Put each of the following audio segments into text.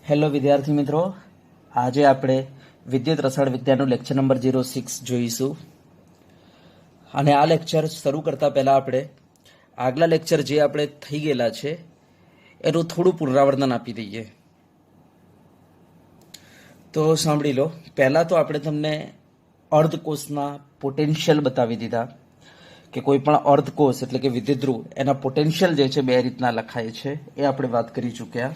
Hello વિદ્યાર્થી મિત્રો, આજે આપણે વિદ્યુત રસાયણ વિજ્ઞાનનું લેક્ચર નંબર 06 જોઈશું. અને આ લેક્ચર શરૂ કરતા પહેલા આપણે આગલા લેક્ચર જે આપણે થઈ ગયેલા છે એનું થોડું પુનરાવર્તન આપી દઈએ. તો સાંભળી લો. પહેલા તો આપણે તમને અર્ધકોષના પોટેન્શિયલ બતાવી દીધા કે કોઈ પણ અર્ધકોષ એટલે કે વિદ્યુતધ્રુવ એના પોટેન્શિયલ જે છે બે રીતના લખાય છે એ આપણે વાત કરી ચૂક્યા.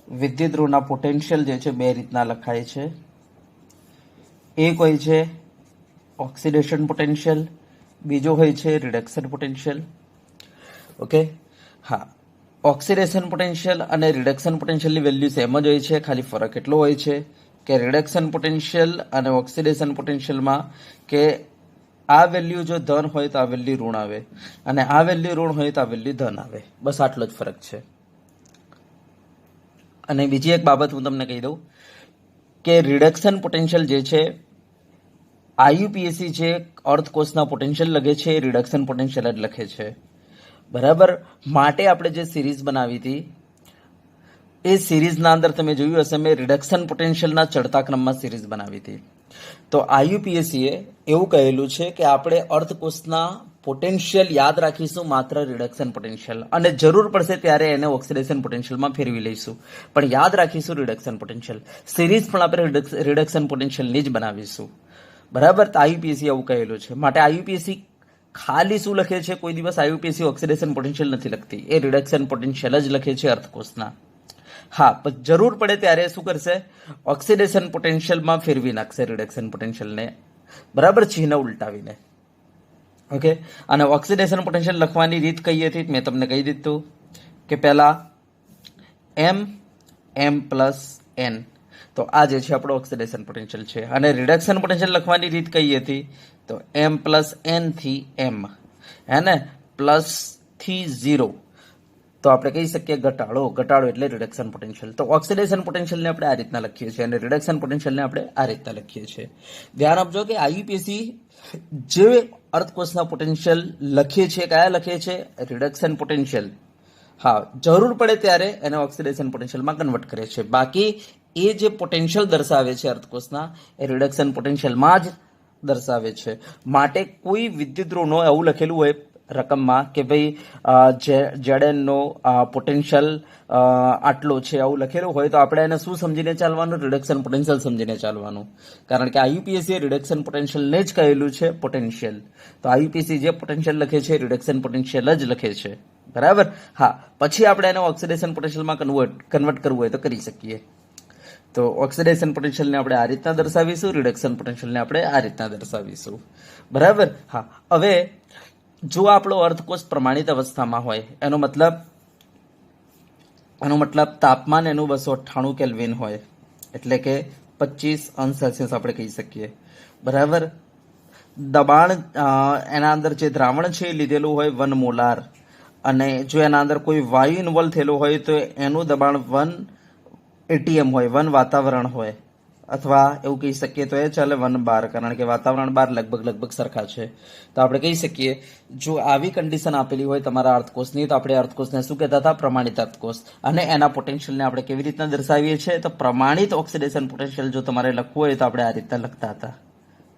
વિદ્યુતધ્રુવના પોટેન્શિયલ જે છે બે રીતના લખાય છે. એક હોય છે ઓક્સિડેશન પોટેન્શિયલ, બીજો હોય છે રિડક્શન પોટેન્શિયલ. ઓકે, હા, ઓક્સિડેશન પોટેન્શિયલ અને રિડક્શન પોટેન્શિયલની વેલ્યુ સેમ જ હોય છે. ખાલી ફરક એટલો હોય છે કે રિડક્શન પોટેન્શિયલ અને ઓક્સિડેશન પોટેન્શિયલમાં કે આ વેલ્યુ જો ધન હોય તો આ વેલ્યુ ઋણ આવે, અને આ વેલ્યુ ઋણ હોય તો આ વેલ્યુ ધન આવે. બસ આટલો જ ફરક છે. અને બીજી એક બાબત હું તમને કહી દઉં કે રિડક્શન પોટેન્શિયલ જે છે આઈયુપીએસસી જે અર્ધકોષના પોટેન્શિયલ લખે છે એ રિડક્શન પોટેન્શિયલ જ લખે છે. બરાબર. માટે આપણે જે સિરીઝ બનાવી હતી એ સિરીઝના અંદર તમે જોયું હશે મેં રિડક્શન પોટેન્શિયલના ચડતા ક્રમમાં સિરીઝ બનાવી હતી. તો આઈયુપીએસસીએ એવું કહેલું છે કે આપણે અર્ધકોષના પોટેન્શિયલ યાદ રાખીશું, માત્ર રિડક્શન પોટેન્શિયલ, અને જરૂર પડશે ત્યારે એને ઓક્સિડેશન પોટેન્શિયલમાં ફેરવી લઈશું, પણ યાદ રાખીશું રિડક્શન પોટેન્શિયલ. સિરીઝ પણ આપણે રિડક્શન પોટેન્શિયલની જ બનાવીશું. બરાબર. તો આઈયુપીએસસી એવું કહેલું છે. માટે આઈયુપીએસસી ખાલી શું લખે છે? કોઈ દિવસ આઈયુપીએસસી ઓક્સિડેશન પોટેન્શિયલ નથી લખતી, એ રિડક્શન પોટેન્શિયલ જ લખે છે અર્ધકોષના. હા, પણ જરૂર પડે ત્યારે શું કરશે? ઓક્સિડેશન પોટેન્શિયલમાં ફેરવી નાખશે રિડક્શન પોટેન્શિયલને. બરાબર, ચિહ્ન ઉલટાવીને. ઓકે. અને ઓક્સિડેશન પોટેન્શિયલ લખવાની રીત કઈ હતી મેં તમને કહી દીધું કે પહેલા એમ પ્લસ એન. તો આ જે છે આપણો ઓક્સિડેશન પોટેન્શિયલ છે. અને રિડક્શન પોટેન્શિયલ લખવાની રીત કઈ હતી? તો એમ પ્લસ એન થી એમ, હે ને, પ્લસ થી 0. તો આપણે કહી શકીએ ઘટાડો એટલે રિડક્શન પોટેન્શિયલ. તો ઓક્સિડેશન પોટેન્શિયલને આપણે આ રીતના લખીએ છીએ અને રિડક્શન પોટેન્શિયલને આપણે આ રીતના લખીએ છીએ. ધ્યાન આપજો કે આઈયુપીએસસી જે અર્ધકોષના પોટેન્શિયલ લખીએ છીએ, કયા લખીએ છીએ? Reduction potential. હા, જરૂર પડે ત્યારે એને ઓક્સિડેશન પોટેન્શિયલમાં કન્વર્ટ કરે છે. બાકી એ જે પોટેન્શિયલ દર્શાવે છે અર્ધકોષના એ રિડક્શન પોટેન્શિયલમાં જ દર્શાવે છે. માટે કોઈ વિદ્યુતધ્રુવનો એવું લખેલું હોય રકમમાં કે ભાઈ ZN નો પોટેન્શિયલ આટલો છે, આવું લખેલું હોય તો આપણે એને શું સમજીને ચાલવાનું? રિડક્શન પોટેન્શિયલ સમજીને ચાલવાનું. કારણ કે આઈયુપીએસસી રિડક્શન પોટેન્શિયલને જ કહેલું છે પોટેન્શિયલ. તો આઈયુપીએસસી જે પોટેન્શિયલ લખે છે રિડક્શન પોટેન્શિયલ જ લખે છે. બરાબર. હા, પછી આપણે એને ઓક્સિડેશન પોટેન્શિયલમાં કન્વર્ટ કરવું હોય તો કરી શકીએ. તો ઓક્સિડેશન પોટેન્શિયલને આપણે આ રીતના દર્શાવીશું, રિડક્શન પોટેન્શિયલને આપણે આ રીતના દર્શાવીશું. બરાબર. હા, હવે જો આપણો અર્ધકોષ પ્રમાણિત અવસ્થામાં હોય એનો મતલબ તાપમાન એનું 298 કેલ્વિન હોય, એટલે કે 25°C આપણે કહી શકીએ. બરાબર. દબાણ એના અંદર જે દ્રાવણ છે એ લીધેલું હોય 1 મોલાર, અને જો એના અંદર કોઈ વાયુ ઇન્વોલ્વ થયેલો હોય તો એનું દબાણ 1 ATM હોય, 1 વાતાવરણ હોય, અથવા એવું કહી શકીએ તો એ ચાલે 1 બાર, કારણ કે વાતાવરણ બાર લગભગ સરખા છે. તો આપણે કહી શકીએ જો આવી કન્ડિશન આપેલી હોય તમારા અર્ધકોષની તો આપણે અર્ધકોષને શું કહેતા હતા? પ્રમાણિત અર્ધકોષ. અને એના પોટેન્શિયલને આપણે કેવી રીતના દર્શાવીએ છીએ? તો પ્રમાણિત ઓક્સિડેશન પોટેન્શિયલ જો તમારે લખવું હોય તો આપણે આ રીતના લખતા હતા.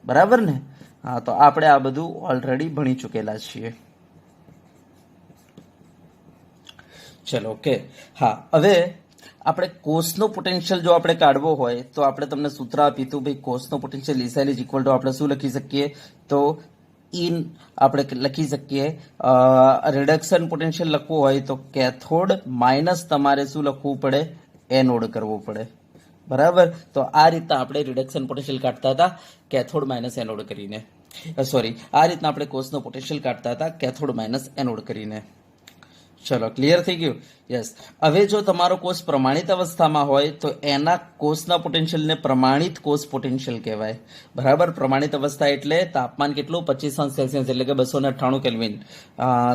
બરાબર ને? હા, તો આપણે આ બધું ઓલરેડી ભણી ચૂકેલા છીએ. ચલો, ઓકે. હા, હવે આપણે કોષનો પોટેન્શિયલ જો આપણે કાઢવો હોય તો આપણે તમને સૂત્ર આપ્યું હતું ભાઈ, કોષનો પોટેન્શિયલ ઇઝ ઇક્વલ ટુ આપણે શું લખી શકીએ? તો આપણે લખી શકીએ રિડક્શન પોટેન્શિયલ લખવું હોય તો કેથોડ માઇનસ તમારે શું લખવું પડે? એનોડ કરવું પડે. બરાબર. તો આ રીતના આપણે રિડક્શન પોટેન્શિયલ કાઢતા હતા કેથોડ માઇનસ એનોડ કરીને. સોરી, આ રીતના આપણે કોષનો પોટેન્શિયલ કાઢતા હતા કેથોડ માઇનસ એનોડ કરીને. ચલો, ક્લિયર થઈ ગયું? યસ, હવે જો તમારો કોષ પ્રમાણિત અવસ્થામાં હોય તો એના કોષના પોટેન્શિયલને પ્રમાણિત કોષ પોટેન્શિયલ કહેવાય. બરાબર, પ્રમાણિત અવસ્થા એટલે તાપમાન કેટલું 25°C એટલે કે 298 કેલ્વિન,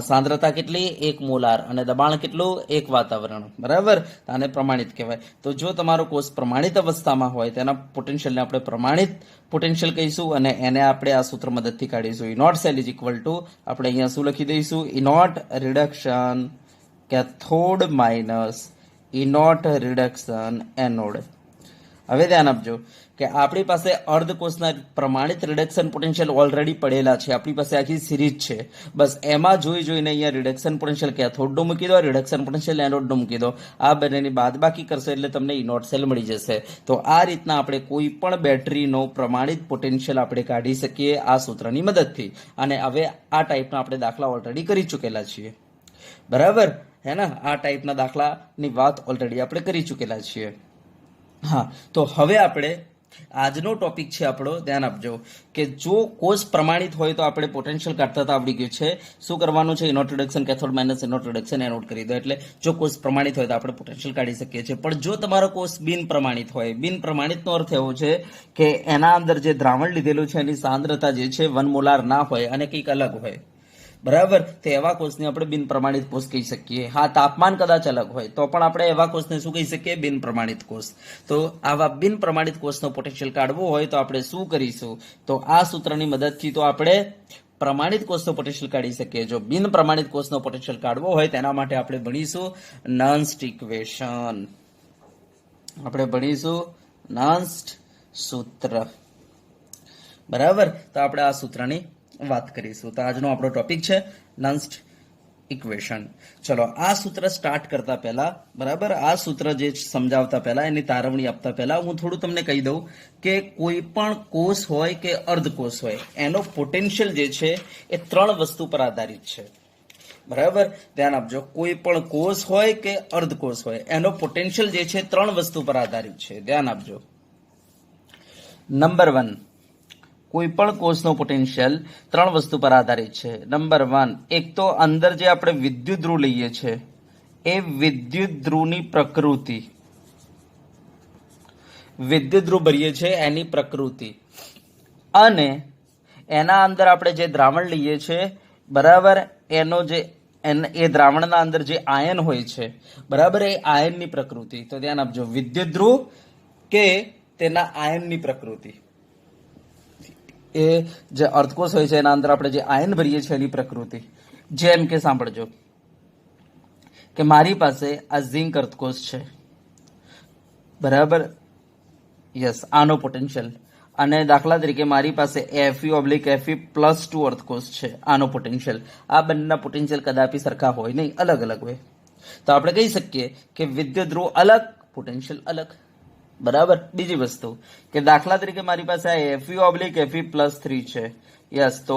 સાંદ્રતા કેટલી 1 મોલાર અને દબાણ કેટલું 1 વાતાવરણ. બરાબર, આને પ્રમાણિત કહેવાય. તો જો તમારો કોષ પ્રમાણિત અવસ્થામાં હોય તેના પોટેન્શિયલને આપણે પ્રમાણિત પોટેન્શિયલ કહીશું અને એને આપણે આ સૂત્ર મદદથી કાઢીશું. E not cell is equal to આપણે અહીંયા શું લખી દઈશું, E not reduction cathode minus E not reduction anode. હવે ધ્યાન આપજો કે આપણી પાસે અર્ધકોષના પ્રમાણિત રિડક્શન પોટેન્શિયલ ઓલરેડી પડેલા છે, આપણી પાસે આખી સિરીઝ છે. બસ એમાં જોઈને અહીંયા રિડક્શન પોટેન્શિયલ કેથોડનો મૂકી દો, રિડક્શન પોટેન્શિયલ એનોડનો મૂકી દો. આ બંનેની બાદબાકી કરશો એટલે તમને ઇનોટ સેલ મળી જશે. તો આ રીતના આપણે કોઈ પણ બેટરીનો પ્રમાણિત પોટેન્શિયલ આપણે કાઢી શકીએ આ સૂત્રની મદદથી. અને હવે આ ટાઈપના આપણે દાખલા ઓલરેડી કરી ચૂકેલા છીએ. બરાબર હે ને, આ ટાઈપના દાખલાની વાત ઓલરેડી આપણે કરી ચૂકેલા છીએ. હા, તો હવે આપણે આજનો ટોપિક છે આપણો, ધ્યાન આપજો કે જો કોષ પ્રમાણિત હોય તો આપણે પોટેન્શિયલ કાઢતા આવડી ગયું છે. શું કરવાનું છે, E not reduction cathode minus E not reduction anode કરી દો. એટલે જો કોષ પ્રમાણિત હોય તો આપણે પોટેન્શિયલ કાઢી શકીએ છીએ. પણ જો તમારો કોષ બિન પ્રમાણિત હોય, બિન પ્રમાણિતનો અર્થ એવો છે કે એના અંદર જે દ્રાવણ લીધેલું છે એની સાંદ્રતા જે છે 1 મોલાર ના હોય અને કંઈક અલગ હોય. બરાબર, તો એવા કોષને આપણે બિન પ્રમાણિત કોષ કહી શકીએ. હા, તાપમાન કદાચ અલગ હોય તો પણ આપણે એવા કોષને શું કહી શકીએ, બિન પ્રમાણિત કોષ. તો આવા બિન પ્રમાણિત કોષનો પોટેન્શિયલ કાઢવો હોય તો આપણે શું કરીશું, તો આ સૂત્રની મદદથી તો આપણે પ્રમાણિત કોષનો પોટેન્શિયલ કાઢી શકીએ. જો બિન પ્રમાણિત કોષનો પોટેન્શિયલ કાઢવો હોય તેના માટે આપણે ભણીશું નન્સ્ટ ઇક્વેશન. આપણે ભણીશું નન્સ્ટ સૂત્ર. બરાબર, તો આપણે આ સૂત્રની વાત કરીશું. તો આજનો આપણો ટોપિક છે નન્સ્ટ ઇક્વેશન. ચલો, આ સૂત્ર સ્ટાર્ટ કરતા પહેલા, બરાબર, આ સૂત્ર જે સમજાવતા પહેલા, એની તારવણી આપતા પહેલા હું થોડું તમને કહી દઉં કે કોઈ પણ કોષ હોય કે અર્ધકોષ હોય એનો પોટેન્શિયલ જે છે એ 3 વસ્તુ પર આધારિત છે. બરાબર, ધ્યાન આપજો, કોઈ પણ કોષ હોય કે અર્ધકોષ હોય એનો પોટેન્શિયલ જે છે 3 વસ્તુ પર આધારિત છે. ધ્યાન આપજો. નંબર 1, કોઈ પણ કોષનો પોટેન્શિયલ 3 વસ્તુ પર આધારિત છે. નંબર 1, એક તો અંદર જે આપણે વિદ્યુત ધ્રુવ લઈએ છીએ એ વિદ્યુત ધ્રુવની પ્રકૃતિ, વિદ્યુત ધ્રુવ ભરીએ છીએ એની પ્રકૃતિ, અને એના અંદર આપણે જે દ્રાવણ લઈએ છીએ, બરાબર, એનો જે એ દ્રાવણના અંદર જે આયન હોય છે, બરાબર, એ આયનની પ્રકૃતિ. તો ધ્યાન આપજો, વિદ્યુત ધ્રુવ કે તેના આયનની પ્રકૃતિ, એ જે અર્ધકોષ હોય છે એના અંદર આપણે જે આયન ભરીએ છીએ એની પ્રકૃતિ. જેમ કે સાંભળજો કે મારી પાસે આ ઝિંક અર્ધકોષ છે, બરાબર, યસ, આનો પોટેન્શિયલ, અને દાખલા તરીકે મારી પાસે Fe/Fe+2 અર્ધકોષ છે, આનો પોટેન્શિયલ. આ બંનેના પોટેન્શિયલ કદાપી સરખા હોય નહીં, અલગ અલગ હોય. તો આપણે કહી શકીએ કે વિદ્યુત ધ્રુવ અલગ, પોટેન્શિયલ અલગ. બરાબર, બીજી વસ્તુ કે દાખલા તરીકે મારી પાસે આ Fe/Fe+3 છે. યસ, તો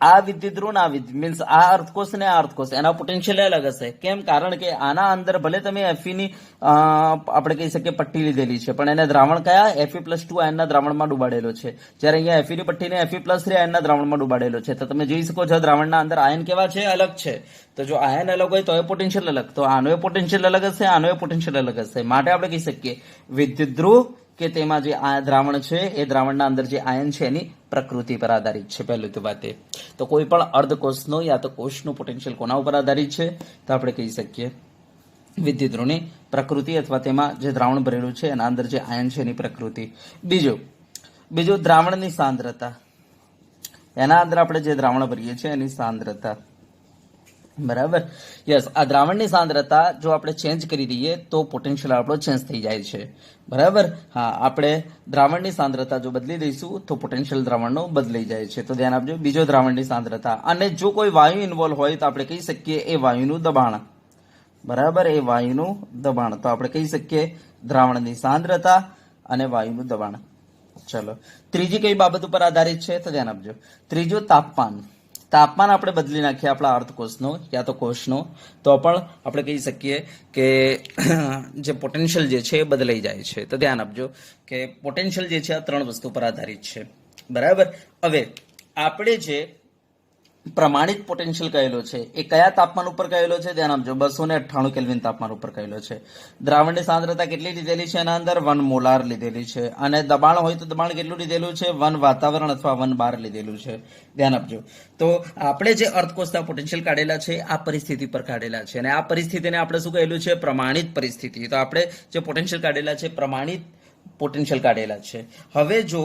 આ વિદ્યુત ધ્રુવ ના મીન્સ આ અર્ધકોષ ને આ અર્ધકોષ એના પોટેન્શિયલ અલગ હશે. કેમ? કારણ કે આના અંદર ભલે તમે Fe ની આપણે કહી શકીએ પટ્ટી લીધેલી છે, પણ એને દ્રાવણ કયા Fe+2 આયનના દ્રાવણમાં ડુબાડેલો છે, જ્યારે અહીંયા Fe ની પટ્ટીને Fe+3 આયનના દ્રાવણમાં ડુબાડેલો છે. તો તમે જોઈ શકો છો દ્રાવણના અંદર આયન કેવા છે, અલગ છે. તો જો આયન અલગ હોય તો એ પોટેન્શિયલ અલગ, તો આનો એ પોટેન્શિયલ અલગ હશે, આનો એ પોટેન્શિયલ અલગ હશે. માટે આપણે કહી શકીએ વિદ્યુત ધ્રુવ કે તેમાં જે આ દ્રાવણ છે એ દ્રાવણના અંદર જે આયન છે એની પ્રકૃતિ પર આધારિત છે. પહેલું તો વાત એ. તો કોઈ પણ અર્ધકોષનો યા તો કોષનું પોટેન્શિયલ કોના ઉપર આધારિત છે, તો આપણે કહી શકીએ વિદ્યુત ધ્રુવની પ્રકૃતિ અથવા તેમાં જે દ્રાવણ ભરેલું છે એના અંદર જે આયન છે એની પ્રકૃતિ. બીજું દ્રાવણની સાંદ્રતા, એના અંદર આપણે જે દ્રાવણ ભરીએ છીએ એની સાંદ્રતા. બરાબર, યસ, આ દ્રાવણની સાંદ્રતા જો આપણે ચેન્જ કરી દઈએ તો પોટેન્શિયલ આપણો ચેન્જ થઈ જાય છે. બરાબર, હા, આપણે દ્રાવણની સાંદ્રતા જો બદલી દઈશું તો પોટેન્શિયલ દ્રાવણનો બદલાઈ જાય છે. તો ધ્યાન આપજો. બીજો દ્રાવણની સાંદ્રતા, અને જો કોઈ વાયુ ઇન્વોલ્વ હોય તો આપણે કહી શકીએ એ વાયુનું દબાણ. બરાબર, એ વાયુનું દબાણ. તો આપણે કહી શકીએ દ્રાવણની સાંદ્રતા અને વાયુનું દબાણ. ચલો, ત્રીજી કઈ બાબત ઉપર આધારિત છે તો ધ્યાન આપજો. ત્રીજું તાપમાન. તાપમાન આપણે બદલી નાખીએ આપણા અર્ધકોષનો યા તો કોષનો, તો પણ આપણે કહી શકીએ કે જે પોટેન્શિયલ જે છે એ બદલાઈ જાય છે. તો ધ્યાન આપજો કે પોટેન્શિયલ જે છે આ 3 વસ્તુ પર આધારિત છે. બરાબર, હવે આપણે જે પ્રમાણિત પોટેન્શિયલ કહેલો છે એ કયા તાપમાન ઉપર કહેલો છે? ધ્યાન આપજો, 298 કેલ્વિન તાપમાન ઉપર કહેલો છે. દ્રાવણની સાંદ્રતા કેટલી લીધેલી છે એના અંદર? 1 મોલાર લીધેલી છે. અને દબાણ હોય તો દબાણ કેટલું લીધેલું છે? 1 વાતાવરણ અથવા 1 બાર લીધેલું છે. ધ્યાન આપજો. તો આપણે જે અર્થકોષના પોટેન્શિયલ કાઢેલા છે આ પરિસ્થિતિ પર કાઢેલા છે, અને આ પરિસ્થિતિને આપણે શું કહેલું છે? પ્રમાણિત પરિસ્થિતિ. તો આપણે જે પોટેન્શિયલ કાઢેલા છે પ્રમાણિત પોટેન્શિયલ કાઢેલા છે. હવે જો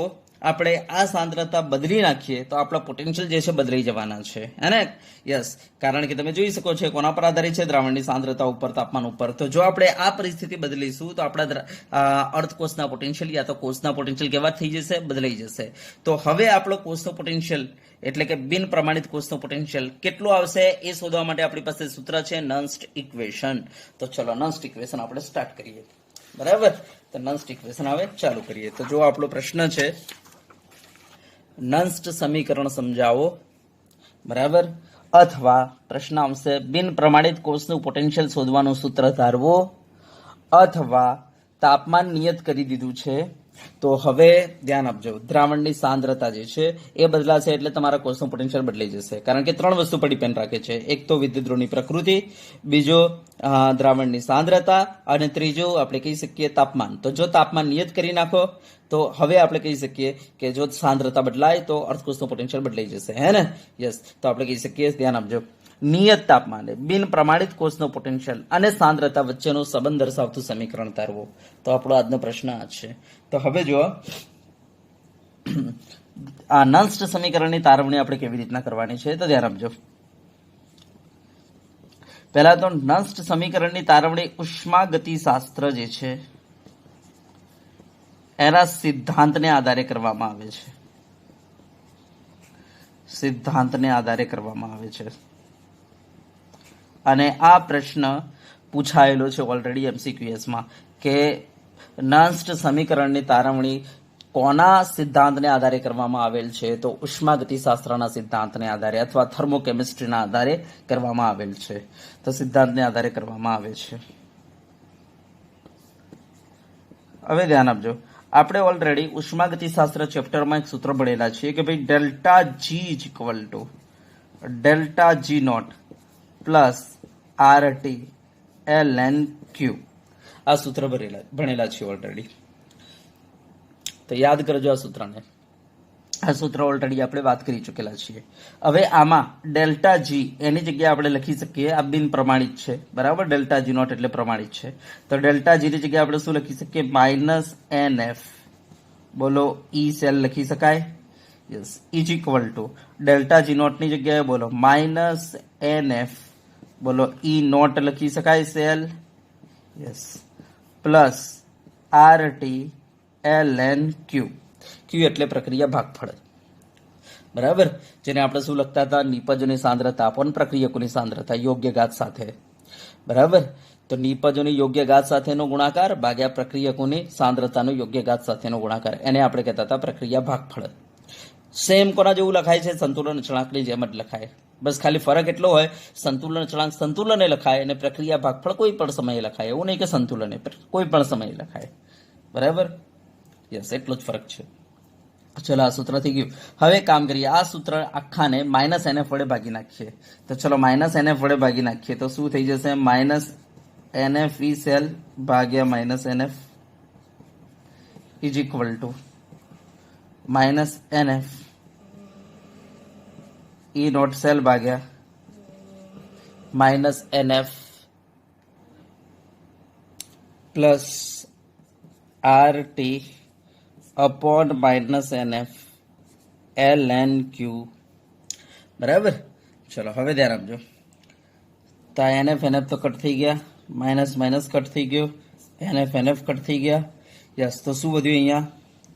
આપણે આ સાંદ્રતા બદલી નાખીએ તો આપણા પોટેન્શિયલ જે છે બદલાઈ જવાના છે, હે ને? યસ, કારણ કે તમે જોઈ શકો છો કોના પર આધારિત છે? દ્રાવણની સાંદ્રતા ઉપર, તાપમાન ઉપર. તો જો આપણે આ પરિસ્થિતિ બદલીશું તો આપણા અર્ધકોષના પોટેન્શિયલ યા તો કોષના પોટેન્શિયલ કેવા થઈ જશે? બદલાઈ જશે. તો હવે આપણો કોષનો પોટેન્શિયલ એટલે કે બિન પ્રમાણિત કોષનો પોટેન્શિયલ કેટલો આવશે એ શોધવા માટે આપણી પાસે સૂત્ર છે નન્સ્ટ ઇક્વેશન. તો ચલો નન્સ્ટ ઇક્વેશન આપણે સ્ટાર્ટ કરીએ. બરાબર, તો નન્સ્ટ ઇક્વેશન હવે ચાલુ કરીએ. તો જો આપણો પ્રશ્ન છે નન્સ્ટ સમીકરણ સમજાવો, બરાબર, અથવા પ્રશ્ન આવશે બિન પ્રમાણિત કોષનું પોટેન્શિયલ શોધવાનું સૂત્ર ધારવો, અથવા તાપમાન નિયત કરી દીધું છે. તો હવે ધ્યાન આપજો, દ્રાવણની સાંદ્રતા જે છે એ બદલાશે એટલે તમારા કોષનું પોટેન્શિયલ બદલાઈ જશે, કારણ કે 3 વસ્તુ પર ડિપેન્ડ રાખે છે. એક તો વિદ્યુતધ્રુવની પ્રકૃતિ, બીજો દ્રાવણની સાંદ્રતા, અને ત્રીજો આપણે કહી શકીએ તાપમાન. તો જો તાપમાન નિયત કરી નાખો તો હવે આપણે કહી શકીએ કે જો સાંદ્રતા બદલાય તો અર્ધકોષનું પોટેન્શિયલ બદલાઈ જશે, હે ને? યસ, તો આપણે કહી શકીએ, ધ્યાન આપજો, નિયત તાપમાને બિન પ્રમાણિત કોષનો પોટેન્શિયલ અને સાંદ્રતા વચ્ચેનો સંબંધ દર્શાવતું સમીકરણ તારવો. તો આપણો આજનો પ્રશ્ન આ છે. તો હવે જો આ નન્સ્ટ સમીકરણની તારવણી આપણે કેવી રીતના કરવાની છે તો ધ્યાન આપજો. પહેલા તો નન્સ્ટ સમીકરણની તારવણી ઉષ્માગતિશાસ્ત્ર જે છે એના સિદ્ધાંતને આધારે કરવામાં આવે છે. સિદ્ધાંતને આધારે કરવામાં આવે છે. અને આ પ્રશ્ન પૂછાયેલો છે ઓલરેડી MCQS-માં કે નન્સ્ટ સમીકરણની તારવણી કોના સિદ્ધાંતને આધારે કરવામાં આવેલ છે? તો ઉષ્માગતિશાસ્ત્રના સિદ્ધાંતને આધારે અથવા થર્મોકેમિસ્ટ્રીના આધારે કરવામાં આવેલ છે. તો સિદ્ધાંતને આધારે કરવામાં આવે છે. હવે ધ્યાન આપજો, આપણે ઓલરેડી ઉષ્માગતિશાસ્ત્ર ચેપ્ટરમાં એક સૂત્ર ભણેલા છીએ કે ભાઈ delta G is equal to delta G naught plus RT ln Q. આ સૂત્ર ભણેલા છે ઓલરેડી, તો યાદ કરજો આ સૂત્રને. આ સૂત્ર ઓલરેડી આપણે વાત કરી ચૂકેલા છીએ. હવે આમાં ડેલ્ટા જી એની જગ્યાએ આપણે લખી શકીએ, આ બિન પ્રમાણિત છે, બરાબર, ડેલ્ટા જી નોટ એટલે પ્રમાણિત છે. તો ડેલ્ટા જી ની જગ્યાએ આપણે શું લખી શકીએ? -NF, બોલો, ઈ સેલ લખી શકાય. Yes, is equal to delta G naught ની જગ્યાએ બોલો -NF, બોલો, ઈ નોટ લખી શકાય cell. Yes, plus RT ln Q. Q એટલે પ્રક્રિયા ભાગફળ, બરાબર, જેને આપણે શું લખતા હતા? નિપજોની સાંદ્રતા અપોન પ્રક્રિયકોની સાંદ્રતા યોગ્ય ઘાત સાથે, બરાબર. તો નિપજોની યોગ્ય ઘાત સાથેનો ગુણાકાર ભાગ્યા પ્રક્રિયકોની સાંદ્રતાનો યોગ્ય ઘાત સાથેનો ગુણાકાર, એને આપણે કહેતા હતા પ્રક્રિયા ભાગફળ. સેમ કોના જેવું લખાય છે? સંતુલન અચળાંકની જેમ જ લખાય, બસ ખાલી ફરક એટલો હોય, સંતુલન અચળાંક સંતુલને લખાય અને પ્રક્રિયા ભાગફળ કોઈ પણ સમયે લખાય. એવું નહીં કે સંતુલને કોઈ પણ સમયે લખાય, બરાબર. યસ, એટલો જ ફરક છે. ચલો, આ સૂત્ર થઈ ગયું. હવે કામ કરીએ, આ સૂત્ર આખાને -NF વડે ભાગી નાખીએ. તો ચલો -NF વડે ભાગી નાખીએ તો શું થઈ જશે? -NF ઈ સેલ ભાગ્યા -NF is equal to -NF E not cell ભાગ્યા -NF plus RT upon -NF ln Q, બરાબર. ચલો હવે ધ્યાન આપજો, તો NF તો કટ થઈ ગયા, માઇનસ કટ થઈ ગયો, NF કટ થઈ ગયા. યસ, તો શું વધ્યું અહીંયા?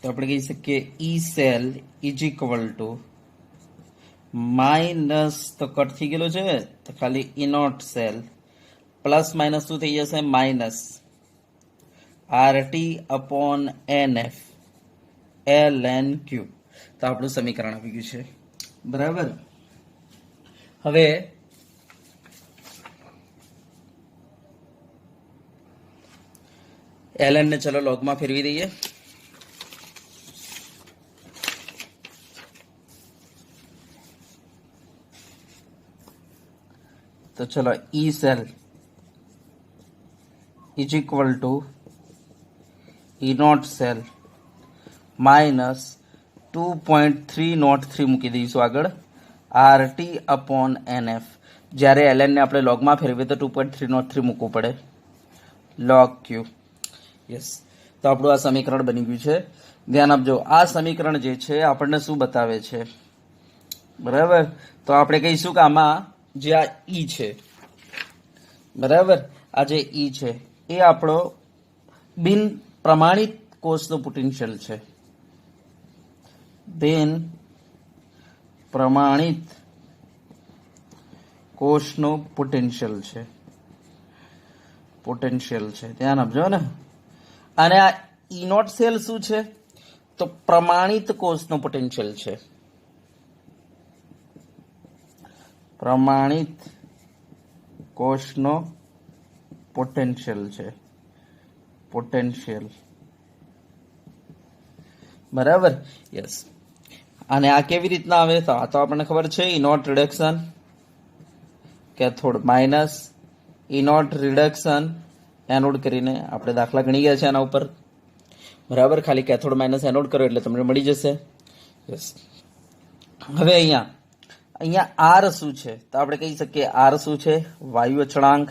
તો આપણે કહી શકીએ E cell is equal to minus તો કટ થઈ ગયેલો છે તો ખાલી E not cell plus minus શું થઈ જશે? Minus RT upon NF ln Q. તો આપણું સમીકરણ આવી ગયું છે, બરાબર. હવે ln ને ચલો લોગમાં ફેરવી દઈએ. तो चलो E cell is equal to E naught cell minus 2.303 મૂકી દઈશું આગળ RT upon NF. જ્યારે ln ને આપણે log માં ફેરવીએ તો 2.303 મૂકવું પડે log Q. યસ, તો આપણું આ સમીકરણ બની ગયું છે. ધ્યાન આપજો, આ સમીકરણ જે છે આપણને શું બતાવે છે, બરાબર? તો આપણે કહીશું કે આમાં જે આ ઈ છે, બરાબર, આ જે ઈ છે એ આપણો બિન પ્રમાણિત કોષનું પોટેન્શિયલ છે. બિન પ્રમાણિત કોષનું પોટેન્શિયલ છે, ધ્યાન આપજો ને. અને આ ઈ નોટ સેલ શું છે? તો પ્રમાણિત કોષનું પોટેન્શિયલ છે. પ્રમાણિત કોષનો પોટેન્શિયલ છે, બરાબર? યસ. અને આ કેવી રીતના આવે? તો આ તો આપણને ખબર છે, E not reduction cathode minus E not reduction anode કરીને આપણે દાખલા ગણી ગયા છે આના ઉપર, બરાબર? ખાલી કેથોડ માઇનસ એનોડ કરો એટલે તમને મળી જશે. યસ. હવે અહીંયા આર શું છે? તો આપણે કહી શકીએ આર શું છે? વાયુ અચળાંક.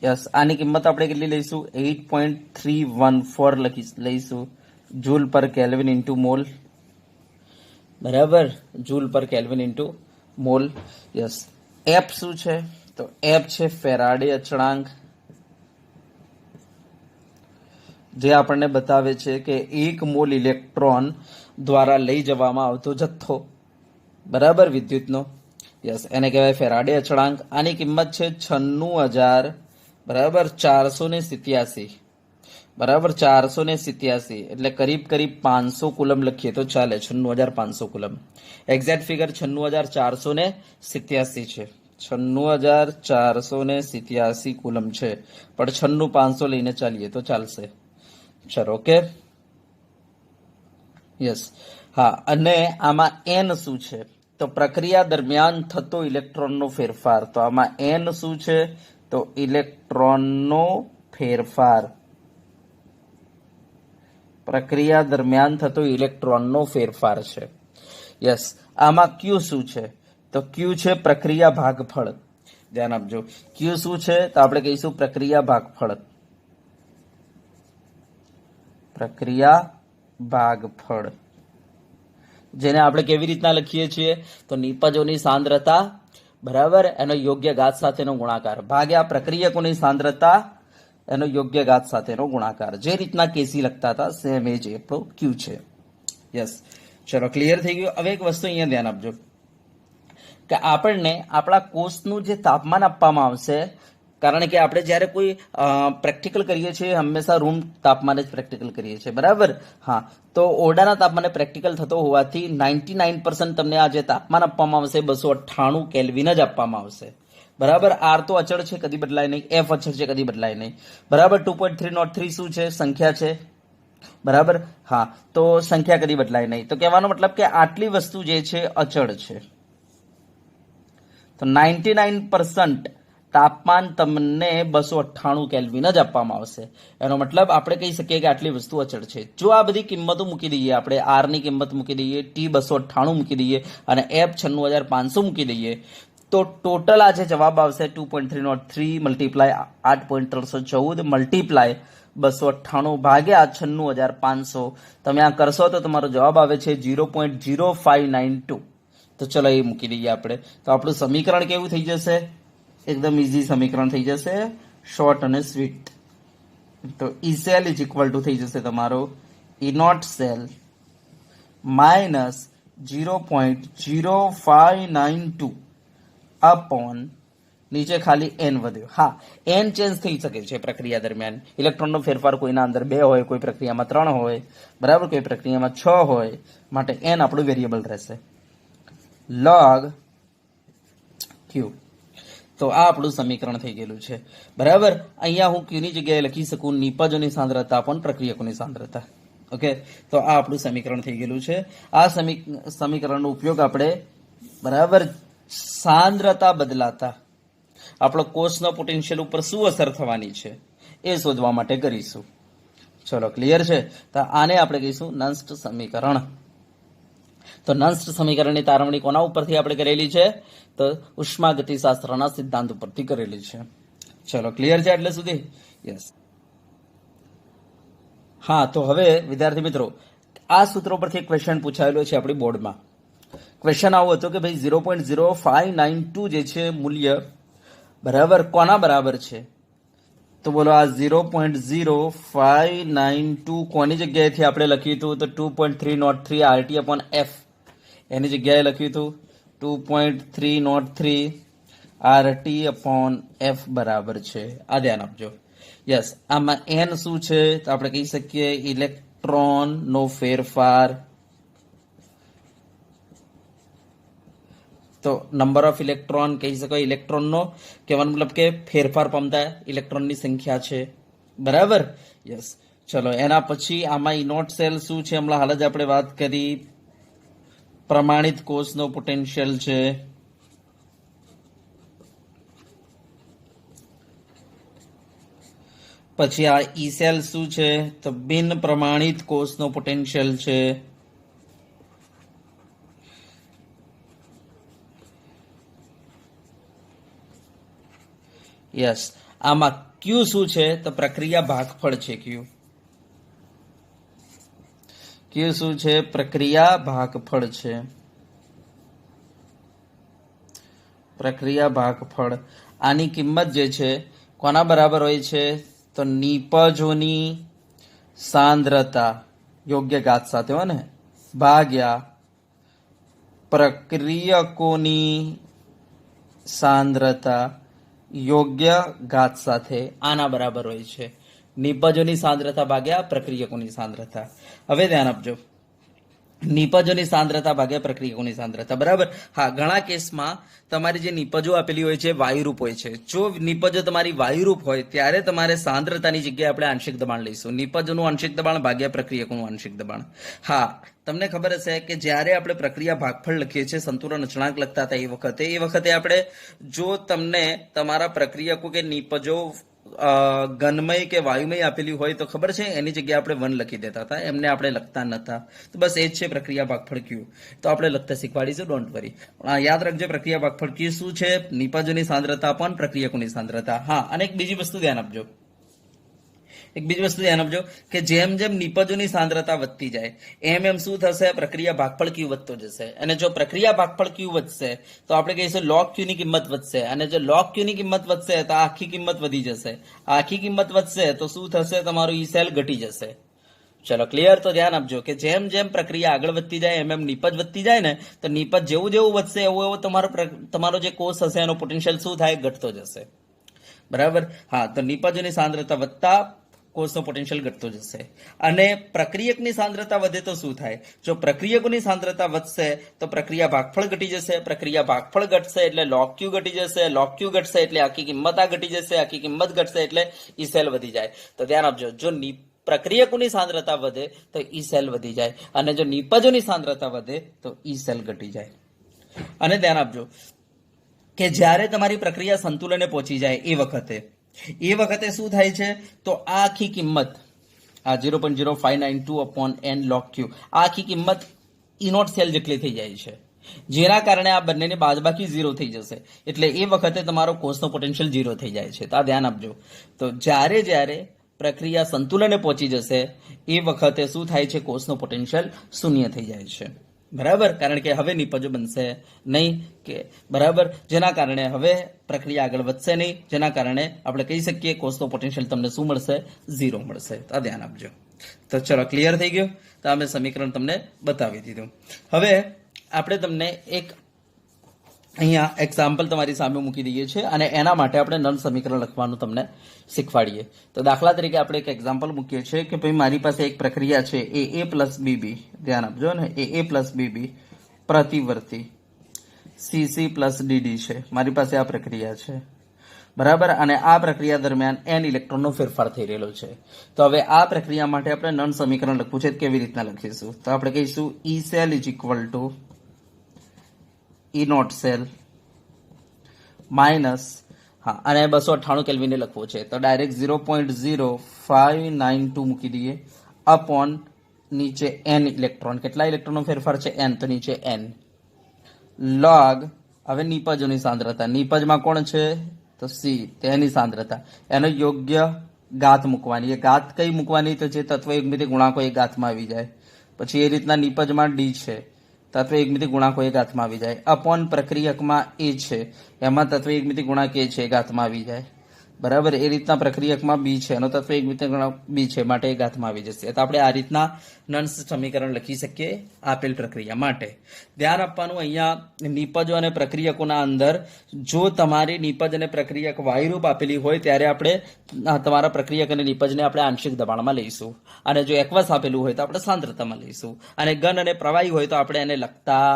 યસ, આની કિંમત આપણે કેટલી લઈશું? 8.314 લઈશું જૂલ પર કેલ્વિન ઇન્ટુ મોલ, બરાબર? જૂલ પર kelvin into mall. Yes. F શું છે? તો એફ છે ફેરાડે અચળાંક, જે આપણને બતાવે છે કે 1 મોલ ઇલેક્ટ્રોન દ્વારા લઈ જવામાં આવતો જથ્થો, બરાબર, વિદ્યુતનો. યસ, એને કહેવાય ફેરાડે અચળાંક. આની કિંમત છે 96,000, બરાબર, 487, બરાબર, 487 એટલે કરીબ 500 કુલમ લખીએ તો ચાલે. 96,500 કુલમ. એક્ઝેક્ટ ફિગર 96,487 છે. 96,487 કુલમ છે, પણ 96,500 લઈને ચાલીએ તો ચાલશે. ચલો, ઓકે. યસ. હા, અને આમાં એન શું છે? તો પ્રક્રિયા દરમિયાન થતો ઇલેક્ટ્રોનનો ફેરફાર. તો આમાં એન શું છે? તો ઇલેક્ટ્રોનનો ફેરફાર, પ્રક્રિયા દરમિયાન થતો ઇલેક્ટ્રોનનો ફેરફાર છે. યસ. આમાં ક્યુ શું છે? તો ક્યુ છે પ્રક્રિયા ભાગફળ. ધ્યાન આપજો, ક્યુ શું છે? તો આપણે કહીશું પ્રક્રિયા ભાગફળ. જેને આપણે કેવી રીતના લખીએ છીએ? તો નિપજોની સાંદ્રતા, બરાબર, એનો યોગ્ય ઘાત સાથેનો ગુણાકાર ભાગ્યા પ્રક્રિયકોની સાંદ્રતા એનો યોગ્ય ઘાત સાથેનો ગુણાકાર. જે રીતના કેસી લખતા હતા સેમ એ જ આપણો ક્યુ છે. યસ. ચલો, ક્લિયર થઈ ગયું. હવે એક વસ્તુ અહીંયા ધ્યાન આપજો કે આપણને આપણા કોષનું જે તાપમાન આપવામાં આવશે, કારણ કે આપણે જ્યારે કોઈ પ્રેક્ટિકલ કરીએ છીએ હંમેશા રૂમ તાપમાને જ પ્રેક્ટિકલ કરીએ છીએ, બરાબર? હા, તો ઓરડાના તાપમાને પ્રેક્ટિકલ થતો હોવાથી 99% તમને આ જે તાપમાન આપવામાં આવશે 298 કેલ્વિન જ આપવામાં આવશે, બરાબર? આર તો અચળ છે, કદી બદલાય નહીં. એફ અચળ છે, કદી બદલાય નહીં, બરાબર? 2.303 શું છે? સંખ્યા છે, બરાબર? હા, તો સંખ્યા કદી બદલાય નહીં. તો કહેવાનો મતલબ કે આટલી વસ્તુ જે છે અચળ છે. તો 99% તાપમાન તમને 298 કેલ્વિન જ આપવામાં આવશે. એનો મતલબ આપણે કહી શકીએ કે આટલી વસ્તુ અચળ છે. જો આ બધી કિંમતો મૂકી દઈએ, આપણે આર ની કિંમત મૂકી દઈએ, ટી 298 મૂકી દઈએ અને એફ 96,500 મૂકી દઈએ, તો ટોટલ આ જે જવાબ આવશે 2.303 મલ્ટીપ્લાય 8.314 મલ્ટીપ્લાય 298 ભાગ્યા 96,500. તમે આ કરશો તો તમારો જવાબ આવે છે 0.0592. તો ચલો એ મૂકી દઈએ આપણે. તો આપણું સમીકરણ કેવું થઈ જશે? એકદમ ઇઝી સમીકરણ થઈ જશે, શોર્ટ અને સ્વીટ. તો E cell is equal two થઈ જશે તમારો ઈ નોટ સેલ માઇનસ 0.0592 અપોન નીચે ખાલી એન વધ્યો. હા, એન ચેન્જ થઈ શકે છે પ્રક્રિયા દરમિયાન. ઇલેક્ટ્રોનનો ફેરફાર કોઈના અંદર 2 હોય, કોઈ પ્રક્રિયામાં 3 હોય, બરાબર, કોઈ પ્રક્રિયામાં 6 હોય, માટે એન આપણું વેરિયેબલ રહેશે. log Q. તો આ આપણું સમીકરણ થઈ ગયેલું છે, બરાબર? અહીંયા હું ક્યુની જગ્યાએ લખી શકું નિપજોની સાંદ્રતા પણ પ્રક્રિયકોની સાંદ્રતા. ઓકે, તો આ આપણું સમીકરણ થઈ ગયેલું છે. આ સમીકરણનો ઉપયોગ આપણે બરાબર, સાંદ્રતા બદલાતા આપણો કોષનો પોટેન્શિયલ ઉપર શું અસર થવાની છે એ શોધવા માટે કરીશું. ચલો ક્લિયર છે. તો આને આપણે કહીશું નન્સ્ટ સમીકરણ. તો નન્સ્ટ સમીકરણની તારવણી કોના ઉપરથી આપણે કરેલી છે? તો ઉષ્માગતિશાસ્ત્રના સિદ્ધાંત ઉપરથી કરેલી છે. ચલો ક્લિયર છે એટલે સુધી? યસ. હા, તો હવે વિદ્યાર્થી મિત્રો, આ સૂત્રો પરથી એક ક્વેશ્ચન પૂછાયેલો છે આપણી બોર્ડમાં. ક્વેશ્ચન આવો હતો કે ભાઈ 0.0592 જે છે મૂલ્ય, બરાબર, કોના બરાબર છે? તો બોલો, આ 0.0592 કોની જગ્યાએથી આપણે લખ્યું હતું? તો 2.303 RT upon F એની જગ્યાએ લખ્યું હતું 2.303 RT upon F બરાબર છે. આ ધ્યાન આપજો. યસ, આમાં n શું છે? તો આપણે કહી શકીએ ઇલેક્ટ્રોન નો ફેરફાર. તો નંબર ઓફ ઇલેક્ટ્રોન કહી શકાય ઇલેક્ટ્રોનનો, કહેવાનો મતલબ કે ફેરફાર પામતા ઇલેક્ટ્રોનની સંખ્યા છે. બરાબર? યસ. ચલો, એના પછી આમાં ઇનોટ સેલ શું છે? હમણાં હાલ જ આપણે વાત કરી, પ્રમાણિત કોષનો પોટેન્શિયલ છે. પછી આ ઈ સેલ શું છે? તો બિન પ્રમાણિત કોષનો પોટેન્શિયલ છે. યસ. આમાં ક્યુ શું છે? તો પ્રક્રિયા ભાગફળ છે. ક્યુ શું છે? પ્રક્રિયા ભાગફળ છે. પ્રક્રિયા ભાગફળ. આની કિંમત જે છે કોના બરાબર હોય છે? તો નિપજોની સાંદ્રતા યોગ્ય ઘાત સાથે હોય ને, ભાગ્યા પ્રક્રિયકોની સાંદ્રતા યોગ્ય ઘાત સાથે આના બરાબર હોય છે. નિપજોની સાંદ્રતા ભાગ્યા પ્રક્રિયકોની સાંદ્રતા. હવે ધ્યાન આપજો, નિપજોની સાંદ્રતા ભાગ્યા પ્રક્રિયકોની સાંદ્રતા. બરાબર? હા, ઘણા કેસમાં તમારી જે નિપજો આપેલી હોય છે વાયુરૂપ હોય છે. જો નિપજો તમારી વાયુરૂપ હોય ત્યારે તમારે સાંદ્રતાની જગ્યાએ આપણે આંશિક દબાણ લઈશું. નિપજોનું આંશિક દબાણ ભાગ્યા પ્રક્રિયકોનું આંશિક દબાણ. હા, તમને ખબર હશે કે જ્યારે આપણે પ્રક્રિયા ભાગફળ લખીએ છીએ, સંતુલન અચળાંક લખતા હતા એ વખતે આપણે જો તમને તમારા પ્રક્રિયકો કે નિપજો ઘનમય કે વાયુમય આપેલી હોય તો ખબર છે એની જગ્યાએ આપણે 1 લખી દેતા હતા, એમને આપણે લખતા નતા. તો બસ એ જ છે પ્રક્રિયા ભાગફળ ક્યુ. તો આપણે લખતા શીખવાડીશું, ડોન્ટ વરી. યાદ રાખજો, પ્રક્રિયા ભાગફળ ક્યુ શું છે? નિપજોની સાંદ્રતા પણ પ્રક્રિયકોની સાંદ્રતા. હા, અને એક બીજી વસ્તુ ધ્યાન આપજો, કે જેમ જેમ નિપજોની સાંદ્રતા વધતી જાય એમ શું થશે? પ્રક્રિયા ભાગફળ ક્યુ વધતો જશે. અને જો પ્રક્રિયા ભાગફળ ક્યુ વધશે તો આપણે કહીશું લોગ ક્યુ ની કિંમત વધશે. અને જો લોગ ક્યુ ની કિંમત વધશે તો આખી કિંમત વધી જશે. આખી કિંમત વધશે તો શું થશે? તમારું ઈ સેલ ઘટી જશે. ચલો ક્લિયર? તો ધ્યાન આપજો કે જેમ જેમ પ્રક્રિયા આગળ વધતી જાય એમ નિપજ વધતી જાય ને, તો નિપજ જેવું જેવું વધશે એવું તમારો જે કોષ હશે એનો પોટેન્શિયલ શું થાય? ઘટતો જશે. બરાબર? હા, તો નિપજોની સાંદ્રતા વધતા કોષનો પોટેન્શિયલ ઘટતો જશે. અને પ્રક્રિયકની સાંદ્રતા વધે તો શું થાય? જો પ્રક્રિયકોની સાંદ્રતા વધશે તો પ્રક્રિયા ભાગફળ ઘટી જશે. પ્રક્રિયા ભાગફળ ઘટશે એટલે લોગ ક્યુ ઘટી જશે. લોગ ક્યુ ઘટશે એટલે આખી કિંમત આ ઘટી જશે. આખી કિંમત ઘટશે એટલે ઈ સેલ વધી જાય. તો ધ્યાન આપજો, જો પ્રક્રિયકોની સાંદ્રતા વધે તો ઈ સેલ વધી જાય, અને જો નિપજોની સાંદ્રતા વધે તો ઈ સેલ ઘટી જાય. અને ધ્યાન આપજો કે જ્યારે તમારી પ્રક્રિયા સંતુલને પહોંચી જાય એ વખતે શું થાય છે? તો આ આખી કિંમત, આ 0.0592 upon n log q, આ આખી કિંમત ઇનોટ સેલ જેટલી થઈ જાય છે, જેના કારણે આ બંનેને બાદબાકી 0 થઈ જશે. એટલે એ વખતે તમારો કોષનો પોટેન્શિયલ 0 થઈ જાય છે. તો આ ધ્યાન આપજો. તો જ્યારે પ્રક્રિયા સંતુલને પહોંચી જશે એ વખતે શું થાય છે? કોષનો પોટેન્શિયલ 0 થઈ જાય છે. બરાબર? કારણ કે હવે નિપજો બનશે નહીં કે, બરાબર, જેના કારણે હવે પ્રક્રિયા આગળ વધશે નહીં, જેના કારણે આપણે કહી શકીએ કોષનો પોટેન્શિયલ તમને શું મળશે? 0 મળશે. તો આ ધ્યાન આપજો. તો ચલો ક્લિયર થઈ ગયું? તો અમે સમીકરણ તમને બતાવી દીધું. હવે આપણે તમને એક અહીંયા એક્ઝામ્પલ તમારી સામે મૂકી દઈએ છીએ અને એના માટે આપણે નલ સમીકરણ લખવાનું તમને શીખવાડીએ. તો દાખલા તરીકે આપણે એક એક્ઝામ્પલ મૂકીએ છીએ કે ભાઈ મારી પાસે એક પ્રક્રિયા છે AA પ્લસ BB, ધ્યાન આપજો ને, AA plus BB પ્રતિવર્તી CC plus DD છે. મારી પાસે આ પ્રક્રિયા છે. બરાબર? અને આ પ્રક્રિયા દરમિયાન n ઇલેક્ટ્રોનનો ફેરફાર થઈ રહેલો છે. તો હવે આ પ્રક્રિયા માટે આપણે નલ સમીકરણ લખવું છે. કેવી રીતના લખીશું? તો આપણે કહીશું E cell is equal to E not cell minus, હા, અને 298 કેલ્વિને લખવો છે તો ડાયરેક્ટ 0.0592 મૂકી દઈએ અપોન નીચે n ઇલેક્ટ્રોન. કેટલા ઇલેક્ટ્રોનનો ફેરફાર છે? n. તો નીચે n log. હવે નિપજોની સાંદ્રતા, નિપજમાં કોણ છે? તો C, તેની સાંદ્રતા. એનો યોગ્ય ઘાત મૂકવાની. એ ઘાત કઈ મૂકવાની? તો જે તત્વ એકમિતિ ગુણાંકો એ ઘાતમાં આવી જાય. પછી એ રીતના નિપજમાં D છે, તત્વ એકમિતિ ગુણાંકો એ ઘાતમાં આવી જાય. અપોન પ્રક્રિયકમાં એ છે, એમાં તત્વ એકમિતિ ગુણાંક એ છે, ઘાતમાં આવી જાય. બરાબર. એ રીતના પ્રક્રિયકમાં બી છે, એનો તત્વ એકમિતિ ગુણાંક બી છે, માટે એ ઘાતમાં આવી જશે. તો આપણે આ રીતના નન્સ સમીકરણ લખી શકીએ આપેલ પ્રક્રિયા માટે. ધ્યાન આપવાનું, અહીંયા નિપજો અને પ્રક્રિયકોના અંદર જો તમારી નિપજ અને પ્રક્રિયક વાયુરૂપ આપેલી હોય ત્યારે આપણે તમારા પ્રક્રિયક અને નિપજને આપણે આંશિક દબાણમાં લઈશું, અને જો એકવસ આપેલું હોય તો આપણે સાંદ્રતામાં લઈશું, અને ઘન અને પ્રવાહી હોય તો આપણે એને લખતા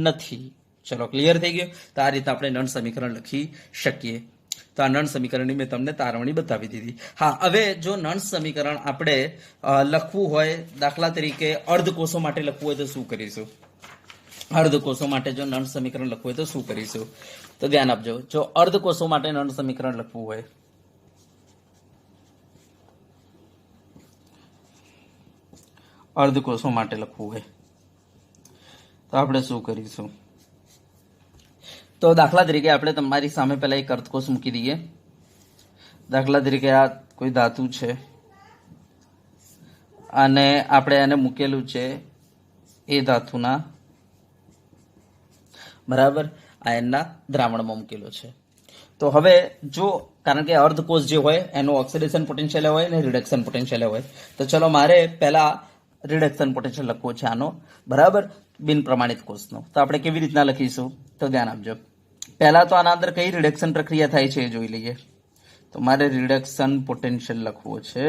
નથી. ચલો, ક્લિયર થઈ ગયું? તો આ રીતે આપણે નળ સમીકરણ લખી શકીએ. તો આ નળ સમીકરણની મેં તમને તારવણી બતાવી દીધી. હા, હવે જો નળ સમીકરણ આપણે લખવું હોય, દાખલા તરીકે અર્ધકોષો માટે લખવું હોય તો શું કરીશું? અર્ધકોષો માટે જો નળ સમીકરણ લખવું હોય તો શું કરીશું? તો ધ્યાન આપજો. જો અર્ધકોષો માટે નળ સમીકરણ લખવું હોય, અર્ધકોષો માટે લખવું હોય તો આપણે શું કરીશું? તો દાખલા તરીકે આપણે તમારી સામે પહેલા એક અર્ધકોષ મૂકી દઈએ. દાખલા તરીકે આ કોઈ ધાતુ છે અને આપણે એને મૂકેલું છે એ ધાતુના, બરાબર, આ એના દ્રાવણમાં મૂકેલો છે. તો હવે જો, કારણ કે અર્ધકોષ જે હોય એનું ઓક્સિડેશન પોટેન્શિયલ હોય અને રિડક્શન પોટેન્શિયલ હોય, તો ચલો મારે પહેલા રિડક્શન પોટેન્શિયલ લખવો છે આનો, બરાબર, બિન પ્રમાણિત કોષનો. તો આપણે કેવી રીતના લખીશું? તો ધ્યાન આપજો. પહેલા તો આના અંદર કઈ રિડક્શન પ્રક્રિયા થાય છે એ જોઈ લઈએ. તો મારે રિડક્શન પોટેન્શિયલ લખવો છે,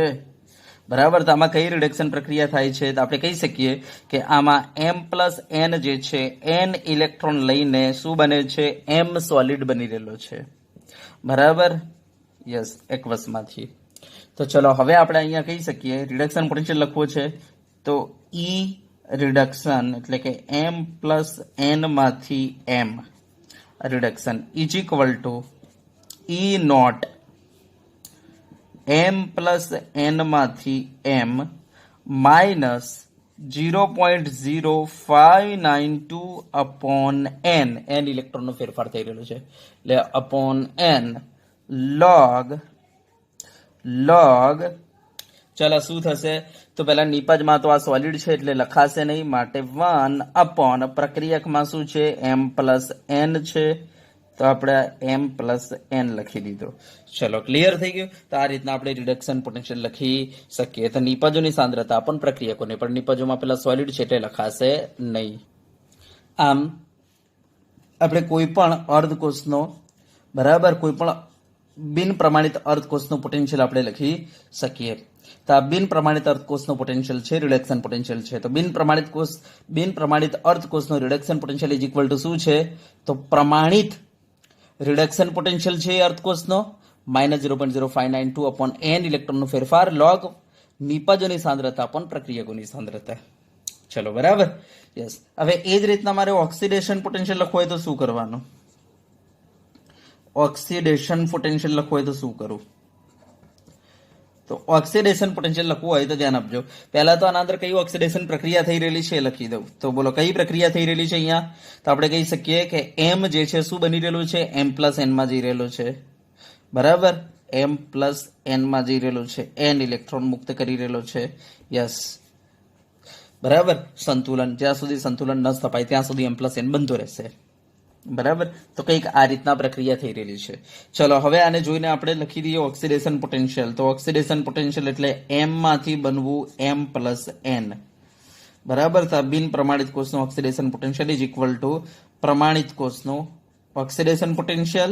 બરાબર. તો આમાં કઈ રિડક્શન પ્રક્રિયા થાય છે? તો આપણે કહી શકીએ કે આમાં M+N જે છે, N ઇલેક્ટ્રોન લઈને શું બને છે? M સોલિડ બની રહેલો છે, બરાબર. યસ, એકવસમાંથી. તો ચલો હવે આપણે અહીંયા કહી શકીએ રિડક્શન પોટેન્શિયલ લખવો છે તો E રિડક્શન એટલે કે M+N માંથી M reduction is equal to E naught M+N માંથી M minus 0.0592 upon N. N ઇલેક્ટ્રોનનો ફેરફાર થઈ રહેલો છે એટલે અપોન N log. ચાલો શું થશે? તો પહેલા નિપજમાં તો આ સોલિડ છે એટલે લખાશે નહીં, માટે 1 અપોન પ્રક્રિયકમાં શું છે? M+N છે, તો આપણે M+N લખી દીધો. ચલો, ક્લિયર થઈ ગયું? તો આ રીતના આપણે રિડક્શન પોટેન્શિયલ લખી શકીએ. તો નિપજોની સાંદ્રતા પણ પ્રક્રિયકોને, પણ નિપજોમાં પેલા સોલિડ છે એટલે લખાશે નહીં. આમ આપણે કોઈ પણ અર્ધકોષનો, બરાબર, કોઈ પણ બિન પ્રમાણિત અર્ધકોષનો પોટેન્શિયલ આપણે લખી શકીએ. તો આ બિન પ્રમાણિત અર્ધકોષનો પોટેન્શિયલ છે, રિડક્શન પોટેન્શિયલ છે. તો બિન પ્રમાણિત અર્ધકોષનો reduction potential is equal to શું છે? તો પ્રમાણિત રિડક્શન પોટેન્શિયલ છે અર્ધકોષનો માઇનસ 0.0592 અપોન N ઇલેક્ટ્રોનનો ફેરફાર લોગ નિપજોની સાંદ્રતા અપોન પ્રક્રિયકોની સાંદ્રતા. ચલો, બરાબર. યસ. હવે એ જ રીતના મારે ઓક્સિડેશન પોટેન્શિયલ લખવું હોય તો શું કરવાનું? ઓક્સિડેશન પોટેન્શિયલ લખવું હોય તો શું કરું? તો ઓક્સિડેશન પોટેન્શિયલ લખવું હોય તો ધ્યાન આપજો. પહેલા તો આના અંદર કઈ ઓક્સિડેશન પ્રક્રિયા થઈ રહેલી છે એ લખી દઉં. તો બોલો કઈ પ્રક્રિયા થઈ રહેલી છે અહીંયા? તો આપણે કહી શકીએ કે M જે છે શું બની રહેલું છે? M+N માં જઈ રહેલું છે, બરાબર. M+N માં જઈ રહેલું છે, N ઇલેક્ટ્રોન મુક્ત કરી રહેલો છે. યસ, બરાબર. સંતુલન, જ્યાં સુધી સંતુલન ન સ્થપાય ત્યાં સુધી M+N બનતો રહેશે, બરાબર. તો કંઈક આ રીતના પ્રક્રિયા થઈ રહેલી છે. ચલો હવે આને જોઈને આપણે લખી દઈએ ઓક્સિડેશન પોટેન્શિયલ. તો ઓક્સિડેશન પોટેન્શિયલ એટલે M માંથી બનવું M+N, બરાબર. તો બિન પ્રમાણિત કોષનું oxidation potential is equal to પ્રમાણિત કોષનું ઓક્સિડેશન પોટેન્શિયલ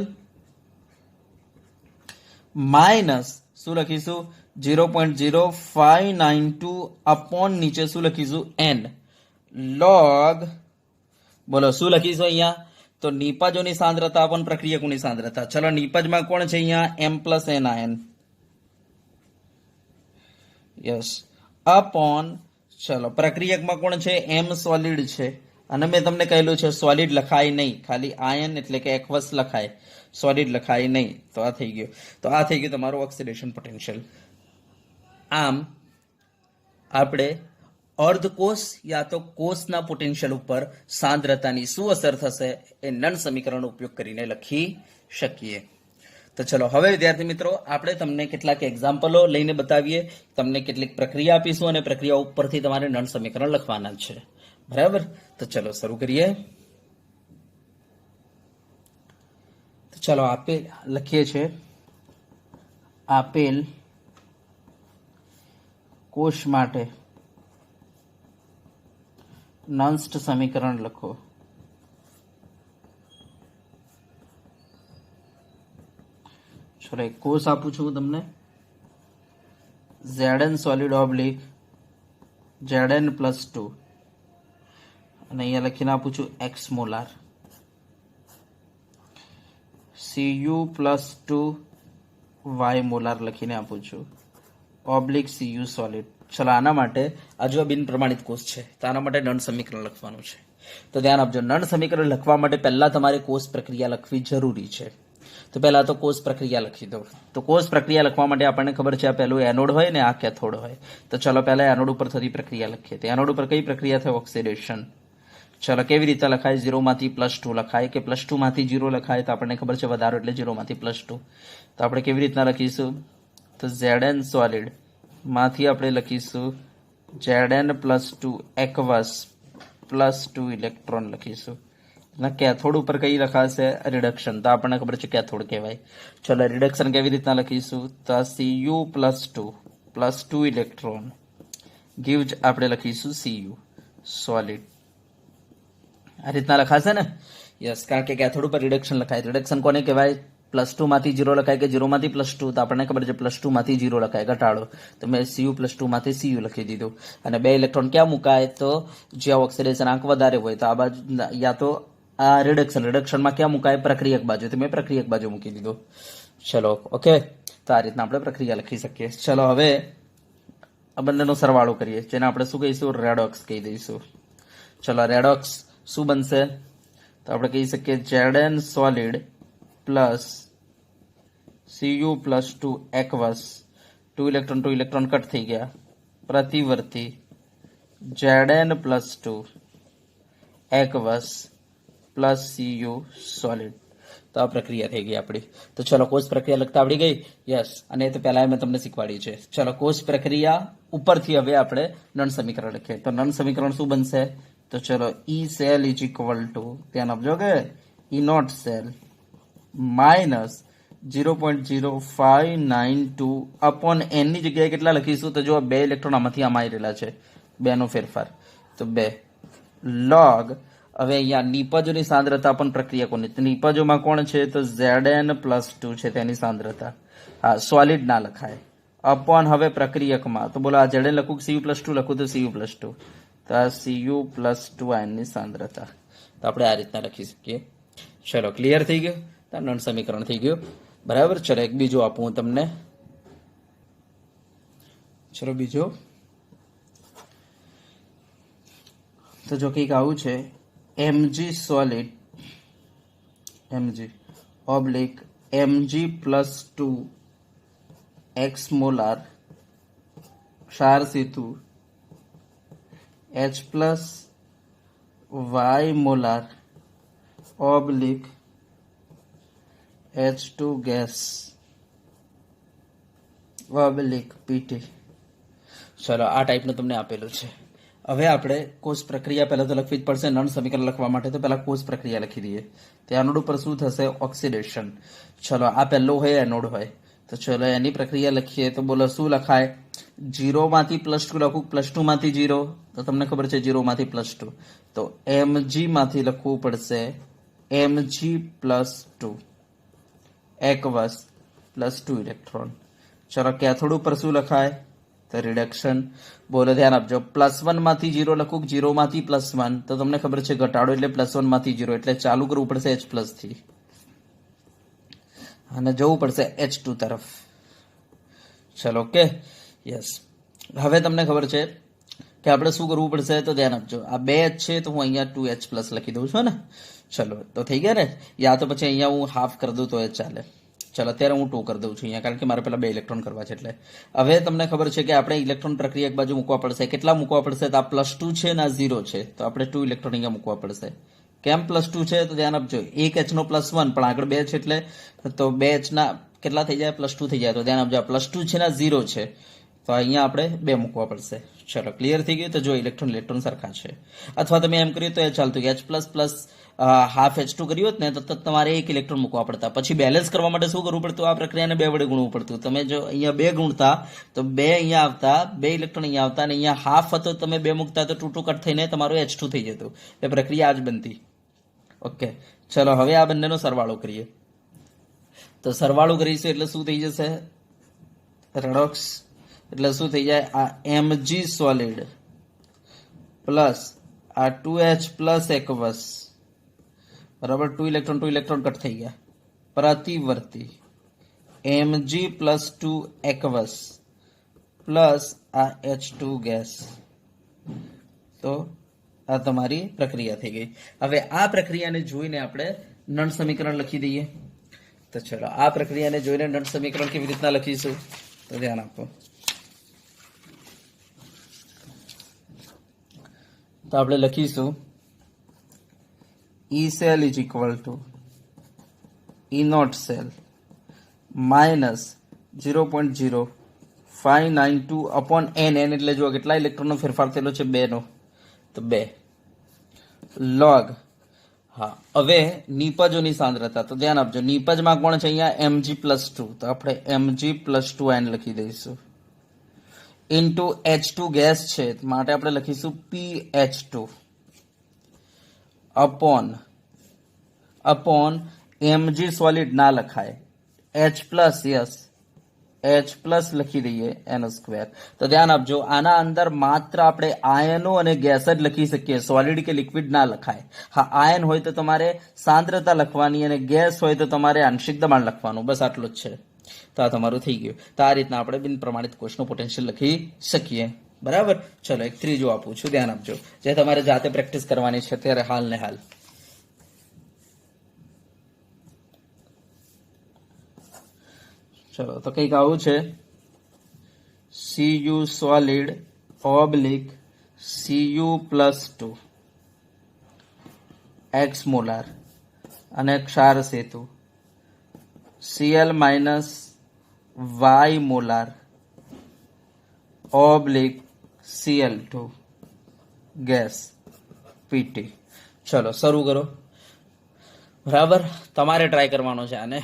માઇનસ શું લખીશું? 0.0592 અપોન નીચે શું લખીશું? N log. બોલો શું લખીશું અહીંયા? તો નિપજોની સાંદ્રતા પણ પ્રક્રિયકોની સાંદ્રતા. ચલો, નિપજમાં કોણ છે અહીંયા? M+N ion. યસ, અપોન, ચલો પ્રક્રિયકમાં કોણ છે? M સોલિડ છે, અને મેં તમને કહેલું છે સોલિડ લખાય નહીં, ખાલી આયન એટલે કે એક્વસ લખાય, સોલિડ લખાય નહીં. તો આ થઈ ગયું. તો આ થઈ ગયું તમારું ઓક્સિડેશન પોટેન્શિયલ. આમ આપણે અર્ધકોષ યા તો કોષના પોટેન્શિયલ ઉપર સાંદ્રતાની શું અસર થશે એ નન સમીકરણનો ઉપયોગ કરીને લખી શકીએ. તો ચલો હવે વિદ્યાર્થી મિત્રો આપણે તમને કેટલાક એક્ઝામ્પલો લઈને બતાવીએ, તમને કેટલીક પ્રક્રિયા આપીશું અને પ્રક્રિયા ઉપરથી તમારે નન સમીકરણ લખવાના છે. બરાબર, તો ચલો શરૂ કરીએ. તો ચલો આપેલ લખીએ છીએ, આપેલ કોષ માટે નન્સ્ટ સમીકરણ લખો. ચલો એક કોષ આપું છું તમને, Zn solid oblique Zn plus 2 અને અહીંયા લખીને આપું છું X molar, Cu plus 2 Y molar લખીને આપું છું, ઓબ્લિક Cu સોલિડ. ચલો આના માટે આ જો બિન પ્રમાણિત કોષ છે તો આના માટે નન સમીકરણ લખવાનું છે. તો ધ્યાન આપજો, નન સમીકરણ લખવા માટે પહેલા તમારે કોષ પ્રક્રિયા લખવી જરૂરી છે. તો પહેલા તો કોષ પ્રક્રિયા લખી દો. તો કોષ પ્રક્રિયા લખવા માટે આપણને ખબર છે આ પહેલું એનોડ હોય ને આ કેથોડ હોય. તો ચલો પહેલા એનોડ ઉપર થતી પ્રક્રિયા લખીએ. તો એનોડ ઉપર કઈ પ્રક્રિયા થાય? ઓક્સિડેશન. ચલો કેવી રીતે લખાય? 0 માંથી +2 લખાય કે +2 માંથી 0 લખાય? તો આપણને ખબર છે વધારો એટલે 0 માંથી +2. તો આપણે કેવી રીતના લખીશું? તો Zn સોલિડ માંથી આપણે લખીશું Zn plus 2 aqueous plus 2 electron લખીશું. કેથોડ ઉપર કઈ લખાશે? રિડક્શન. તો આપણને ખબર છે કેથોડ કહેવાય. ચલો રિડક્શન કેવી રીતના લખીશું? તો Cu પ્લસ 2 ઇલેક્ટ્રોન ગીવ્સ આપણે લખીશું Cu સોલિડ. આ રીતના લખાશે ને? યસ, કારણ કે કેથોડ ઉપર રિડક્શન લખાય. રિડક્શન કોને કહેવાય? +2 માંથી 0 લખાય કે 0 માંથી +2? તો આપણને ખબર છે +2 માંથી 0 લખાય, ઘટાડો. તો મેં Cu +2 માંથી Cu લખી દીધું. અને 2 ઇલેક્ટ્રોન ક્યાં મુકાય? તો જ્યાં ઓક્સિડેશન આંક વધારે હોય તો આ બાજુ, યા તો આ રિડક્શનમાં ક્યાં મુકાય? પ્રક્રિયક બાજુ. તો મેં પ્રક્રિયક બાજુ મૂકી દીધું. ચલો ઓકે, તો આ રીતના આપણે પ્રક્રિયા લખી શકીએ. ચલો હવે આ બંનેનો સરવાળો કરીએ, જેને આપણે શું કહીશું? રેડોક્સ કહી દઈશું. ચલો રેડોક્સ શું બનશે? તો આપણે કહી શકીએ Zn solid plus Cu plus 2 aqueous, 2 electron cut થઈ ગયા, પ્રતિવર્તી Zn plus 2 aqueous plus Cu solid. તો આ પ્રક્રિયા થઈ ગઈ આપણી. તો ચલો કોષ પ્રક્રિયા લખતા આવડી ગઈ? યસ, અને એ તો પહેલા મેં તમને શીખવાડી છે. ચલો કોષ પ્રક્રિયા ઉપરથી હવે આપણે નન સમીકરણ લખીએ. તો નન સમીકરણ શું બનશે? તો ચલો E cell is equal to, ધ્યાન આપજો કે E not cell minus 0.0592 upon n ની જગ્યાએ કેટલા લખીશું? તો જો 2 ઇલેક્ટ્રોન આમાંથી આમાં આવી રહેલા છે, 2 નો ફેરફાર, તો 2 લોગ. હવે અહીંયા નિપજોની સાંદ્રતા પણ પ્રક્રિયકોની, તો નિપજોમાં કોણ છે? તો Zn પ્લસ 2 છે તેની સાંદ્રતા. હા, સોલિડ ના લખાય. અપોન હવે પ્રક્રિયકમાં, તો બોલો આ Zn લખું કે Cu પ્લસ 2 લખું? તો Cu પ્લસ 2. તો આ Cu પ્લસ 2 આયનની સાંદ્રતા. તો આપણે આ રીતના લખી શકીએ. ચલો ક્લિયર થઈ ગયું? તો નન સમીકરણ થઈ ગયું. બરાબર. ચલો એક બીજું આપું હું તમને. ચલો બીજો, તો જો કંઈક આવું છે, Mg solid Mg oblique Mg plus 2 X molar ક્ષાર સેતુ H plus Y molar oblique H2 gas oblique PT. ચલો આ ટાઈપનું તમને આપેલું છે. હવે આપણે કોષ પ્રક્રિયા પહેલા તો લખવી જ પડશે. નન સમીકરણ લખવા માટે તો પહેલા કોષ પ્રક્રિયા લખી દઈએ. તો એનોડ ઉપર શું થશે? ઓક્સિડેશન. ચલો આ પહેલો હોય એનોડ હોય, તો ચલો એની પ્રક્રિયા લખીએ. તો બોલો શું લખાય? 0 માંથી +2 લખું, +2 માંથી 0? તો તમને ખબર છે 0 માંથી +2, તો Mg માંથી લખવું પડશે Mg plus 2 aqueous plus 2 electron. ચલો કેથોડ ઉપર શું લખાય? તો રિડક્શન. બોલો ધ્યાન આપજો, +1 માંથી 0 લખું, 0 માંથી +1? તો તમને ખબર છે ઘટાડો એટલે +1 માંથી 0, એટલે ચાલુ કરવું પડશે H પ્લસ થી અને જવું પડશે H2 તરફ. ચલો ઓકે, યસ. હવે તમને ખબર છે કે આપણે શું કરવું પડશે, તો ધ્યાન આપજો. આ 2H છે તો હું અહીંયા 2H+ લખી દઉં છું ને. ચલો તો થઈ ગયા ને. યા તો પછી અહીંયા હું હાફ કરી દઉં તો એ ચાલે. ચલો અત્યારે હું 2 કરી દઉં છું અહીંયા, કારણ કે મારે પેલા 2 ઇલેક્ટ્રોન કરવા છે. એટલે હવે તમને ખબર છે કે આપણે ઇલેક્ટ્રોન પ્રક્રિયા એક બાજુ મૂકવા પડશે. કેટલા મૂકવા પડશે, તો આ +2 છે ને આ 0 છે, તો આપણે 2 ઇલેક્ટ્રોન અહીંયા મૂકવા પડશે. કેમ +2 છે, તો ધ્યાન આપજો, એક H નો +1 પણ આગળ 2 છે, એટલે તો 2H ના કેટલા થઈ જાય, +2 થઈ જાય. તો ધ્યાન આપજો, આ +2 છે ને આ 0 છે, તો અહીંયા આપણે 2 મૂકવા પડશે. ચલો ક્લિયર થઈ ગયું. તો જો ઇલેક્ટ્રોન સરખા છે. અથવા તમે એમ કર્યું તો એ ચાલતું, H++ હાફ H2 કર્યું હોત ને તો તમારે 1 ઇલેક્ટ્રોન મૂકવા પડતા. પછી બેલેન્સ કરવા માટે શું કરવું પડતું, આ પ્રક્રિયાને 2 વડે ગુણવું પડતું. તમે જો અહીંયા 2 ગુણતા તો 2 અહીંયા આવતા, 2 ઇલેક્ટ્રોન અહીંયા આવતા, અને અહીંયા હાફ હતો, તમે 2 મૂકતા તો 2 કટ થઈને તમારું H2 થઈ જતું. એ પ્રક્રિયા આ જ બનતી. ઓકે ચલો હવે આ બંનેનો સરવાળો કરીએ. તો સરવાળો કરીશું એટલે શું થઈ જશે, રેડોક્સ. એટલે શું થઈ જાય, આ Mg સોલિડ પ્લસ આ 2H+ એકવસ, બરાબર, 2 ઇલેક્ટ્રોન કટ થઈ ગયા, પ્રતિવર્તી Mg + 2 એકવસ પ્લસ આ H2 ગેસ. તો આ તમારી પ્રક્રિયા થઈ ગઈ. હવે આ પ્રક્રિયાને જોઈને આપણે નળ સમીકરણ લખી દઈએ. તો ચલો આ પ્રક્રિયાને જોઈને નળ સમીકરણ કેવી રીતના લખીશું, તો ધ્યાન આપો. તો આપણે લખીશું E cell is equal to E naught cell minus 0.0592 upon n. એટલે જો કેટલા ઇલેક્ટ્રોનનો ફેરફાર થયેલો છે, 2 નો, તો 2 log. હા હવે નિપજોની સાંદ્રતા, તો ધ્યાન આપજો, નિપજમાં કોણ છે અહીંયા Mg+2, તો આપણે Mg+2n લખી દઈશું. ઇન્ટુ H2 ગેસ છે માટે આપણે લખીશું PH2 અપોન Mg સોલિડ ના લખાય, H+, યસ, H+ લખી દઈએ n². તો ધ્યાન આપજો, આના અંદર માત્ર આપણે આયનો અને ગેસ જ લખી શકીએ, સોલિડ કે લિક્વિડ ના લખાય. હા આયન હોય તો તમારે સાંદ્રતા લખવાની, અને ગેસ હોય તો તમારે આંશિક દબાણ લખવાનું, બસ આટલું જ છે. તો આ તમારું થઈ ગયું. તો આ રીતના આપણે બિન પ્રમાણિત કોષનું પોટેન્શિયલ લખી શકીએ. બરાબર. ચલો એક ત્રીજું આપું છું, ધ્યાન આપજો, જે તમારે જાતે પ્રેક્ટિસ કરવાની છે ત્યારે હાલ ને હાલ. ચલો તો કંઈક આવું છે, Cu solid oblique Cu+2 x molar અને ક્ષાર સેતુ Cl- y molar oblique Cl2 gas PT. ચલો શરૂ કરો. બરાબર, તમારે ટ્રાય કરવાનો છે આને.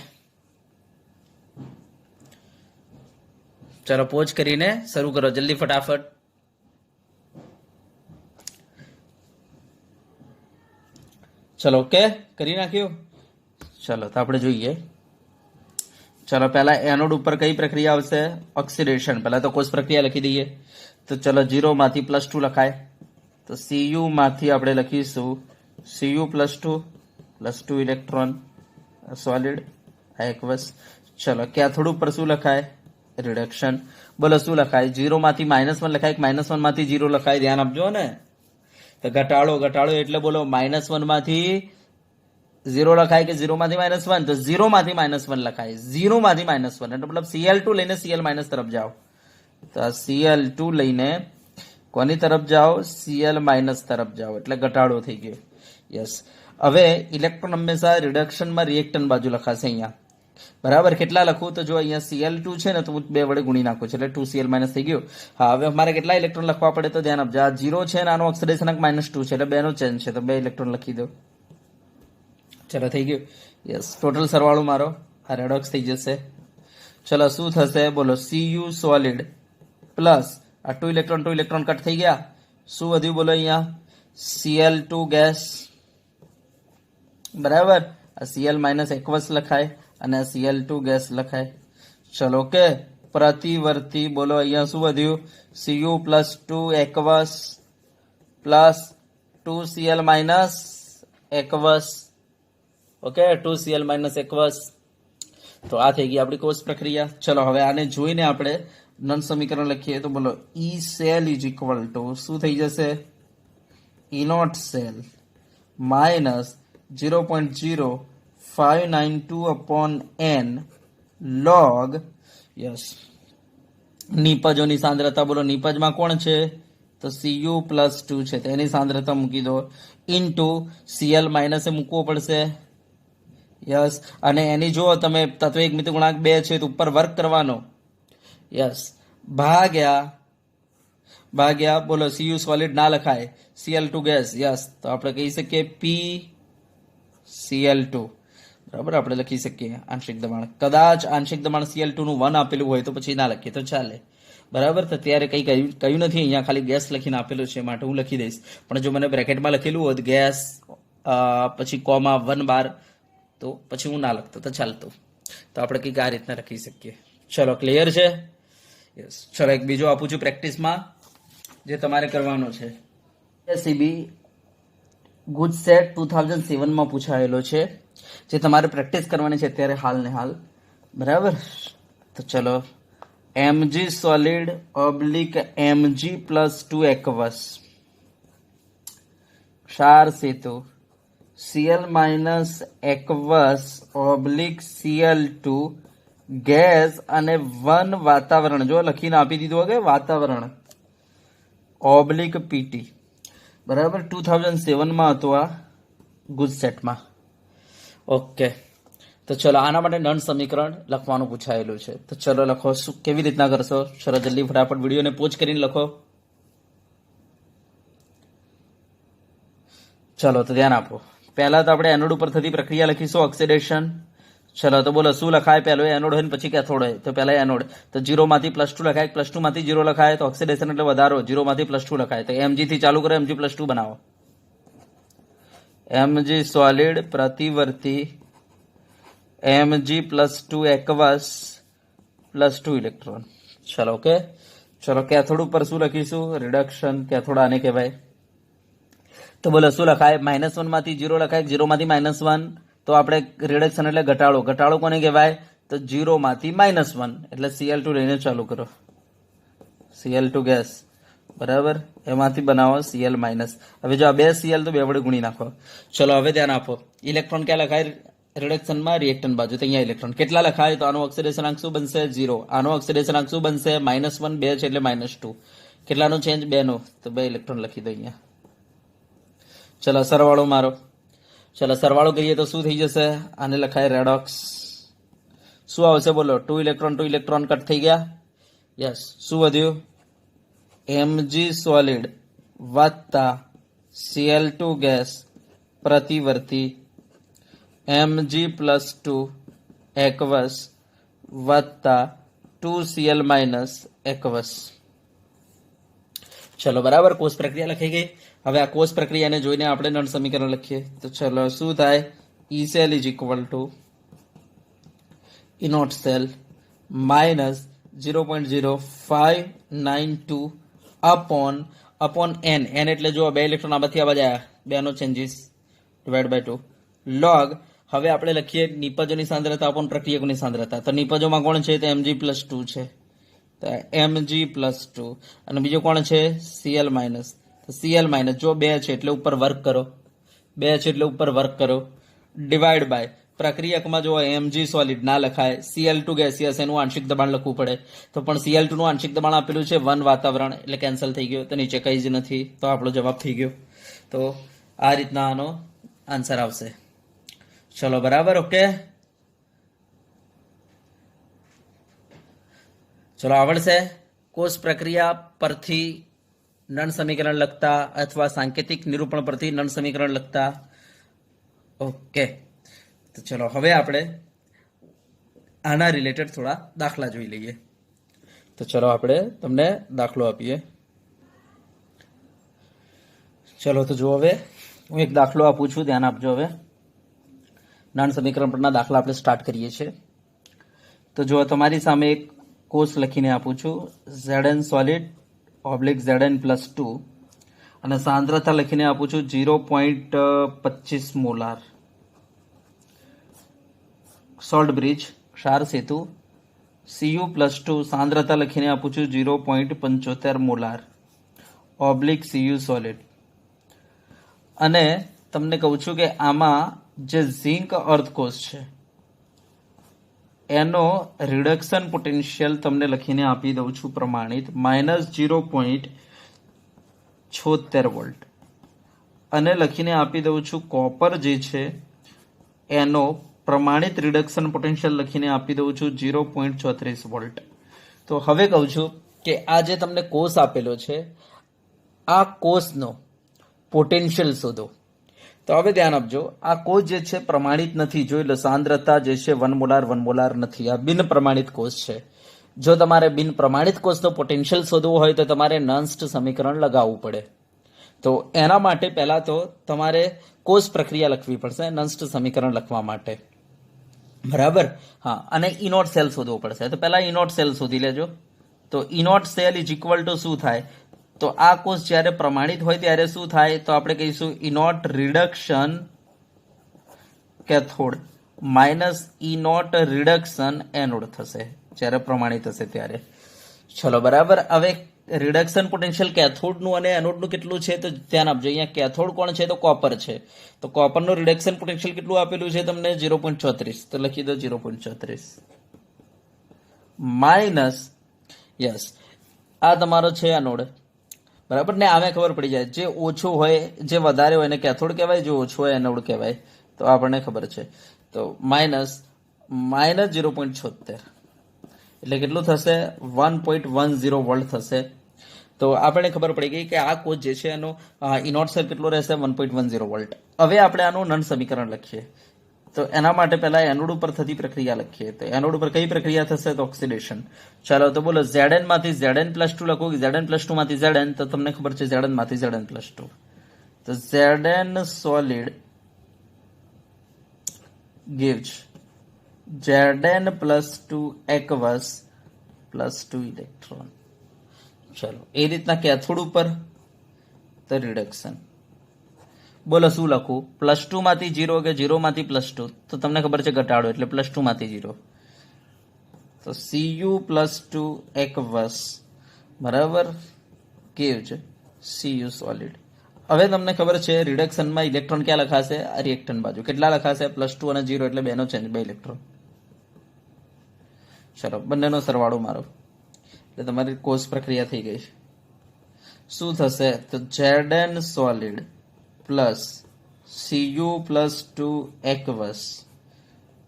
ચલો પોઝ કરીને શરૂ કરો જલ્દી ફટાફટ. ચલો ઓકે કરી નાખ્યું. ચલો તો આપણે જોઈએ. ચલો પહેલા એનોડ ઉપર કઈ પ્રક્રિયા આવશે, ઓક્સિડેશન. પહેલા તો કોષ પ્રક્રિયા લખી દઈએ. તો ચલો 0 માંથી +2 લખાય, તો Cu માંથી આપણે લખીશું Cu+2 ઇલેક્ટ્રોન સોલિડ એકવસ. ચલો કેથોડ ઉપર શું લખાય, રિડક્શન. બોલો શું લખાય, 0 માંથી -1 લખાય, -1 માંથી 0 લખાય, ધ્યાન આપજો ને. તો ઘટાડો એટલે બોલો -1 માંથી 0 લખાય કે 0 માંથી -1, તો 0 માંથી -1 લખાય, 0 માંથી -1 એટલે મતલબ Cl2 લઈને Cl- તરફ જાઓ. તો આ Cl2 લઈને કોની તરફ જાઓ, Cl- તરફ જાઓ, એટલે ઘટાડો થઈ ગયો. યસ. હવે ઇલેક્ટ્રોન હંમેશા રિડક્શનમાં રિએક્ટન્ટ બાજુ લખાશે અહીંયા. બરાબર, કેટલા લખું, તો જો અહીંયા Cl2 છે ને તો હું 2 વડે ગુણી નાખું છું, એટલે 2Cl- થઈ ગયું. હા હવે મારે કેટલા ઇલેક્ટ્રોન લખવા પડે, તો ધ્યાન આપજો, આ 0 છે ને આનો ઓક્સિડેશનક -2 છે, એટલે 2 નો ચેન્જ છે, તો 2 ઇલેક્ટ્રોન લખી દો. ચલો થઈ ગયું. યસ, ટોટલ સરવાળો મારો આ રેડોક્સ થઈ જશે. ચલો શું થશે, બોલો, Cu સોલિડ પ્લસ આ 2 ઇલેક્ટ્રોન કટ થઈ ગયા, શું વધ્યું બોલો અહીંયા, Cl2 ગેસ. બરાબર, આ Cl- એકવસ લખાય અને Cl2 ગેસ લખાય. ચલો ઓકે, પ્રતિવર્તી બોલો અહીંયા શું વધ્યું, Cu+2 એકવસ plus 2Cl- એકવસ. Okay, 2Cl- એકવસ. તો આ થઈ ગઈ આપણી કોષ પ્રક્રિયા. ચલો હવે આને જોઈને આપણે નન સમીકરણ લખીએ તો બોલો E cell is equal to શું થઈ જશે, E not cell minus 0.0592 upon n log yes નિપજોની સાંદ્રતા બોલો નિપજમાં કોણ છે તો Cu+2 છે તો એની સાંદ્રતા મૂકી દો ઇન્ટુ Cl માઇનસ મૂકવો પડશે યસ અને એની જો તમે તત્વ મિતિ ગુણાંક 2 છે તો ઉપર વર્ક કરવાનો યસ ભાગ્યા બોલો Cu સોલિડ ના લખાય Cl2 ગેસ યસ તો આપણે કહી શકીએ PCl2 બરાબર આપણે લખી શકીએ આંશિક દબાણ કદાચ આંશિક દબાણ Cl2 નું 1 આપેલું હોય તો પછી ના લખીએ તો ચાલે બરાબર તો ત્યારે કઈ કહ્યું નથી અહીંયા ખાલી ગેસ લખીને આપેલું છે માટે હું લખી દઈશ પણ જો મને બ્રેકેટમાં લખેલું હોત ગેસ પછી કોમા 1 બાર તો પછી હું ના લખતો તો ચાલતું તો આપણે કંઈક આ રીતના લખી શકીએ ચલો ક્લિયર છે યસ ચલો એક બીજો આપું છું પ્રેક્ટિસમાં જે તમારે કરવાનો છે એસીબી ગુજસેટ 2007 માં પૂછાયેલો છે જે તમારે પ્રેક્ટિસ કરવાની છે અત્યારે હાલ ને હાલ બરાબર તો ચલો mg solid oblique mg+2 aqueous ક્ષાર સેતુ Cl minus aqueous oblique Cl2 gas અને 1 વાતાવરણ જો લખીને આપી દીધું કે વાતાવરણ ઓબ્લિક પીટી બરાબર 2007 માં હતું આ ગુજસેટમાં ઓકે તો ચલો આના માટે નન સમીકરણ લખવાનું પૂછાયેલું છે તો ચલો લખો શું કેવી રીતના કરશો ચલો જલ્દી ફટાફટ વિડીયોને પોઝ કરીને લખો ચલો તો ધ્યાન આપો પહેલા તો આપણે એનોડ ઉપર થતી પ્રક્રિયા લખીશું ઓક્સિડેશન ચલો તો બોલો શું લખાય પહેલો એનોડ હોય ને પછી કેથોડ હોય તો પહેલા એનોડ તો 0 માંથી +2 લખાય +2 માંથી 0 લખાય તો ઓક્સિડેશન એટલે વધારો 0 માંથી +2 લખાય તો mg થી ચાલુ કરો mg+2 બનાવો mg સોલિડ પ્રતિવર્તી mg+2 એક્વસ +2 ઇલેક્ટ્રોન ચલો ઓકે ચલો કેથોડ ઉપર શું લખીશું રિડક્શન કેથોડ આને કહેવાય તો બોલો શું લખાય -1 માંથી 0 લખાય 0 માંથી -1 તો આપણે રિડક્શન એટલે ઘટાડો કોને કહેવાય તો 0 માંથી -1 એટલે Cl2 લઈને ચાલુ કરો Cl2 ગેસ બરાબર એમાંથી બનાવો Cl માઇનસ હવે જો આ બે Cl તો બે વડે ગુણી નાખો ચલો હવે ધ્યાન આપો ઇલેક્ટ્રોન ક્યાં લખાય રિડક્શનમાં રિએક્ટન્ટ બાજુ તો અહીંયા ઇલેક્ટ્રોન કેટલા લખાય તો આનો ઓક્સિડેશન આંક શું બનશે 0 આનો ઓક્સિડેશન આંક શું બનશે -1 2 છે એટલે -2 કેટલાનો ચેન્જ 2 નો તો 2 ઇલેક્ટ્રોન લખી દો અહીંયા ચલો સરવાળો મારો ચલો સરવાળો કરીએ તો શું થઈ જશે આને લખાય રેડોક્સ શું આવશે બોલો 2 ઇલેક્ટ્રોન કટ થઈ ગયા યસ શું વધ્યું mg સોલિડ વત્તા Cl2 ગેસ પ્રતિવર્તી mg+2 એક્વસ વત્તા 2Cl માઇનસ એક્વસ ચલો બરાબર કોષ પ્રક્રિયા લખાઈ ગઈ હવે આ કોષ પ્રક્રિયાને જોઈને આપણે નળ સમીકરણ લખીએ તો ચલો શું થાય E cell is equal to E not cell minus 0.0592 upon n એટલે જો 2 ઇલેક્ટ્રોન આ બધી આવા જાય 2 નો ચેન્જીસ ડિવાઇડ બાય 2 log હવે આપણે લખીએ નિપજોની સાંદ્રતા અપોન પ્રક્રિયકોની સાંદ્રતા તો નિપજોમાં કોણ છે તો mg+2 છે તો mg+2 અને બીજો કોણ છે Cl માઇનસ તો Cl માઇનસ જો 2 છે એટલે ઉપર વર્ક કરો ડિવાઈડ બાય પ્રક્રિયકમાં જો mg સોલિડ ના લખાય Cl2 ગેસિયસ એનું આંશિક દબાણ લખવું પડે તો પણ Cl2 નું આંશિક દબાણ આપેલું છે 1 વાતાવરણ એટલે કેન્સલ થઈ ગયો તો નીચે કઈ જ નથી તો આપણો જવાબ થઈ ગયો તો આ રીતના આનો આન્સર આવશે ચલો બરાબર ઓકે ચલો આવડશે કોષ પ્રક્રિયા પરથી નળ સમીકરણ લખતા અથવા સાંકેતિક નિરૂપણ પરથી નળ સમીકરણ લખતા ઓકે તો ચલો હવે આપણે આના રિલેટેડ થોડા દાખલા જોઈ લઈએ તો ચલો આપણે તમને દાખલો આપીએ ચલો તો જો હવે હું એક દાખલો આપું છું ધ્યાન આપજો હવે નળ સમીકરણ પરના દાખલા આપણે સ્ટાર્ટ કરીએ છીએ તો જો તમારી સામે એક કોષ લખીને આપું છું Zn સોલિડ ઓબ્લિક Zn+2 અને સાંદ્રતા લખીને આપું છું 0.25 મોલાર સોલ્ટ બ્રિજ ક્ષાર સેતુ Cu+2 सांद्रता લખીને આપું છું 0.75 મોલાર ઓબ્લિક Cu સોલિડ અને તમને કહું છું કે આમાં જે ઝિંક અર્ધકોષ છે એનો રિડક્શન પોટેન્શિયલ તમને લખીને આપી દઉં છું પ્રમાણિત -0.76 વોલ્ટ અને લખીને આપી દઉં છું કોપર જે છે એનો પ્રમાણિત રિડક્શન પોટેન્શિયલ લખીને આપી દઉં છું 0.34 વોલ્ટ. તો હવે કહું છું કે આ જે તમને કોષ આપેલો છે આ કોષનો પોટેન્શિયલ શોધો. તો હવે ધ્યાન આપજો, આ કોષ જે છે પ્રમાણિત નથી. જોઈ લો સાંદ્રતા જે છે 1 મોલાર નથી, આ બિન પ્રમાણિત કોષ છે. જો તમારે બિન પ્રમાણિત કોષનો પોટેન્શિયલ શોધવો હોય તો તમારે નન્સ્ટ સમીકરણ લગાવવું પડે. તો એના માટે પહેલા તો તમારે કોષ પ્રક્રિયા લખવી પડશે નન્સ્ટ સમીકરણ લખવા માટે, બરાબર. હા, અને ઇનોટ સેલ શોધવો પડશે. તો પહેલા ઇનોટ સેલ શોધી લેજો. તો E not cell is equal to શું થાય? તો આ કોષ જ્યારે પ્રમાણિત હોય ત્યારે શું થાય? તો આપણે કહીશું E not reduction cathode minus E not reduction anode થશે જ્યારે પ્રમાણિત હશે ત્યારે. ચલો બરાબર. હવે રિડક્શન પોટેન્શિયલ કેથોડનું અને એનોડનું કેટલું છે તો ધ્યાન આપજો. અહીંયા કેથોડ કોણ છે તો કોપર છે. તો કોપરનું રિડક્શન પોટેન્શિયલ કેટલું આપેલું છે તમને? 0.34. તો લખી દો 0.34 માઇનસ યસ આ તમારો છે એનોડ, બરાબર ને. આમે ખબર પડી જાય જે ઓછું હોય જે વધારે હોય એને કેથોડ કહેવાય, જે ઓછું હોય એનોડ કહેવાય. તો આપણને ખબર છે. તો માઇનસ 0.76 એટલે કેટલું થશે? 1.10 વોલ્ટ થશે. તો આપણને ખબર પડી ગઈ કે આ કોષ જે છે એનો ઇનોટ સેલ કેટલો રહેશે? 1.10 વોલ્ટ. હવે આપણે આનું નન સમીકરણ લખીએ. તો એના માટે પહેલા એનોડ ઉપર થતી પ્રક્રિયા લખીએ. તો એનોડ ઉપર કઈ પ્રક્રિયા થશે? તો ઓક્સિડેશન. ચાલો તો બોલો Zn માંથી Zn+2 લખો કે Zn+2 માંથી Zn. તો તમને ખબર છે Zn માંથી Zn+2. તો Zn solid gives Zn+2 aqueous +2 electron. ચલો એ રીતના કેથોડ ઉપર તો રિડક્શન. બોલો શું લખું? +2 માંથી 0 કે 0 માંથી +2? તો તમને ખબર છે ઘટાડો એટલે +2 માંથી 0. તો Cu+2 aqueous બરાબર gives Cu solid. હવે તમને ખબર છે રિડક્શનમાં ઇલેક્ટ્રોન ક્યાં લખાશે? આ રિએક્ટન્ટ બાજુ. કેટલા લખાશે? +2 અને 0 એટલે બેનો ચેન્જ 2 ઇલેક્ટ્રોન. ચલો બંનેનો સરવાળો મારો એટલે તમારી કોષ પ્રક્રિયા થઈ ગઈ. શું થશે? તો Zn solid plus Cu+2 aqueous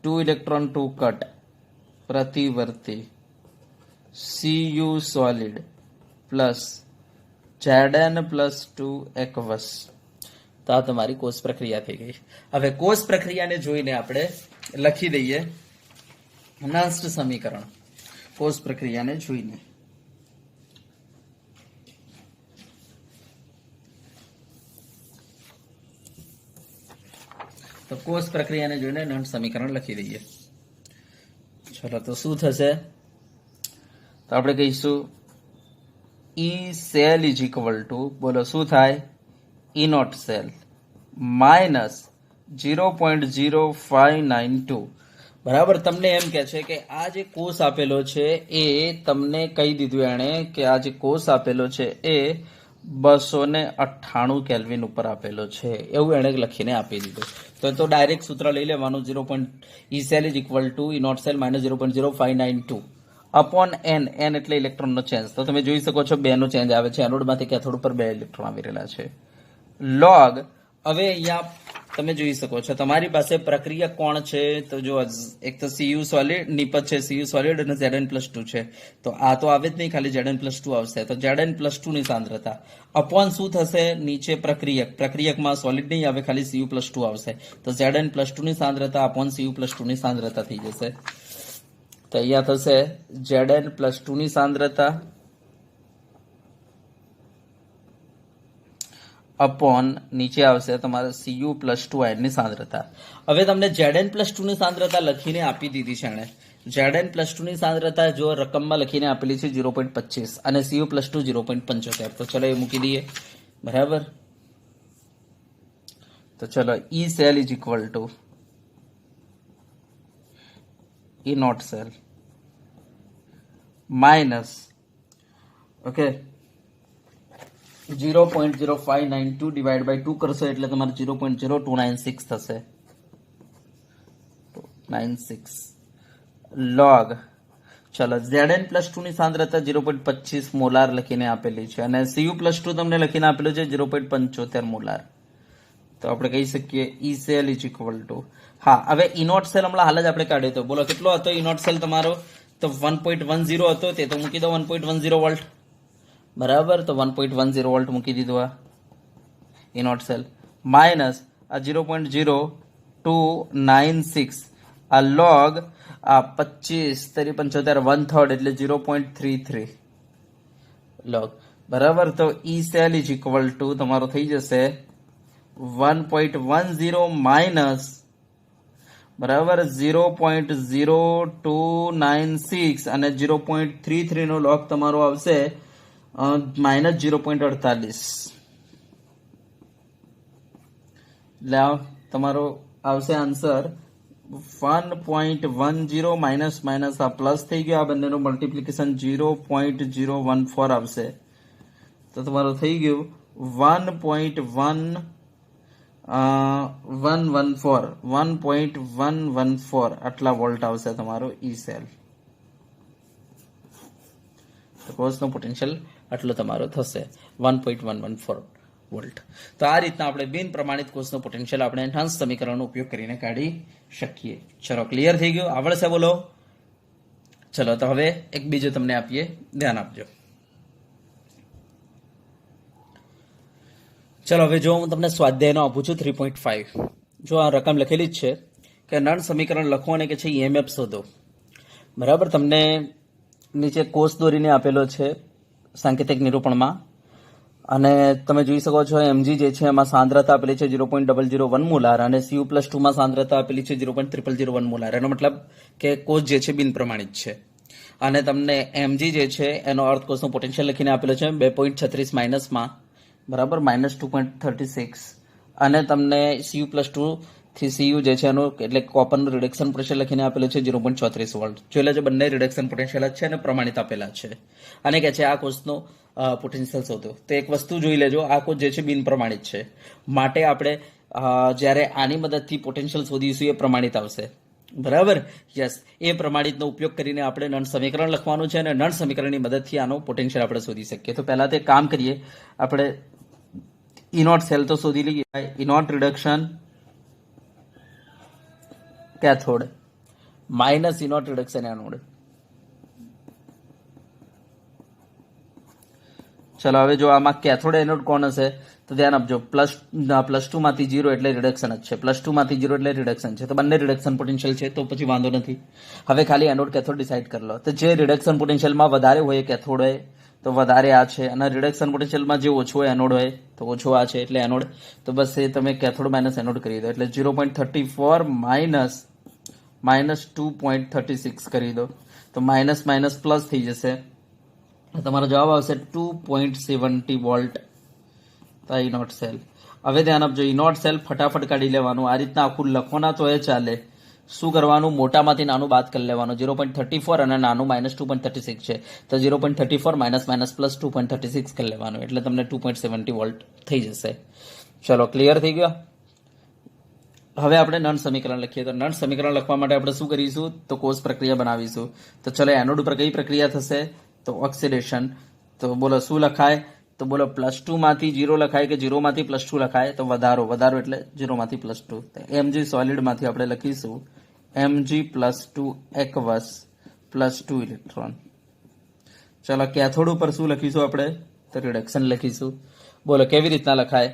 2 electron 2 cut પ્રતિવર્તી Cu solid plus Zn+2 aqueous. તો આ તમારી કોષ પ્રક્રિયા થઈ ગઈ. હવે કોષ પ્રક્રિયાને જોઈને આપણે લખી દઈએ નન્સ્ટ સમીકરણ. કોષ પ્રક્રિયાને જોઈને તો કોષ પ્રક્રિયાને જોઈને નન્સ્ટ સમીકરણ લખી દઈએ. ચલો તો શું થશે? તો આપણે કહીશું E cell is equal to બોલો શું થાય? ઇનોટ સેલ માઇનસ 0.0592. બરાબર. તમને એમ કે છે કે આ જે કોષ આપેલો છે એ તમને કહી દીધું એણે કે આ જે કોષ આપેલો છે એ 298 કેલ્વિન ઉપર આપેલો છે એવું એણે લખીને આપી દીધું. તો ડાયરેક્ટ સૂત્ર લઈ લેવાનું E cell is equal to E not cell minus 0.0592 upon n. n એટલે ઇલેક્ટ્રોનનો ચેન્જ. તો તમે જોઈ શકો છો 2 નો ચેન્જ આવે છે. એનોડમાંથી કેથોડ ઉપર 2 ઇલેક્ટ્રોન આવી રહેલા છે. લોગ. હવે અહીંયા તમે જોઈ શકો છો તમારી પાસે પ્રક્રિયા કોણ છે? તો જો એક તો Cu સોલિડ નિપજ છે, Cu સોલિડ અને Zn+2 છે. તો આ તો આવે જ નહીં, ખાલી Zn+2 આવશે. તો Zn+2 ની સાંદ્રતા અપોન શું થશે? નીચે પ્રક્રિયકમાં સોલિડ નહીં આવે, ખાલી Cu+2 આવશે. તો Zn+2 ની સાંદ્રતા અપોન Cu+2 ની સાંદ્રતા થઈ જશે. તો અહીંયા થશે Zn+2 ની સાંદ્રતા અપોન નીચે આવશે તમારે Cu+2 આયનની સાંદ્રતા. હવે તમને Zn+2 ની સાંદ્રતા લખીને આપી દીધી છે એણે. Zn+2 ની સાંદ્રતા જો રકમમાં લખીને આપેલી છે 0.25 અને Cu+2 0.75. તો ચલો એ મૂકી દઈએ, બરાબર. તો ચલો E cell is equal to E not cell minus okay 0.0592 divide by 2 કરશો એટલે તમારે 0.0296 થશે 96 log ચલો Zn પ્લસ 2 ની સાંદ્રતા 0.25 મોલાર લખીને આપેલી છે અને Cu પ્લસ 2 તમને લખીને આપેલું છે 0.75 મોલાર. તો આપણે કહી શકીએ E cell is equal two હા હવે ઇનોટ સેલ હમણાં હાલ જ આપણે કાઢ્યો હતો. બોલો કેટલો હતો ઇનોટ સેલ તમારો? તો 1.10 હતો તે તો મૂકી દો 1.10 વોલ્ટ બરાબર. તો 1.10 વોલ્ટ મૂકી દીધું આ ઇનોટ સેલ માઇનસ આ 0.0296 આ લોગ આ 25 તરી 75 1/3 એટલે 0.33 લોગ બરાબર. તો E cell is equal two તમારો થઈ જશે 1.10 માઇનસ બરાબર 0.0296 અને 0.33 નો લોગ તમારો આવશે માઇનસ 0.48 એટલે તમારો આવશે આન્સર 1.10 માઇનસ માઇનસ આ પ્લસ થઈ ગયો આ બંનેનું મલ્ટીપ્લિકેશન 0.014 આવશે તો તમારું થઈ ગયું 1.114 આટલા વોલ્ટ આવશે તમારો ઈ સેલ. કોર્સનો પોટેન્શિયલ આટલો તમારો થશે 1.114 વોલ્ટ. તો આ રીતના આપણે બિન પ્રમાણિત કોષનો પોટેન્શિયલ આપણે એન્હાન્સ સમીકરણનો ઉપયોગ કરીને કાઢી શકીએ. ચલો ક્લિયર થઈ ગયું? આવડશે બોલો? ચલો તો હવે એક બીજું તમને આપીએ, ધ્યાન આપજો. ચલો હવે જો હું તમને સ્વાધ્યાયનો આપું છું 3.5. જો આ રકમ લખેલી જ છે કે નળ સમીકરણ લખો અને કે છે ઈએમએફ શોધો બરાબર. તમને નીચે કોષ દોરીને આપેલો છે સાંકેતિક નિરૂપણમાં અને તમે જોઈ શકો છો એમજી જે છે એમાં સાંદ્રતા આપેલી છે 0.001 મોલાર અને Cu પ્લસ 2 માં સાંદ્રતા આપેલી છે 0.001 મોલાર. એનો મતલબ કે કોષ જે છે બિન પ્રમાણિત છે અને તમને એમજી જે છે એનો અર્થ કોષનો પોટેન્શિયલ લખીને આપેલો છે 2.36 માઇનસમાં બરાબર -2.36 અને તમને Cu પ્લસ 2 થી Cu જે છે એનું એટલે કોપરનું રિડક્શન પોટેન્શિયલ લખીને આપેલું છે 0.34 વોલ્ટ. જોઈ લેજો બંને રિડક્શન પોટેન્શિયલ જ છે અને પ્રમાણિત આપેલા છે અને કે છે આ કોષનો પોટેન્શિયલ શોધો. તો એક વસ્તુ જોઈ લેજો, આ કોષ જે છે બિન પ્રમાણિત છે માટે આપણે જ્યારે આની મદદથી પોટેન્શિયલ શોધીશું એ પ્રમાણિત આવશે બરાબર. યસ, એ પ્રમાણિતનો ઉપયોગ કરીને આપણે નળ સમીકરણ લખવાનું છે અને નળ સમીકરણની મદદથી આનો પોટેન્શિયલ આપણે શોધી શકીએ. તો પહેલા તે કામ કરીએ, આપણે ઇનોટ સેલ તો શોધી લઈએ. E not reduction cathode minus E not reduction anode. ચલો હવે જો આમાં કેથોડ એનોડ કોણ હશે તો ધ્યાન આપજો. +2 માંથી 0 એટલે રિડક્શન જ છે, +2 માંથી 0 એટલે રિડક્શન છે. તો બંને રિડક્શન પોટેન્શિયલ છે તો પછી વાંધો નથી. હવે ખાલી એનોડ કેથોડ ડિસાઇડ કરી લો. તો જે રિડક્શન પોટેન્શિયલમાં વધારે હોય કેથોડ હોય તો વધારે આ છે અને રિડક્શન પોટેન્શિયલમાં જે ઓછો હોય એનોડ હોય તો ઓછો આ છે એટલે એનોડ. તો બસ એ તમે કેથોડ માઇનસ એનોડ કરી દો એટલે 0.34 માઇનસ 2.36 કરી દો તો માઇનસ માઇનસ પ્લસ થઈ જશે. તમારો જવાબ આવશે 2.70 વોલ્ટ. ઇનોટ સેલ. હવે ધ્યાન આપજો, ઇનોટ સેલ ફટાફટ કાઢી લેવાનું. આ રીતના આખું લખો ના તો એ ચાલે. શું કરવાનું? મોટામાંથી નાનું બાદ કરી લેવાનું. 0.34 અને નાનું -2.36 છે તો 0.34 માઇનસ પ્લસ 2.36 કરી લેવાનું એટલે તમને 2.70 વોલ્ટ થઈ જશે. ચલો ક્લિયર થઈ ગયો? હવે આપણે નળ સમીકરણ લખીએ. તો નળ સમીકરણ લખવા માટે આપણે શું કરીશું તો કોષ પ્રક્રિયા બનાવીશું. તો ચલો એનોડ ઉપર કઈ પ્રક્રિયા થશે તો ઓક્સિડેશન. તો બોલો શું લખાય તો બોલો +2 માંથી 0 લખાય કે 0 માંથી +2 લખાય તો વધારો એટલે 0 માંથી +2. Mg સોલિડ માંથી આપણે લખીશું Mg +2 એકવસ +2 ઇલેક્ટ્રોન. ચલો કેથોડ ઉપર શું લખીશું આપણે તો રિડક્શન લખીશું. બોલો કેવી રીતના લખાય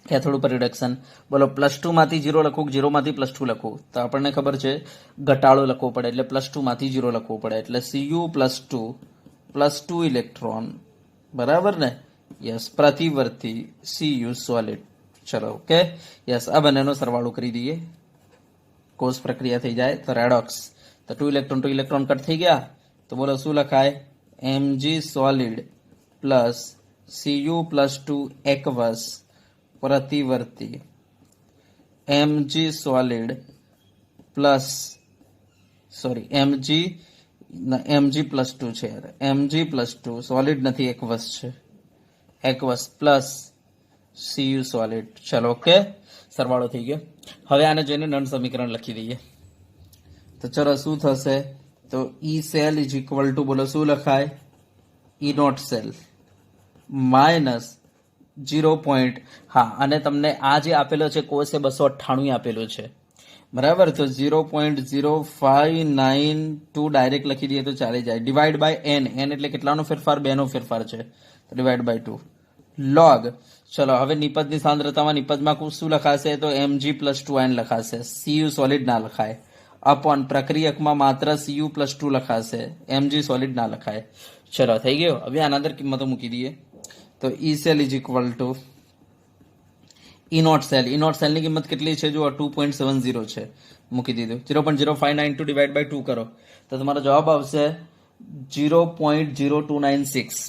કેથોડ ઉપર રિડક્શન? બોલો +2 માંથી 0 લખવું 0 માંથી +2 લખવું તો આપણને ખબર છે ઘટાડો લખવો પડે એટલે +2 માંથી 0 લખવું પડે એટલે Cu +2 ઇલેક્ટ્રોન બરાબર ને. યસ, પ્રતિવર્તી Cu સોલિડ. ચલો ઓકે યસ, આ બંનેનો સરવાળો કરી દઈએ. કોષ પ્રક્રિયા થઈ જાય તો રેડોક્સ. તો 2 ઇલેક્ટ્રોન કટ થઈ ગયા તો બોલો શું લખાય Mg solid plus Cu +2 એકવસ પ્રતિવર્તી Mg solid plus Mg mg+2 છે યાર, mg+2 સોલિડ નથી, એકવસ છે, એકવસ પ્લસ cu સોલિડ. ચલો ઓકે, સરવાળો થઈ ગયો. હવે આને જોઈને નન સમીકરણ લખી દઈએ. તો ચલો શું થશે, તો E cell is equal to, બોલો શું લખાય, ઈ નોટ સેલ માઇનસ 0. હા, અને તમને આ જે આપેલો છે કોસ એ 298 આપેલું છે, બરાબર. તો 0.0592 ડાયરેક્ટ લખી દઈએ તો ચાલી જાય. ડિવાઈડ બાય એન, એન એટલે કેટલાનો ફેરફાર, 2 નો ફેરફાર છે, તો ડિવાઈડ બાય 2 લોગ. ચલો હવે નિપજની સાંદ્રતામાં નિપજમાં શું લખાશે, તો mg+2n લખાશે, cu સોલિડ ના લખાય, અપોન પ્રક્રિયકમાં માત્ર cu+2 લખાશે, mg સોલિડ ના લખાય. ચલો થઈ ગયો. હવે આના અંદર કિંમતો મૂકી દઈએ. તો E cell is equal to E not cell, E not સેલની કિંમત કેટલી છે, જો 2.70 છે, મૂકી દીધું. 0.0592 ડિવાઈડ બાય 2 કરો તો તમારો જવાબ આવશે 0.0296,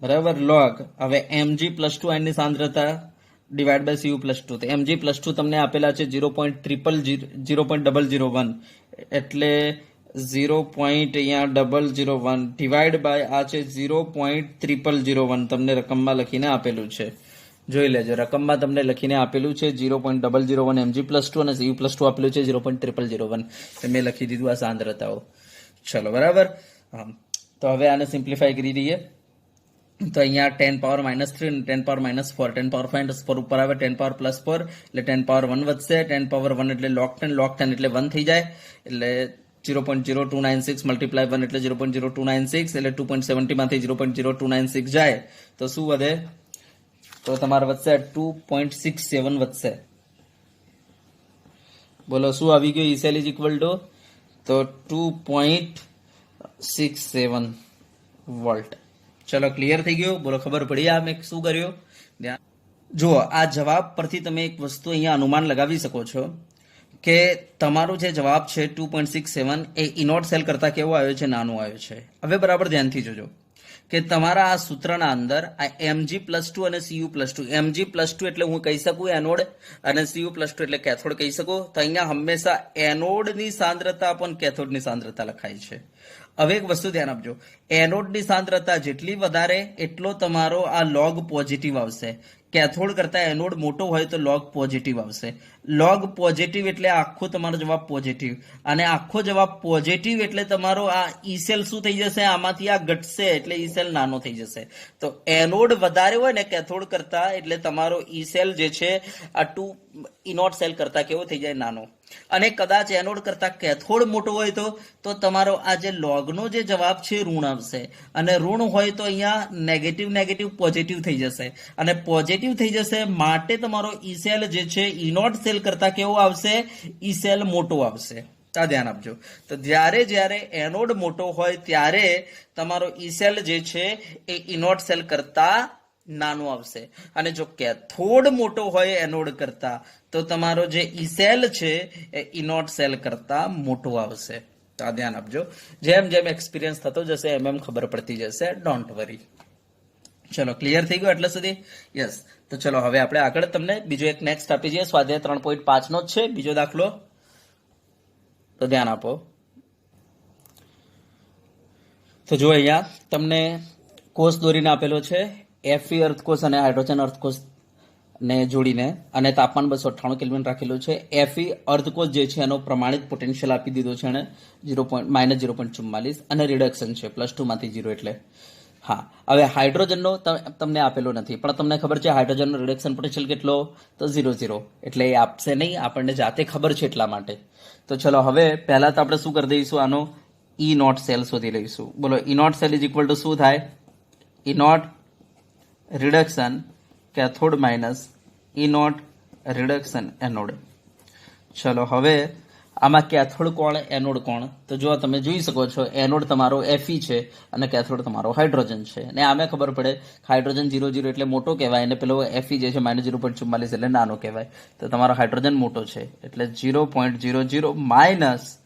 બરાબર. લોગ હવે mg+2n ની સાંદ્રતા ડિવાઈડ બાય cu+2, તો mg+2 તમને આપેલા છે 0.001, એટલે 0.001 ડિવાઈડ બાય આ છે 0.001 તમને રકમમાં લખીને આપેલું છે. જોઈ લેજો, રકમમાં તમને લખીને આપેલું છે 0.001 mg+2 અને cu+2 આપેલું છે 0.001. મેં લખી દીધું આ સાંદ્રતાઓ. ચલો બરાબર. હા, તો હવે આને સિમ્પ્લિફાય કરી દઈએ. તો અહીંયા 10 પાવર -3 અને 10 પાવર -4, 10 પાવર 4 ઉપર આવે, 10 પાવર +4 એટલે 10 પાવર 1 વધશે, 10 પાવર 1 એટલે log 10 એટલે 1 થઈ જાય, એટલે 0.0296 મલ્ટીપ્લાય 1 એટલે 0.0296, એટલે 2.70 માંથી 0.0296 જાય તો શું વધે, તો તમારે વધશે 2.67 વધશે. બોલો શું આવી ગયું, ઈ સેલ ઇઝ ઇક્વલ ટુ, તો 2.67 વોલ્ટ. ચલો ક્લિયર થઈ ગયું, બોલો ખબર પડી આ મેં શું કર્યું. જુઓ, આ જવાબ પરથી તમે એક વસ્તુ અહીંયા અનુમાન લગાવી શકો છો કે તમારો જે જવાબ છે 2.67 એ ઇનોટ સેલ કરતા કેવો આવ્યો છે, નાનો આવ્યો છે. હવે બરાબર ધ્યાનથી જોજો કે તમારા આ સૂત્રના અંદર આ mg+2 અને cu+2, mg+2 એટલે હું કહી શકું એનોડ અને cu+2 એટલે કેથોડ કહી શકું. તો અહીંયા હંમેશા એનોડની સાંદ્રતા પણ કેથોડની સાંદ્રતા લખાય છે. હવે એક વસ્તુ ધ્યાન આપજો, એનોડની સાંદ્રતા જેટલી વધારે એટલો તમારો આ લોગ પોઝિટિવ આવશે. કેથોડ કરતા એનોડ મોટો હોય તો લોગ પોઝિટિવ આવશે. લોગ પોઝિટિવ એટલે આખો તમારો જવાબ પોઝિટિવ, અને આખો જવાબ પોઝિટિવ એટલે તમારો આ ઈ સેલ શું થઈ જશે, આમાંથી આ ઘટશે એટલે ઈ સેલ નાનો થઈ જશે. તો એનોડ વધારે હોય ને કેથોડ કરતા, એટલે તમારો ઈ સેલ જે છે આ ઇનોટ સેલ કરતા કેવો થઈ જાય, નાનો. અને કદાચ એનોડ કરતા કેથોડ મોટો હોય તો તમારો આ જે લોગનો જે જવાબ છે ઋણ આવશે, અને ઋણ હોય તો અહીંયા નેગેટિવ પોઝિટિવ થઈ જશે, અને પોઝિટિવ થઈ જશે માટે તમારો ઈ સેલ જે છે ઇનોટ સેલ કરતા કેવો આવશે, ઈ સેલ મોટો આવશે. આ ધ્યાન આપજો. તો જ્યારે એનોડ મોટો હોય ત્યારે તમારો ઈ સેલ જે છે એ ઇનોટ સેલ કરતા નાનો આવશે, અને જો કેથોડ મોટો હોય એનોડ કરતા તો તમારો જે ઈ સેલ છે એ ઇનોટ સેલ કરતા મોટો આવશે. તો આ ધ્યાન આપજો. જેમ જેમ એક્સપિરિયન્સ થતો જશે એમ ખબર પડતી જશે, ડોન્ટ વરી. ચલો ક્લિયર થઈ ગયું એટલે સુધી? યસ. તો ચલો હવે આપણે આગળ તમને બીજો એક નેક્સ્ટ આપી જઈએ, સ્વાધ્યાય 3.5 નો જ છે બીજો દાખલો. તો ધ્યાન આપો. તો જો અહીંયા તમને કોષ દોરીને આપેલો છે, Fe અર્થકોષ અને હાઇડ્રોજન અર્થકોષ ને જોડીને, અને તાપમાન 298 કેલ્વિન રાખેલું છે. Fe અર્ધકોષ જે છે એનો પ્રમાણિત પોટેન્શિયલ આપી દીધો છે અને -0.44 અને રિડક્શન છે +2 માંથી 0 એટલે. હા, હવે હાઇડ્રોજનનો તમને આપેલો નથી, પણ તમને ખબર છે હાઇડ્રોજનનો રિડક્શન પોટેન્શિયલ કેટલો, તો 0 એટલે એ આપશે નહીં, આપણને જાતે ખબર છે એટલા માટે. તો ચલો હવે પહેલા તો આપણે શું કરી દઈશું, આનો ઈ નોટ સેલ શોધી લઈશું. બોલો E not cell is equal to શું થાય, E not reduction cathode minus E not reduction anode. ચલો હવે આમાં કેથોડ કોણ, એનોડ કોણ, તો જો તમે જોઈ શકો છો એનોડ તમારો Fe છે અને કેથોડ તમારો હાઇડ્રોજન છે. ને આમે ખબર પડે હાઇડ્રોજન 0 એટલે મોટો કહેવાય, અને પેલો Fe જે છે -0.44 એટલે નાનો કહેવાય. તો તમારો હાઇડ્રોજન મોટો છે એટલે 0.00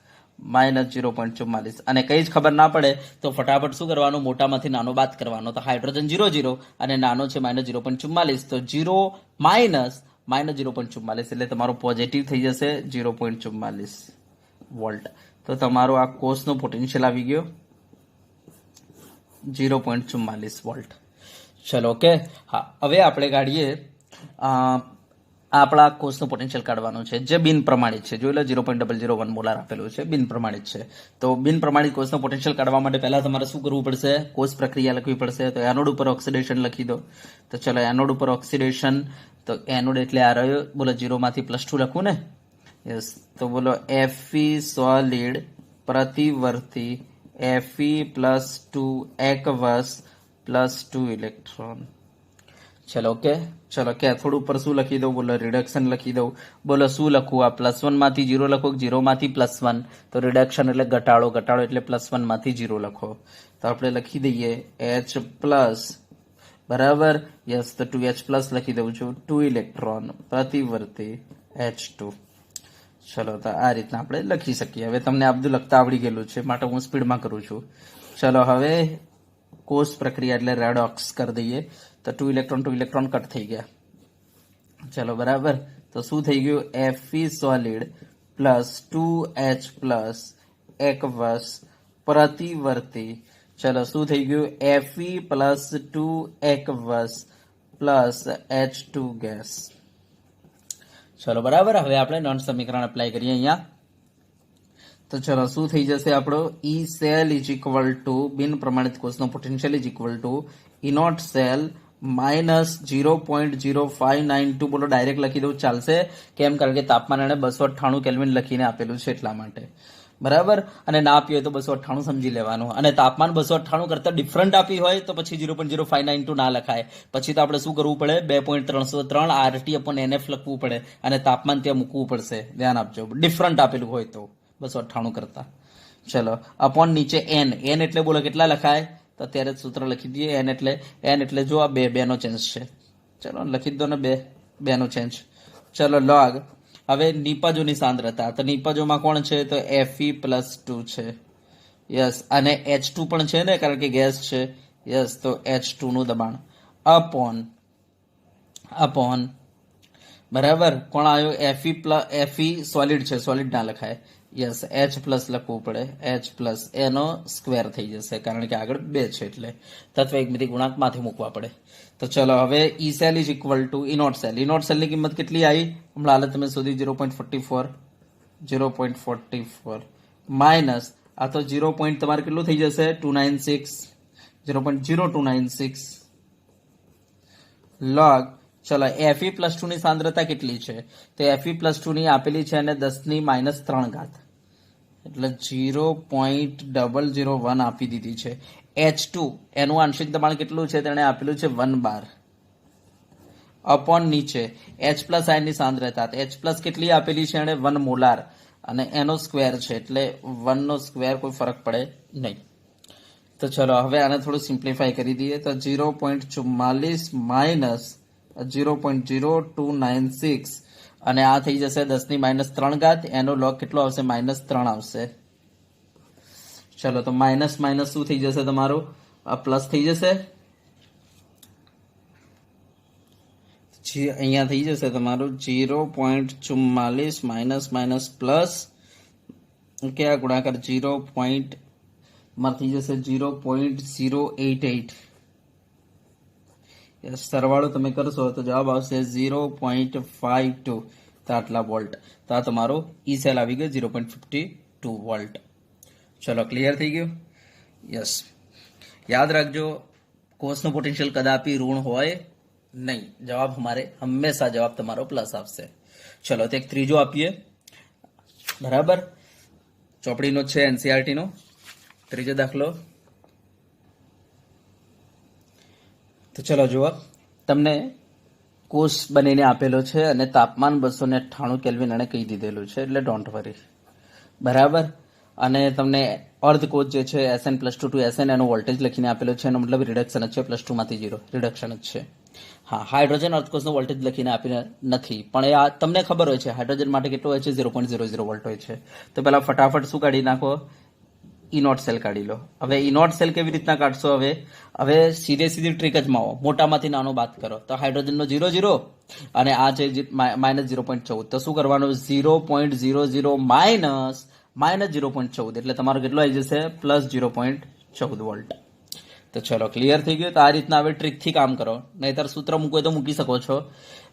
-0.44, અને કઈ જ ખબર ના પડે તો ફટાફટ શું કરવાનું, મોટામાંથી નાનો બાદ કરવાનો. તો હાઇડ્રોજન 0 અને નાનો છે -0.44, તો 0 -0.44 એટલે તમારો પોઝિટિવ થઈ જશે 0.44, વોલ્ટ. તો તમારો આ કોષનો પોટેન્શિયલ આવી ગયો 0.44 વોલ્ટ. ચલો ઓકે. હા, હવે આપણે કાઢીએ આપણા કોષનું પોટેન્શિયલ કાઢવાનું છે જે બિન પ્રમાણિત છે. જોઈ લો 0.001 મોલાર આપેલું છે, બિન પ્રમાણિત છે. તો બિન પ્રમાણિત કોષનું પોટેન્શિયલ કાઢવા માટે પહેલા તમારે શું કરવું પડશે? કોષ પ્રક્રિયા લખવી પડશે. તો એનોડ ઉપર ઓક્સિડેશન લખી દો. તો ચલો એનોડ ઉપર ઓક્સિડેશન, તો એનોડ એટલે આ રહ્યો, બોલો 0 માંથી +2 લખવું ને? યસ. તો બોલો Fe સોલિડ પ્રતિવર્તી Fe+2 એકવસ +2 ઇલેક્ટ્રોન. ચલો ઓકે. ચલો કેથોડ ઉપર શું લખી દઉં? બોલો રિડક્શન લખી દઉં. બોલો શું લખવું? આ +1 માંથી 0 લખો, 0 માંથી +1. તો રિડક્શન એટલે ઘટાડો, ઘટાડો એટલે +1 માંથી 0 લખો. તો આપણે લખી દઈએ H+, બરાબર. યસ. તો 2H+ લખી દઉં છું, 2 ઇલેક્ટ્રોન પ્રતિવર્તી H2. ચલો, તો આ રીતના આપણે લખી શકીએ. હવે તમને આ બધું લખતા આવડી ગયેલું છે માટે હું સ્પીડમાં કરું છું. ચલો હવે કોષ પ્રક્રિયા એટલે રેડોક્સ કરી દઈએ. તો 2 ઇલેક્ટ્રોન કટ થઈ ગયા. ચલો બરાબર. તો શું થઈ ગયું? Fe solid +2H+ એકવસ પ્રતિવર્તી. ચલો શું થઈ ગયું? Fe+2 એકવસ +H2 gas. ચલો બરાબર. હવે આપણે નોન સમીકરણ એપ્લાય કરીએ અહીંયા. તો ચલો શું થઈ જશે આપણો? E cell is equal to બિન પ્રમાણિત કોષનો potential is equal to E not cell -0.0592. બોલો ડાયરેક્ટ લખી દઉં ચાલશે? કેમ? કારણ કે તાપમાન એને 298 કેલ્વિન લખીને આપેલું છે એટલા માટે. બરાબર. અને ના આપ્યું હોય તો 298 સમજી લેવાનું. અને તાપમાન 298 કરતા ડિફરન્ટ આપી હોય તો પછી 0.0592 ના લખાય. પછી તો આપણે શું કરવું પડે? 2.303 RT/NF લખવું પડે અને તાપમાન ત્યાં મૂકવું પડશે. ધ્યાન આપજો, ડિફરન્ટ આપેલું હોય તો 298 કરતા. ચલો અપોન નીચે n. n એટલે બોલો કેટલા લખાય? તો અત્યારે સૂત્ર લખી દઈએ. n એટલે જો આ બે નો ચેન્જ છે. ચલો લખી દો ને, બે નો ચેન્જ. ચલો log. હવે નિપજોની સાંદ્રતા. તો નિપજોમાં કોણ છે? તો Fe+2 છે. યસ. અને H2 પણ છે ને, કારણ કે ગેસ છે. યસ. તો H2 નું દબાણ અપોન બરાબર. કોણ આવ્યું? Fe સોલિડ છે, સોલિડ ના લખાય. યસ. H+ લખવું પડે. H+ એનો સ્ક્વેર થઈ જશે કારણ કે આગળ 2 છે એટલે તત્વ એકમિતિ ગુણાંક માંથી મૂકવા પડે. તો ચલો હવે E cell is equal to E not cell. E naught સેલની કિંમત કેટલી આવી? હમણાં હાલ તમે શોધી 0.44 માઇનસ આ તો 0. તમારે કેટલું થઈ જશે? 0.0296 log. ચલો Fe+2 ની સાંદ્રતા કેટલી છે? તો Fe+2 ની આપેલી છે અને 10⁻³ એટલે 0.001 આપી દીધી છે. H2 એનું આંશિક દબાણ કેટલું છે? તેને આપેલું છે 1 બાર. અપોન નીચે H+ આયનની સાંદ્રતા. H+ કેટલી આપેલી છે? એને 1 મોલાર અને એનો સ્ક્વેર છે એટલે 1 નો સ્ક્વેર, કોઈ ફરક પડે નહીં. તો ચલો હવે આને થોડું સિમ્પ્લિફાય કરી દઈએ. તો 0.44 - 0.0296 અને આ થઈ જશે 10⁻³ એનો લોગ કેટલો આવશે? -3 આવશે. ચલો તો માઇનસ શું થઈ જશે? તમારું આ પ્લસ થઈ જશે. અહીંયા થઈ જશે તમારું 0.44 પ્લસ ઓકે, આ ગુણાકાર 0. માં થઈ જશે 0.088. સરવાળો તમે કરશો તો જવાબ આવશે 0.52. તો આટલા વોલ્ટ. તો આ તમારો E સેલ આવી ગયો 0.52 વોલ્ટ. ચલો ક્લિયર થઈ ગયું? યસ. યાદ રાખજો, કોષનું પોટેન્શિયલ કદાપી ઋણ હોય નહીં. જવાબ હંમેશા જવાબ તમારો પ્લસ આવશે. ચલો તો એક ત્રીજો આપીએ. બરાબર. ચોપડીનો છે, NCERT નો ત્રીજો દાખલો. તો ચલો જુઓ, તમને કોષ બનીને આપેલો છે અને તાપમાન 298 કેલ્વિન એને કહી દીધેલું છે એટલે ડોન્ટ વરી. બરાબર. અને તમને અર્ધકોષ જે છે Sn+2 to Sn એનો વોલ્ટેજ લખીને આપેલો છે. એનો મતલબ રિડક્શન જ છે, +2 માંથી 0 રિડક્શન જ છે. હા, હાઇડ્રોજન અર્ધકોષનો વોલ્ટેજ લખીને આપીને નથી, પણ એ તમને ખબર હોય છે હાઇડ્રોજન માટે કેટલો હોય છે? 0.00 વોલ્ટ હોય છે. તો પહેલા ફટાફટ શું કાઢી નાખો? E નોટ સેલ કાઢી લો. હવે E નોટ સેલ કેવી રીતના કાઢશો? હવે સીધી ટ્રીક જ માં મોટામાંથી નાનો બાદ કરો. તો હાઇડ્રોજનનો 0 અને આ છે -0.14. તો શું કરવાનું? 0.00 માઇનસ -0.14 એટલે તમારો કેટલો આવી જશે +0.14 વોલ્ટ. તો ચલો ક્લિયર થઈ ગયું. તો આ રીતના હવે ટ્રીકથી કામ કરો, નહીતર સૂત્ર મૂકવું હોય તો મૂકી શકો છો.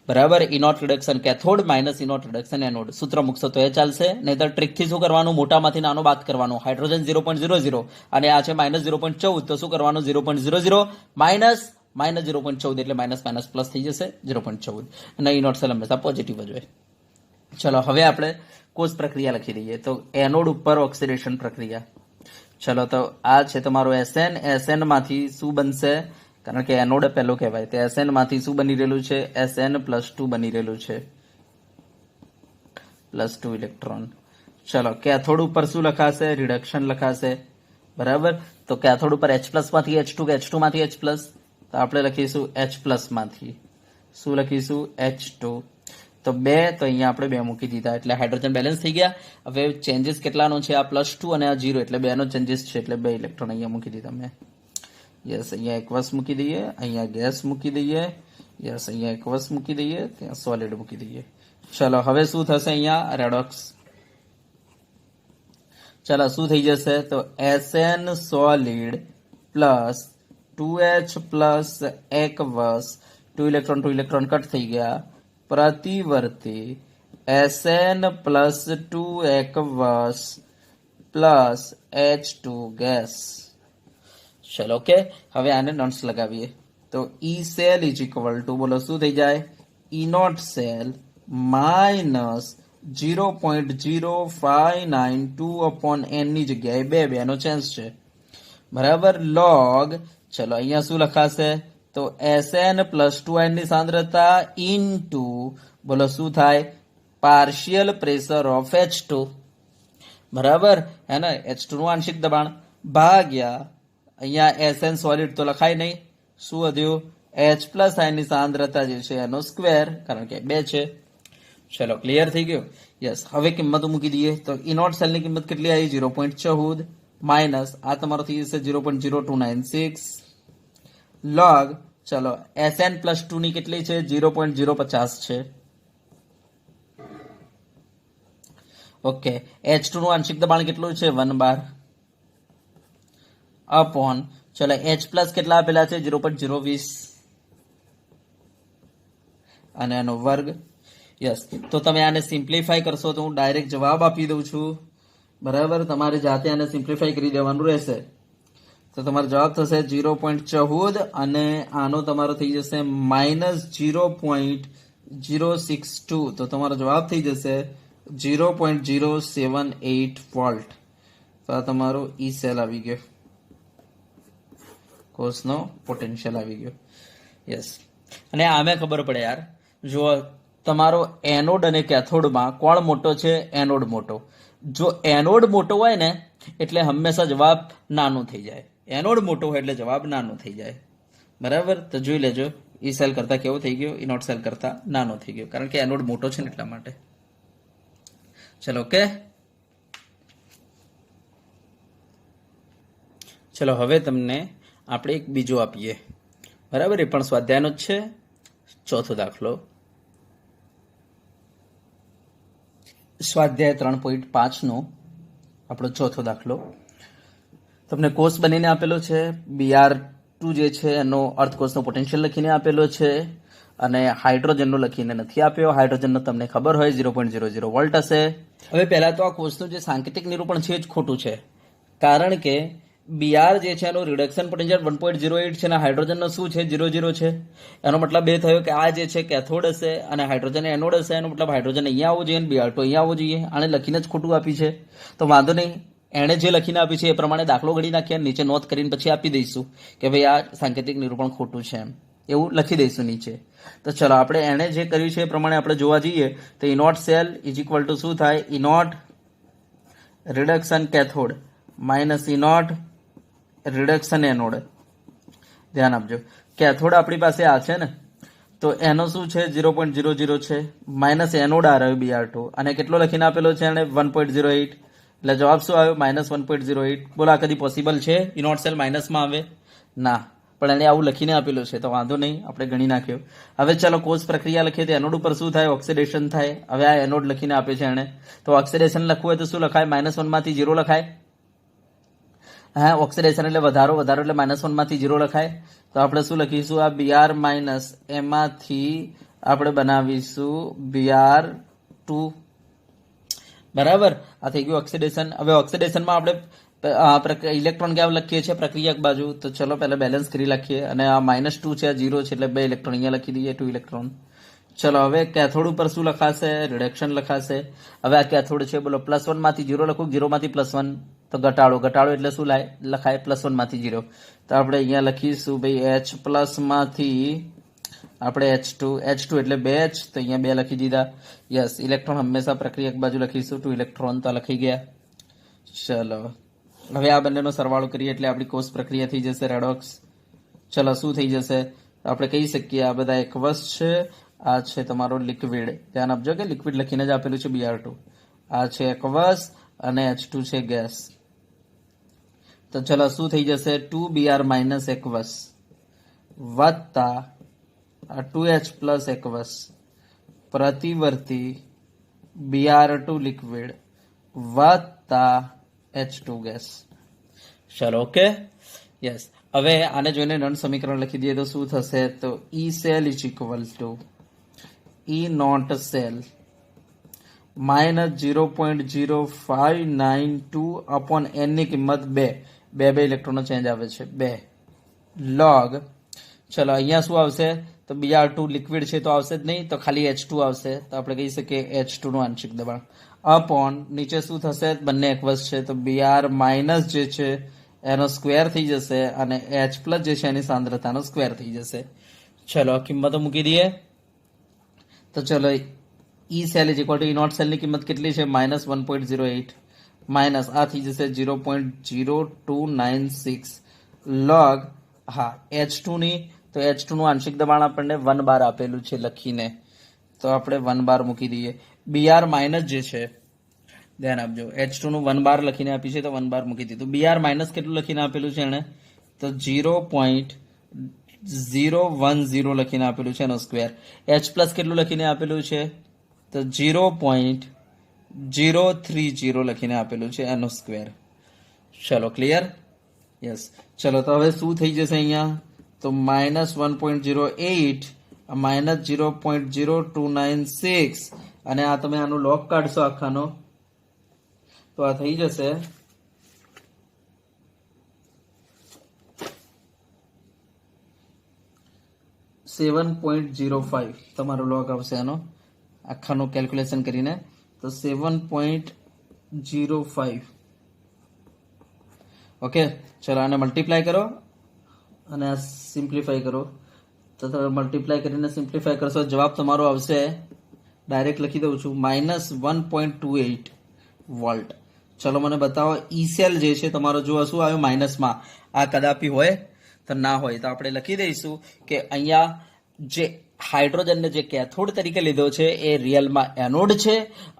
બરાબર, E not reduction cathode minus E not reduction anode. સૂત્ર મૂકશો તો એ ચાલશે, નહીતર ટ્રીકથી શું કરવાનું, મોટામાંથી નાનો બાદ કરવાનો. હાઇડ્રોજન 0.00 અને આ છે -0.14, તો શું કરવાનું 0.00 માઇનસ -0.14 એટલે માઇનસ માઇનસ પ્લસ થઈ જશે 0.14. અને ઇનોટ સેલ હંમેશા પોઝિટિવ જ હોય. ચલો હવે આપણે કોષ પ્રક્રિયા લખી દઈએ. તો એનોડ ઉપર ઓક્સિડેશન પ્રક્રિયા. ચલો તો આ છે તમારો SN માંથી શું બનશે, કારણ કે એનોડ પહેલો કહેવાય, તો SN માંથી શું બની રહેલું છે, SN+2 બની રહેલું છે, +2 ઇલેક્ટ્રોન. ચલો કેથોડ ઉપર શું લખાશે, રિડક્શન લખાશે. બરાબર, તો કેથોડ ઉપર H+ માંથી H2 કે H2 માંથી H+, તો આપણે લખીશું H+ માંથી શું લખીશું, H2. તો 2, તો અહીંયા આપણે 2 મૂકી દીધા એટલે હાઇડ્રોજન બેલેન્સ થઈ ગયા. હવે ચેન્જીસ કેટલાનો છે, આ +2 અને આ 0 એટલે 2 નો ચેન્જીસ છે, એટલે 2 ઇલેક્ટ્રોન અહીંયા મૂકી દીધા મેં. યસ, અહીંયા એકવસ મૂકી દઈએ, અહીંયા ગેસ મૂકી દઈએ, યસ અહીંયા એકવસ મૂકી દઈએ, ત્યાં સોલિડ મૂકી દઈએ. ચલો હવે શું થશે, અહીંયા રેડોક્સ. ચલો શું થઈ જશે, તો SN solid plus 2H plus aqueous, 2 electron cut થઈ ગયા, પ્રતિવર્તી SN+2 aqueous plus H2 gas. ચલો ઓકે, હવે આને નોટ્સ લગાવીએ. તો E cell is equal to, બોલો શું થઈ જાય, E not cell minus 0.0592/n ની જગ્યાએ 2 નો ચાન્સ છે. બરાબર, લોગ. ચલો અહીંયા શું લખાશે, તો SN+2 ની સાંદ્રતા ઇન્ટુ, બોલો શું થાય, પાર્શિયલ પ્રેશર ઓફ H2. બરાબર હે ને, H2 નું આંશિક દબાણ ભાગ્યા અહીંયા SN સોલિડ તો લખાય નહીં, શું વધ્યું, H+ ની સાંદ્રતા જે છે એનો સ્ક્વેર, કારણ કે 2 છે. ચલો ક્લિયર થઈ ગયું. યસ, હવે કિંમતો મૂકી દઈએ. તો ઇનોટ સેલની કિંમત કેટલી આવી, 0.14 માઇનસ આ તમારો થઈ જશે 0.0296 લોગ. ચલો SN+2 ની કેટલી છે, 0.050 છે. ઓકે, H2 નું આંશિક દબાણ કેટલું છે, 1 બાર અપોન, ચલો H+ કેટલા આપેલા છે, 0.020 અને એનો વર્ગ. યસ, તો તમે આને સિમ્પ્લિફાય કરશો તો હું ડાયરેક્ટ જવાબ આપી દઉં છું. બરાબર, તમારે જાતે આને સિમ્પ્લિફાય કરી દેવાનું રહેશે. તો તમારો જવાબ થશે 0.14 અને આનો તમારો થઈ જશે -0.062, તો તમારો જવાબ થઈ જશે 0.078 વોલ્ટ. તો આ તમારો ઈ સેલ આવી ગયો, કોષનો પોટેન્શિયલ આવી ગયો. યસ, અને આમે ખબર પડે યાર, જો તમારો એનોડ અને કેથોડમાં કોણ મોટો છે, એનોડ મોટો. જો એનોડ મોટો હોય ને એટલે હંમેશા જવાબ નાનો થઈ જાય, એનોડ મોટો હોય એટલે જવાબ નાનો થઈ જાય. બરાબર, તો જોઈ લેજો ઈ સેલ કરતા કેવો થઈ ગયો, ઇનોટ સેલ કરતા નાનો થઈ ગયો, કારણ કે એનોડ મોટો છે ને એટલા માટે. ચલો ઓકે, ચલો હવે તમને આપણે એક બીજો આપીએ. બરાબર, એ પણ સ્વાધ્યાયનો જ છે, ચોથો દાખલો. સ્વાધ્યાય 3.5 નો આપણો ચોથો દાખલો. તમને કોષ બનીને આપેલો છે, Br2 જે છે એનો અર્ધકોષનો પોટેન્શિયલ લખીને આપેલો છે, અને હાઇડ્રોજનનો લખીને નથી આપ્યો. હાઇડ્રોજનનો તમને ખબર હોય 0.00 વોલ્ટ હશે. હવે પહેલા તો આ કોષનું જે સાંકેતિક નિરૂપણ છે એ જ ખોટું છે, કારણ કે Br જે છે એનું રિડક્શન પોટેન્શિયલ 1.08 છે અને હાઇડ્રોજનનો શું છે, 0.0 છે. એનો મતલબ એ થયો કે આ જે છે કેથોડ હશે અને હાઇડ્રોજન એનોડ હશે. એનો મતલબ હાઇડ્રોજન અહીંયા આવવું જોઈએ અને Br2 અહીંયા આવવું જોઈએ. આને લખીને જ ખોટું આપી છે, તો વાંધો નહીં, એણે જે લખીને આપી છે એ પ્રમાણે દાખલો ગણી નાખીએ, નીચે નોંધ કરીને પછી આપી દઈશું કે ભાઈ આ સાંકેતિક નિરૂપણ ખોટું છે, એમ એવું લખી દઈશું નીચે. તો ચલો આપણે એણે જે કર્યું છે એ પ્રમાણે આપણે જોવા જઈએ તો E not cell is equal to શું થાય, E not reduction cathode minus E not reduction anode. ધ્યાન આપજો, કેથોડ આપણી પાસે આ છે ને, તો એનો શું છે 0.00 છે, માઇનસ એનોડ આ રહ્યો Br2, અને કેટલો લખીને આપેલો છે એને 1.08, એટલે જવાબ શું આવ્યો, -1.08. બોલો આ કદી પોસિબલ છે, ઇનોટ સેલ માઇનસમાં આવે ના, પણ એને આવું લખીને આપેલું છે તો વાંધો નહીં, આપણે ગણી નાખ્યો. હવે ચાલો કોષ પ્રક્રિયા લખીએ તો એનોડ ઉપર શું થાય? ઓક્સિડેશન થાય. હવે આ એનોડ લખીને આપે છે એને, તો ઓક્સિડેશન લખવું હોય તો શું લખાય? -1 માંથી 0 લખાય. હા, ઓક્સિડેશન એટલે વધારો, વધારો એટલે -1 માંથી 0 લખાય. તો આપણે શું લખીશું? આ Br માઇનસ એમાંથી આપણે બનાવીશું Br2. બરાબર, આ થઈ ગયું ઓક્સિડેશન. હવે ઓક્સિડેશનમાં આપણે ઇલેક્ટ્રોન ક્યાં લખીએ છીએ? પ્રક્રિયક બાજુ. તો ચલો પહેલા બેલેન્સ કરી લખીએ, અને આ -2 છે, આ 0 છે, એટલે 2 ઇલેક્ટ્રોન અહીંયા લખી દઈએ, 2 ઇલેક્ટ્રોન. ચલો હવે કેથોડ ઉપર શું લખાશે? રિડક્શન લખાશે. હવે આ કેથોડ છે, બોલો +1 માંથી 0 લખું, 0 માંથી +1 તો ઘટાડો, ઘટાડો એટલે શું લખાય? +1 માંથી 0. તો આપણે અહીંયા લખીશું ભાઈ H+ માંથી આપણે H2 એટલે 2H, તો અહીંયા 2 લખી દીધા. યસ, ઇલેક્ટ્રોન હંમેશા પ્રક્રિયક બાજુ લખીશું, 2 ઇલેક્ટ્રોન તો લખી ગયા. ચલો હવે આ બંનેનો સરવાળો કરીએ એટલે આપણી કોષ પ્રક્રિયા થઈ જશે રેડોક્સ. ચલો શું થઈ જશે? આપણે કહી શકીએ આ બધા એકવસ છે, આ છે તમારો લિક્વિડ. ધ્યાન આપજો કે લિક્વિડ લખીને જ આપેલું છે Br2. આ છે એકવસ અને H2 છે ગેસ. તો ચલો શું થઈ જશે? 2Br માઇનસ એકવસ વત્તા 2H+ એકવસ પ્રતિવર્તી Br2 લિક્વિડ વત્તા H2 ગેસ. ચલો ઓકે, યસ. હવે આને જોઈને નળ સમીકરણ લખી દઈએ તો શું થશે? તો E cell is equal to E naught cell -0.0592 upon n ની કિંમત 2 ઇલેક્ટ્રોનો ચેન્જ આવે છે 2 log. ચલો અહીંયા શું આવશે? તો Br2 લિક્વિડ છે તો આવશે જ નહીં, તો ખાલી H2 આવશે. તો આપણે કહી શકીએ H2 નું આંશિક દબાણ અપોન નીચે શું થશે? બંને એકવસ છે તો Br માઇનસ જે છે એનો સ્ક્વેર થઈ જશે અને H+ જે છે એની સાંદ્રતાનો સ્ક્વેર થઈ જશે. ચલો કિંમતો મૂકી દઈએ. તો ચલો E cell is equal to E naught cell ની કિંમત કેટલી છે? -1.08 માઇનસ આ થઈ જશે 0.0296 log હા H2 ની. તો H2 નું આંશિક દબાણ આપણને 1 બાર આપેલું છે લખીને, તો આપણે 1 બાર મૂકી દઈએ. Br માઇનસ જે છે ધ્યાન આપજો, H2 નું 1 બાર લખીને આપી છે તો 1 બાર મૂકી દીધું. Br માઇનસ કેટલું લખીને આપેલું છે એને? તો 0.010 લખીને આપેલું છે એનો સ્ક્વેર. H+ કેટલું લખીને આપેલું છે? તો 0.030 લખીને આપેલું છે એનો સ્ક્વેર. ચલો ક્લિયર? યસ. ચલો તો હવે શું થઈ જશે અહીંયા? તો -1.08 -0.0296 અને આ તમે આનો લોગ કાઢશો આખાનો તો આ થઈ જશે 7.05 તમારો લોગ આવશે આનો આખાનો કેલ્ક્યુલેશન કરીને. તો 7.05. ઓકે, ચલો આને મલ્ટીપ્લાય કરો અને આ સિમ્પ્લિફાય કરો. તો તમે મલ્ટીપ્લાય કરીને સિમ્પ્લિફાય કરશો, જવાબ તમારો આવશે, ડાયરેક્ટ લખી દઉં છું, -1.28 વોલ્ટ. ચલો મને બતાવો ઈ સેલ જે છે તમારો, જો શું આવ્યું માઇનસમાં, આ કદાપી હોય તો ના હોય તો આપણે લખી દઈશું કે અહીંયા જે હાઇડ્રોજનને જે કેથોડ તરીકે લીધો છે એ રિયલમાં એનોડ છે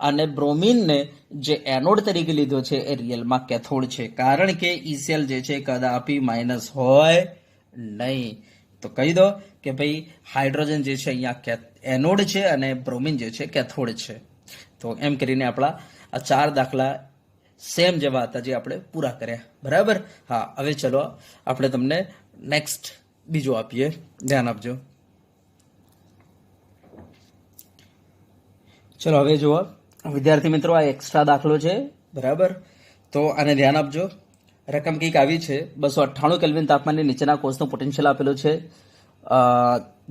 અને બ્રોમિનને જે એનોડ તરીકે લીધો છે એ રિયલમાં કેથોડ છે, કારણ કે ઈ સેલ જે છે કદાપી માઇનસ હોય નહીં. તો કહી દો કે ભાઈ હાઇડ્રોજન જે છે અહીંયા એનોડ છે અને બ્રોમિન જે છે કેથોડ છે. તો એમ કરીને આપણા આ 4 દાખલા સેમ જેવા હતા જે આપણે પૂરા કર્યા. બરાબર? હા, હવે ચલો આપણે તમને નેક્સ્ટ બીજો આપીએ, ધ્યાન આપજો. ચલો હવે જુઓ વિદ્યાર્થી મિત્રો, આ એક્સ્ટ્રા દાખલો છે. બરાબર? તો આને ધ્યાન આપજો. રકમ કંઈક આવી છે, 298 કેલ્વિન તાપમાનની નીચેના કોષનું પોટેન્શિયલ આપેલું છે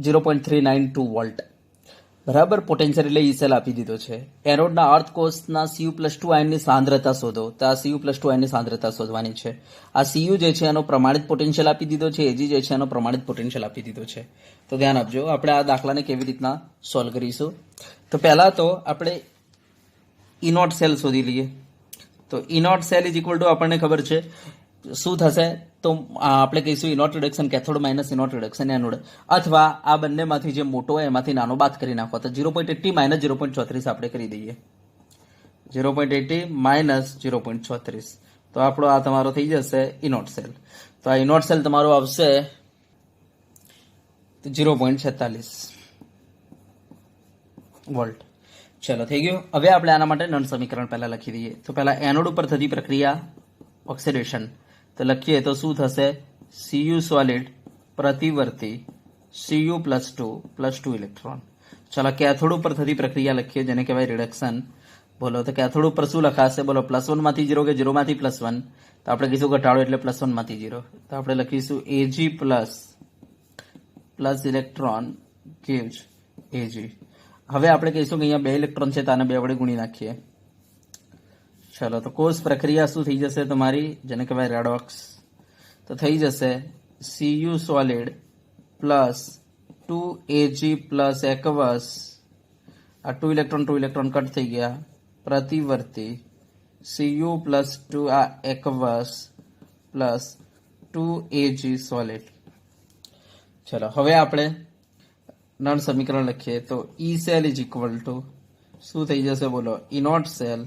0.392 વોલ્ટ. બરાબર? પોટેન્શિયલ એટલે ઈ સેલ આપી દીધો છે. એનોડના અર્ધ કોષના Cu+2 આયનની સાંદ્રતા શોધો. તો આ Cu+2 આયનની સાંદ્રતા શોધવાની છે. આ Cu જે છે એનો પ્રમાણિત પોટેન્શિયલ આપી દીધો છે, Ag જે છે એનો પ્રમાણિત પોટેન્શિયલ આપી દીધો છે. તો ધ્યાન આપજો, આપણે આ દાખલાને કેવી રીતના સોલ્વ કરીશું. તો પહેલા તો આપણે ઈ નોટ સેલ શોધી લઈએ. તો E not cell is equal to આપણને ખબર છે શું થશે, તો આપણે કહીશું E not reduction cathode minus E not reduction anode, અથવા આ બંનેમાંથી જે મોટો હોય એમાંથી નાનો બાદ કરી નાખો. તો 0.80 માઇનસ 0.34 આપણે કરી દઈએ, 0.80 માઇનસ 0.34. તો આપણો આ તમારો થઈ જશે ઇનોટ સેલ. તો આ ઇનોટ સેલ તમારો આવશે તો 0.46 વોલ્ટ. ચલો થઈ ગયું. હવે આપણે આના માટે નળ સમીકરણ પહેલા લખી દઈએ. તો પહેલા એનોડ ઉપર થતી પ્રક્રિયા ઓક્સિડેશન, તો લખીએ તો શું થશે, Cu સોલિડ પ્રતિવર્તી Cu+2 ઇલેક્ટ્રોન. ચલો કેથોડ ઉપર થતી પ્રક્રિયા લખીએ જેને કહેવાય રિડક્શન. બોલો તો કેથોડ ઉપર શું લખાશે, બોલો +1 માંથી 0 કે 0 માંથી +1, તો આપણે કહીશું ઘટાડો એટલે +1 માંથી 0, તો આપણે લખીશું Ag plus electron gives Ag. હવે આપણે કહીશું કે અહીંયા 2 ઇલેક્ટ્રોન છે તો આને 2 વડે ગુણી નાખીએ. ચલો તો કોષ પ્રક્રિયા શું થઈ જશે તમારી, જેને કહેવાય રેડોક્સ. તો થઈ જશે Cu solid plus 2Ag plus aqueous, આ 2 ઇલેક્ટ્રોન કટ થઈ ગયા, પ્રતિવર્તી Cu+2 આ એકવસ પ્લસ 2Ag સોલિડ. ચલો હવે આપણે નળ સમીકરણ લખીએ તો E cell is equal to શું થઈ જશે, બોલો E not cell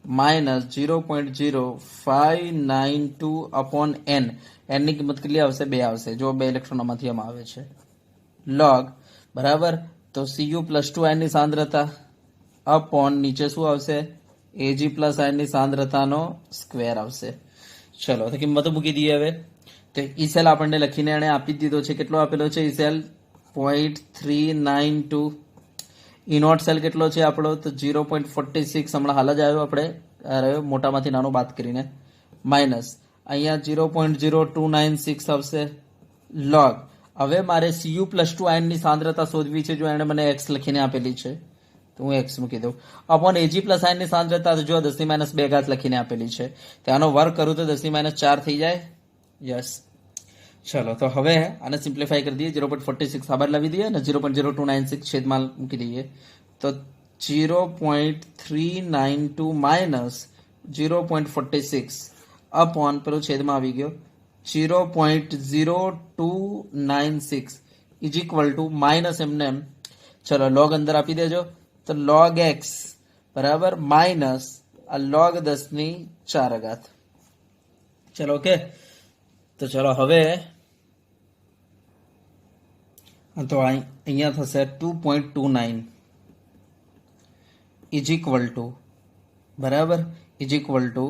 minus 0.0592 upon n. n ની કિંમત કેટલી આવશે, 2 આવશે, જો 2 ઇલેક્ટ્રોનમાંથી આમાં આવે છે, લોગ બરાબર. તો Cu+2 આયનની સાંદ્રતા અપોન નીચે શું આવશે, Ag પ્લસ આયનની સાંદ્રતાનો સ્ક્વેર આવશે. ચલો તો કિંમતો મૂકી દઈએ. હવે તો ઈ સેલ આપણને લખીને એને આપી દીધો છે, કેટલો આપેલો છે ઈ સેલ 0.392. ઈ નોટ સેલ કેટલો છે આપણો, તો 0.46, હમણાં હાલ જ આવ્યો આપણે મોટામાંથી નાનો બાદ કરીને, માઇનસ અહીંયા 0.0296 આવશે લોગ. હવે મારે Cu+2 આયનની સાંદ્રતા શોધવી છે, જો એને મને x લખીને આપેલી છે તો હું x મૂકી દઉં, અપોન Ag પ્લસ આયનની સાંદ્રતા જો 10⁻2 લખીને આપેલી છે, ત્યાંનો વર્ગ કરું તો 10⁻4 થઈ જાય. યસ. ચલો તો હવે આને સિમ્પ્લિફાઈ કરી દઈએ, 0.46 બહાર લાવી દઈએ અને 0.0296 છેદમાં મૂકી દઈએ, તો 0.392 માઇનસ 0.46 અપોન પેલું છેદમાં આવી ગયો 0.0296 ઇઝ ઇક્વલ ટુ માઇનસ એમને એમ, ચલો લોગ અંદર આપી દેજો, તો log x બરાબર માઇનસ આ log 10⁴. ચલો ઓકે. તો ચલો હવે તો અહીંયા થશે 2.29 ઇઝ ઇક્વલ ટુ બરાબર ઇઝ ઇક્વલ ટુ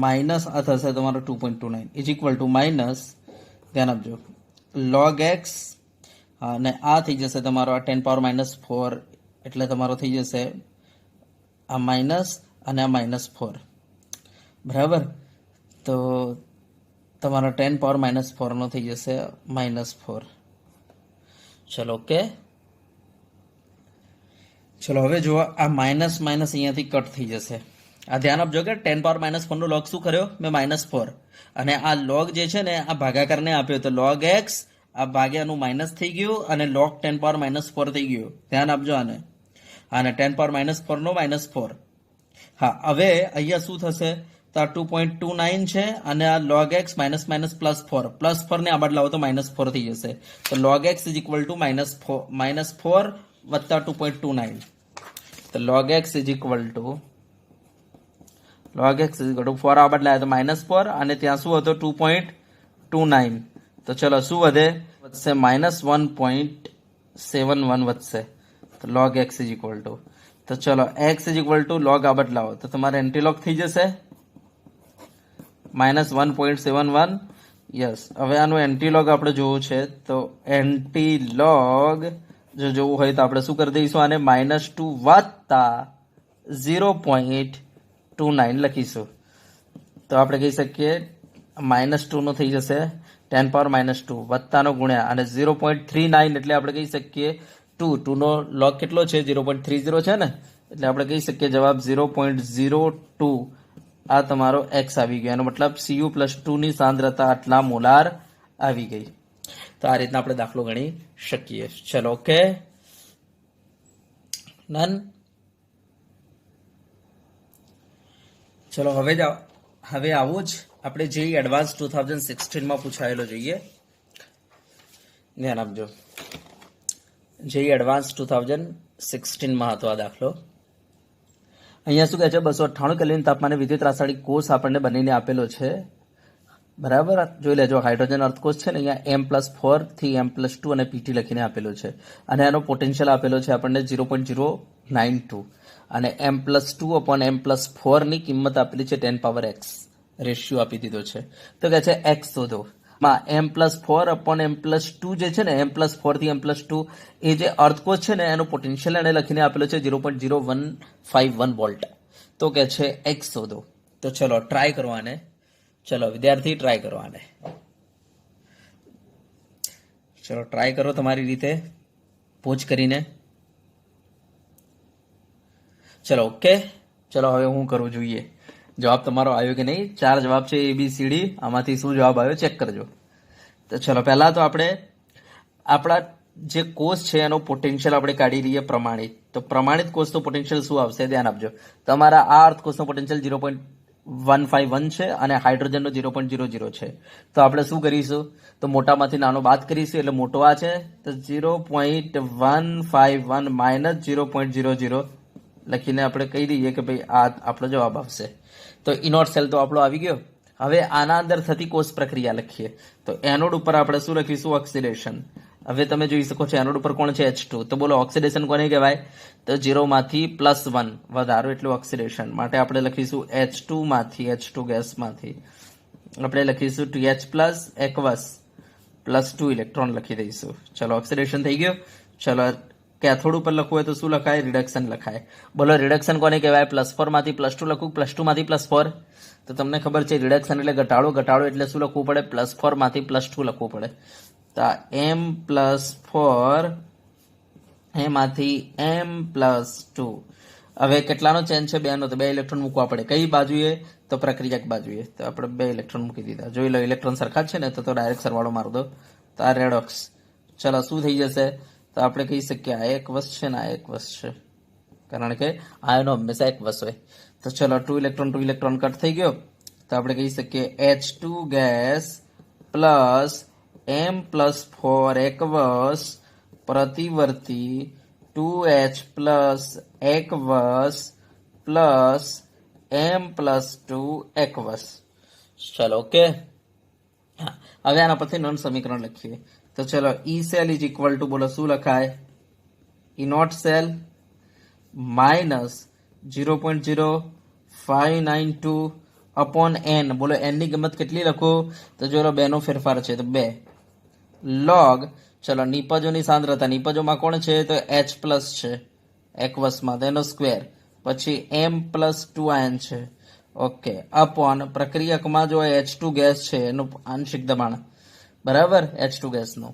માઇનસ આ થશે તમારો 2.29 ઇઝ ઇક્વલ ટુ માઇનસ, ધ્યાન આપજો, log x અને આ થઈ જશે તમારો આ 10⁻⁴, એટલે તમારો થઈ જશે આ માઇનસ અને આ -4 બરાબર. તો તમારો 10⁻⁴ નો થઈ જશે -4. ચલો ઓકે. ચલો હવે જુઓ આ માઇનસ માઇનસ અહીંયાથી કટ થઈ જશે. આ ધ્યાન આપજો કે 10⁻⁴ નો લોગ શું કર્યો મેં -4, અને આ લોગ જે છે ને આ ભાગાકારને આપ્યો તો log x આ ભાગ્યાનું માઇનસ થઈ ગયું અને log 10⁻⁴ થઈ ગયું. ધ્યાન આપજો આને 10⁻⁴ નો -4. હા હવે અહીંયા શું થશે, તો આ 2.29 છે અને આ log x માઇનસ માઇનસ +4 ને આ બાદ લાવો તો -4 થઈ જશે. તો log x is equal two -4 વત્તા 2.29. તો log x is equal two 4 આ બાદ લાવ્યા તો -4 અને ત્યાં શું હતો 2.29. તો ચલો શું વધે, વધશે -1.71 વધશે. તો log x is equal two, તો ચલો x is equal two log આ બાદ લાવો તો તમારે એન્ટીલોગ થઈ જશે -1.71. યસ. હવે આનું એન્ટીલોગ આપણે જોવું છે, તો એન્ટીલોગ જો જોવું હોય તો આપણે શું કરી દઈશું, આને -2 વત્તા 0.29 લખીશું. તો આપણે કહી શકીએ -2 નો થઈ જશે 10⁻⁻² વત્તાનો ગુણ્યા અને 0.39 એટલે આપણે કહી શકીએ 2 નો લોગ કેટલો છે 0.30 છે ને, એટલે આપણે કહી શકીએ જવાબ 0.02 આ તમારો x આવી ગયો. એનો મતલબ Cu+2 ની સાંદ્રતા આટલા મોલાર આવી ગઈ. તો આ રીતના આપણે દાખલો ગણી શકીએ. ચલો ઓકે ડન. ચલો હવે આવું જ આપણે જે એડવાન્સ 2016 પૂછાયેલો જોઈએ, ધ્યાન આપજો. જે એડવાન્સ 2016 હતો આ દાખલો. અહીંયા શું કહે છે, 298 કેલ્વિન તાપમાને વિદ્યુત રાસાયણિક કોષ આપણને બનીને આપેલો છે. બરાબર, જોઈ લેજો હાઇડ્રોજન અર્થકોષ છે ને અહીંયા M+4 થી M+2 અને PT લખીને આપેલો છે અને એનો પોટેન્શિયલ આપેલો છે આપણને 0.092 અને M+2/M+4 ની કિંમત આપેલી છે 10 પાવર x, રેશિયો આપી દીધો છે. તો કહે છે x શોધો. માં M+4/M+2 જે છે ને M+4 થી M+2 એ જે અર્થકોષ છે ને એનો પોટેન્શિયલ એને લખીને આપેલો છે 0.0151 વોલ્ટ. તો કે છે x શોધો. તો ચલો ટ્રાય કરવાને. ચલો વિદ્યાર્થી ટ્રાય કરવાને. ચલો ટ્રાય કરો તમારી રીતે પોચ કરીને. ચલો ઓકે. ચલો હવે હું કરું જોઈએ જવાબ તમારો આવ્યો કે નહીં. 4 જવાબ છે ABCD, આમાંથી શું જવાબ આવ્યો ચેક કરજો. તો ચલો પહેલા તો આપણે આપણા જે કોષ છે એનો પોટેન્શિયલ આપણે કાઢી લઈએ પ્રમાણિત. તો પ્રમાણિત કોષનો પોટેન્શિયલ શું આવશે ધ્યાન આપજો. તમારા આ અર્થ કોષનો પોટેન્શિયલ 0.151 છે અને હાઇડ્રોજનનો 0.00 છે. તો આપણે શું કરીશું, તો મોટામાંથી નાનો બાદ કરીશું એટલે મોટો આ છે તો 0.151 માઇનસ 0.00 લખીને આપણે કહી દઈએ કે ભાઈ આ આપણો જવાબ આવશે. તો ઇનોટ સેલ તો આપણો આવી ગયો. હવે આના અંદર થતી કોષ પ્રક્રિયા લખીએ. તો એનોડ ઉપર આપણે શું લખીશું, ઓક્સિડેશન. હવે તમે જોઈ શકો છો એનોડ ઉપર કોણ છે, H2. તો બોલો ઓક્સિડેશન કોને કહેવાય, તો 0 માંથી +1 વધારો એટલે ઓક્સિડેશન. માટે આપણે લખીશું H2 માંથી, H2 ગેસમાંથી આપણે લખીશું TH+ એકવસ +2 ઇલેક્ટ્રોન લખી દઈશું. ચલો ઓક્સિડેશન થઈ ગયું. ચલો કેથોડ ઉપર લખવું હોય તો શું લખાય, રિડક્શન લખાય. બોલો રિડક્શન કોને કહેવાય, +4 માંથી +2 લખું, +2 માંથી +4. તો તમને ખબર છે રિડક્શન એટલે ઘટાડો, ઘટાડો એટલે શું લખવું પડે, +4 માંથી +2 લખવું પડે. તો M+4 એમાંથી M+2. હવે કેટલાનો ચેન છે, 2 નો. તો 2 ઇલેક્ટ્રોન મૂકવા પડે. કઈ બાજુએ, તો પ્રક્રિયક બાજુએ. તો આપણે 2 ઇલેક્ટ્રોન મૂકી દીધા. જોઈ લો ઇલેક્ટ્રોન સરખા જ છે ને, તો ડાયરેક્ટ સરવાળો માર દો. તો આ રેડોક્સ. ચલો શું થઈ જશે, તો આપણે કહી શકીએ આ એક વસ્ત છે ને આ એક વસ્ત છે, કારણ કે આયનો હંમેશા એક વસ્ત હોય. તો ચલો 2 ઇલેક્ટ્રોન કટ થઈ ગયો. તો આપણે કહી શકીએ H2 gas plus M+4 aqueous પ્રતિવર્તી 2H+ aqueous plus M+2 aqueous. ચલો ઓકે. હવે આના પરથી નોન સમીકરણ લખીએ. તો ચલો ઈ સેલ ઇઝ ઇક્વલ ટુ, બોલો શું લખાય, ઇનોટ સેલ માઇનસ 0.0592 અપોન n. બોલો n ની કિંમત કેટલી લખો, તો જો 2 નો ફેરફાર છે તો 2 લોગ. ચલો નિપજોની સાંદ્રતા, નિપજોમાં કોણ છે તો H+ છે એકવસમાં, તેનો સ્ક્વેર, પછી M+2 આયન છે ઓકે, અપોન પ્રક્રિયકમાં જો H2 ગેસ છે એનું આંશિક દબાણ, બરાબર, H2 ગેસનું.